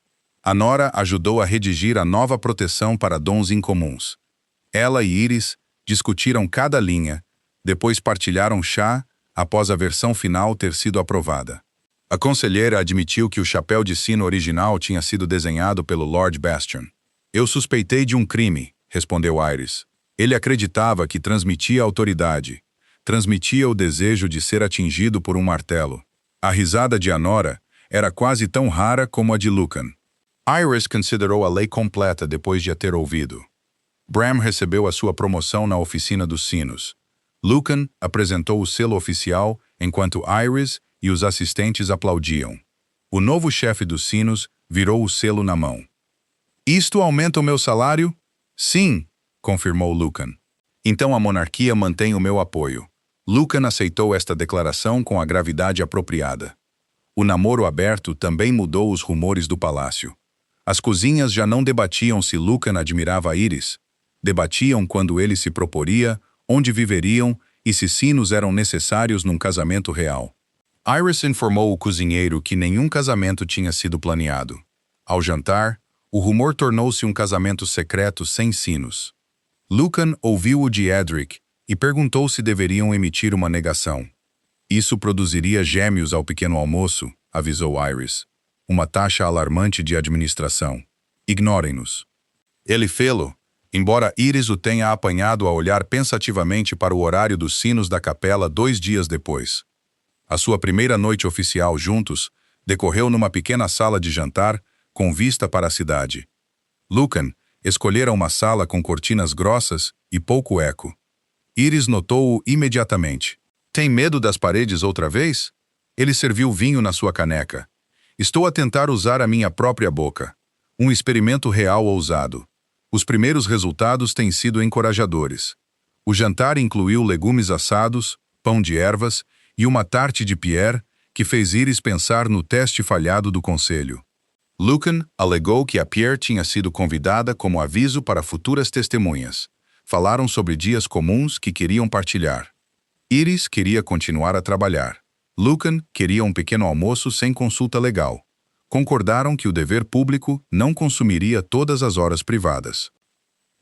Speaker 1: A Nora ajudou a redigir a nova proteção para dons incomuns. Ela e Iris discutiram cada linha, depois partilharam chá após a versão final ter sido aprovada. A conselheira admitiu que o chapéu de sino original tinha sido desenhado pelo Lord Bastion. Eu suspeitei de um crime, respondeu Iris. Ele acreditava que transmitia autoridade. Transmitia o desejo de ser atingido por um martelo. A risada de Anora era quase tão rara como a de Lucan. Iris considerou a lei completa depois de a ter ouvido. Bram recebeu a sua promoção na oficina dos sinos. Lucan apresentou o selo oficial, enquanto Iris e os assistentes aplaudiam. O novo chefe dos sinos virou o selo na mão. Isto aumenta o meu salário? Sim, confirmou Lucan. Então a monarquia mantém o meu apoio. Lucan aceitou esta declaração com a gravidade apropriada. O namoro aberto também mudou os rumores do palácio. As cozinhas já não debatiam se Lucan admirava Iris. Debatiam quando ele se proporia, onde viveriam e se sinos eram necessários num casamento real. Iris informou o cozinheiro que nenhum casamento tinha sido planeado. Ao jantar, o rumor tornou-se um casamento secreto sem sinos. Lucan ouviu-o de Edric e perguntou se deveriam emitir uma negação. Isso produziria gêmeos ao pequeno almoço, avisou Iris. Uma taxa alarmante de administração. Ignorem-nos. Ele fê-lo, embora Iris o tenha apanhado a olhar pensativamente para o horário dos sinos da capela 2 dias depois. A sua primeira noite oficial juntos decorreu numa pequena sala de jantar com vista para a cidade. Lucan escolhera uma sala com cortinas grossas e pouco eco. Iris notou-o imediatamente. Tem medo das paredes outra vez? Ele serviu vinho na sua caneca. Estou a tentar usar a minha própria boca. Um experimento real ousado. Os primeiros resultados têm sido encorajadores. O jantar incluiu legumes assados, pão de ervas e uma tarte de Pierre, que fez Iris pensar no teste falhado do conselho. Lucan alegou que a Pierre tinha sido convidada como aviso para futuras testemunhas. Falaram sobre dias comuns que queriam partilhar. Iris queria continuar a trabalhar. Lucan queria um pequeno almoço sem consulta legal. Concordaram que o dever público não consumiria todas as horas privadas.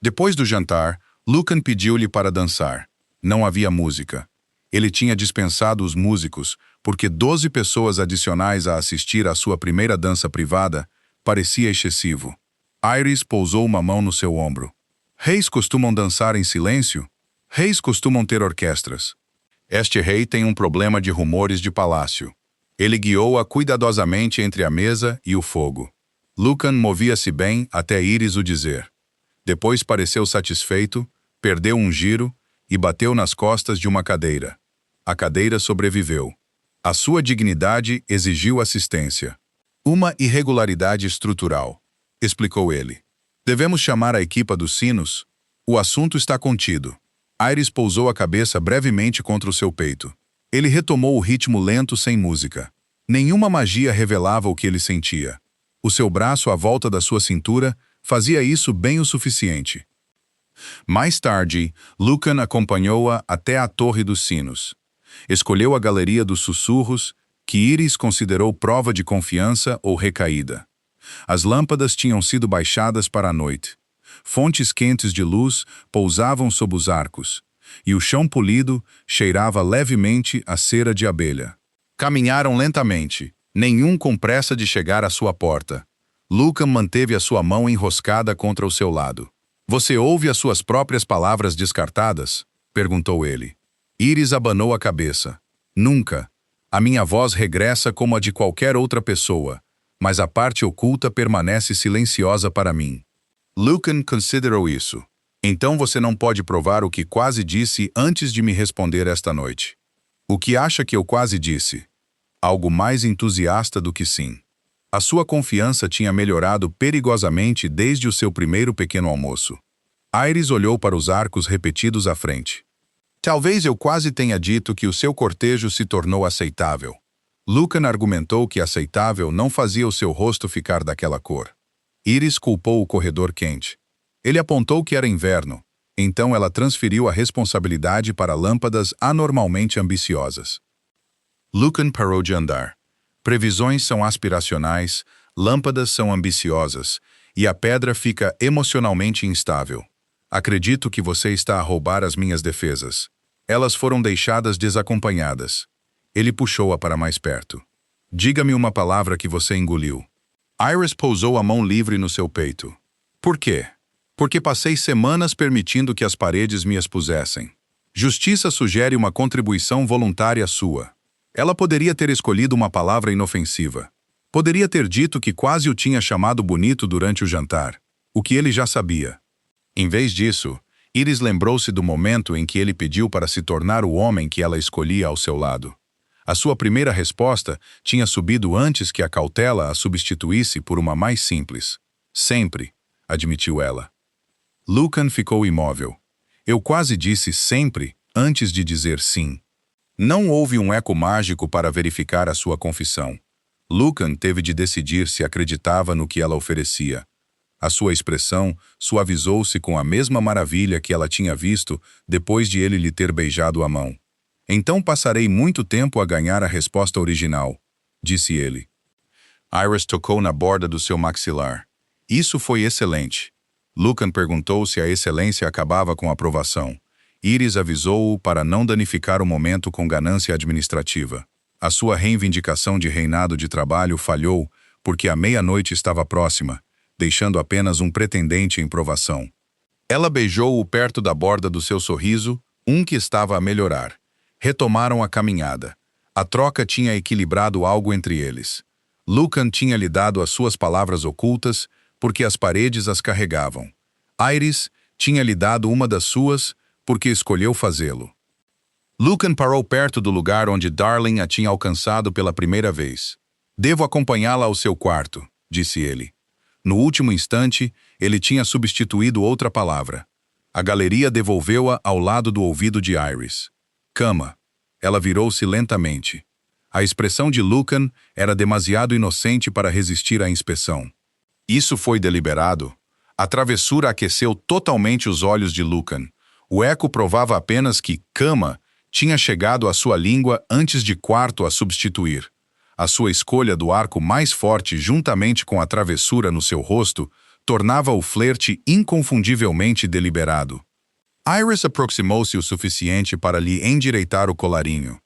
Speaker 1: Depois do jantar, Lucan pediu-lhe para dançar. Não havia música. Ele tinha dispensado os músicos, porque 12 pessoas adicionais a assistir à sua primeira dança privada parecia excessivo. Iris pousou uma mão no seu ombro. Reis costumam dançar em silêncio? Reis costumam ter orquestras. Este rei tem um problema de rumores de palácio. Ele guiou-a cuidadosamente entre a mesa e o fogo. Lucan movia-se bem até Iris o dizer. Depois pareceu satisfeito, perdeu um giro e bateu nas costas de uma cadeira. A cadeira sobreviveu. A sua dignidade exigiu assistência. Uma irregularidade estrutural, explicou ele. Devemos chamar a equipa dos sinos? O assunto está contido. Iris pousou a cabeça brevemente contra o seu peito. Ele retomou o ritmo lento sem música. Nenhuma magia revelava o que ele sentia. O seu braço à volta da sua cintura fazia isso bem o suficiente. Mais tarde, Lucan acompanhou-a até a Torre dos Sinos. Escolheu a Galeria dos Sussurros, que Iris considerou prova de confiança ou recaída. As lâmpadas tinham sido baixadas para a noite. Fontes quentes de luz pousavam sob os arcos, e o chão polido cheirava levemente a cera de abelha. Caminharam lentamente, nenhum com pressa de chegar à sua porta. Lucan manteve a sua mão enroscada contra o seu lado. Você ouve as suas próprias palavras descartadas? Perguntou ele. Iris abanou a cabeça. Nunca. A minha voz regressa como a de qualquer outra pessoa, mas a parte oculta permanece silenciosa para mim. Lucan considerou isso. Então você não pode provar o que quase disse antes de me responder esta noite. O que acha que eu quase disse? Algo mais entusiasta do que sim. A sua confiança tinha melhorado perigosamente desde o seu primeiro pequeno almoço. Iris olhou para os arcos repetidos à frente. Talvez eu quase tenha dito que o seu cortejo se tornou aceitável. Lucan argumentou que aceitável não fazia o seu rosto ficar daquela cor. Iris culpou o corredor quente. Ele apontou que era inverno, então ela transferiu a responsabilidade para lâmpadas anormalmente ambiciosas. Lucan parou de andar. Previsões são aspiracionais, lâmpadas são ambiciosas, e a pedra fica emocionalmente instável. Acredito que você está a roubar as minhas defesas. Elas foram deixadas desacompanhadas. Ele puxou-a para mais perto. Diga-me uma palavra que você engoliu. Iris pousou a mão livre no seu peito. Por quê? Porque passei semanas permitindo que as paredes me expusessem. Justiça sugere uma contribuição voluntária sua. Ela poderia ter escolhido uma palavra inofensiva. Poderia ter dito que quase o tinha chamado bonito durante o jantar, o que ele já sabia. Em vez disso, Iris lembrou-se do momento em que ele pediu para se tornar o homem que ela escolhia ao seu lado. A sua primeira resposta tinha subido antes que a cautela a substituísse por uma mais simples. Sempre, admitiu ela. Lucan ficou imóvel. Eu quase disse sempre antes de dizer sim. Não houve um eco mágico para verificar a sua confissão. Lucan teve de decidir se acreditava no que ela oferecia. A sua expressão suavizou-se com a mesma maravilha que ela tinha visto depois de ele lhe ter beijado a mão. Então passarei muito tempo a ganhar a resposta original, disse ele. Iris tocou na borda do seu maxilar. Isso foi excelente. Lucan perguntou se a excelência acabava com a aprovação. Iris avisou-o para não danificar o momento com ganância administrativa. A sua reivindicação de reinado de trabalho falhou porque a meia-noite estava próxima, deixando apenas um pretendente em provação. Ela beijou-o perto da borda do seu sorriso, que estava a melhorar. Retomaram a caminhada. A troca tinha equilibrado algo entre eles. Lucan tinha lhe dado as suas palavras ocultas, porque as paredes as carregavam. Iris tinha lhe dado uma das suas, porque escolheu fazê-lo. Lucan parou perto do lugar onde Darling a tinha alcançado pela primeira vez. Devo acompanhá-la ao seu quarto, disse ele. No último instante, ele tinha substituído outra palavra. A galeria devolveu-a ao lado do ouvido de Iris. Cama. Ela virou-se lentamente. A expressão de Lucan era demasiado inocente para resistir à inspeção. Isso foi deliberado. A travessura aqueceu totalmente os olhos de Lucan. O eco provava apenas que cama tinha chegado à sua língua antes de quarto a substituir. A sua escolha do arco mais forte juntamente com a travessura no seu rosto tornava o flerte inconfundivelmente deliberado. Iris aproximou-se o suficiente para lhe endireitar o colarinho.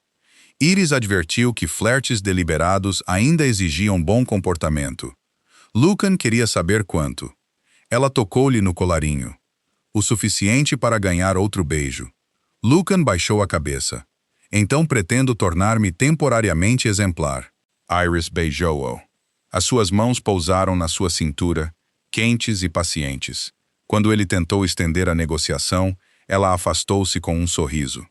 Speaker 1: Iris advertiu que flertes deliberados ainda exigiam bom comportamento. Lucan queria saber quanto. Ela tocou-lhe no colarinho. O suficiente para ganhar outro beijo. Lucan baixou a cabeça. Então pretendo tornar-me temporariamente exemplar. Iris beijou-o. As suas mãos pousaram na sua cintura, quentes e pacientes. Quando ele tentou estender a negociação, ela afastou-se com um sorriso.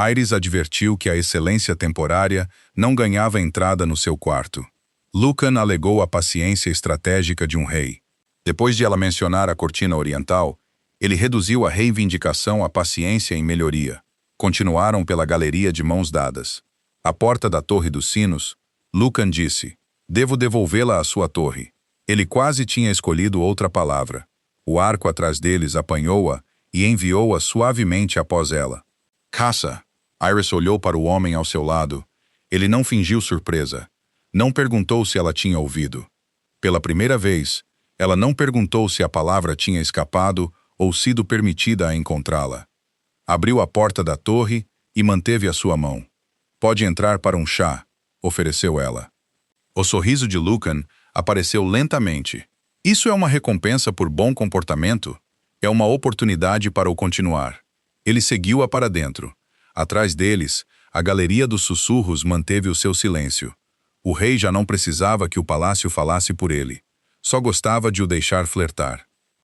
Speaker 1: Iris advertiu que a excelência temporária não ganhava entrada no seu quarto. Lucan alegou a paciência estratégica de um rei. Depois de ela mencionar a cortina oriental, ele reduziu a reivindicação à paciência em melhoria. Continuaram pela galeria de mãos dadas. À porta da Torre dos Sinos, Lucan disse, devo devolvê-la à sua torre. Ele quase tinha escolhido outra palavra. O arco atrás deles apanhou-a e enviou-a suavemente após ela. Caça! Iris olhou para o homem ao seu lado. Ele não fingiu surpresa. Não perguntou se ela tinha ouvido. Pela primeira vez, ela não perguntou se a palavra tinha escapado ou sido permitida a encontrá-la. Abriu a porta da torre e manteve a sua mão. Pode entrar para um chá, ofereceu ela. O sorriso de Lucan apareceu lentamente. Isso é uma recompensa por bom comportamento? É uma oportunidade para o continuar. Ele seguiu-a para dentro. Atrás deles, a galeria dos sussurros manteve o seu silêncio. O rei já não precisava que o palácio falasse por ele. Só gostava de o deixar flertar.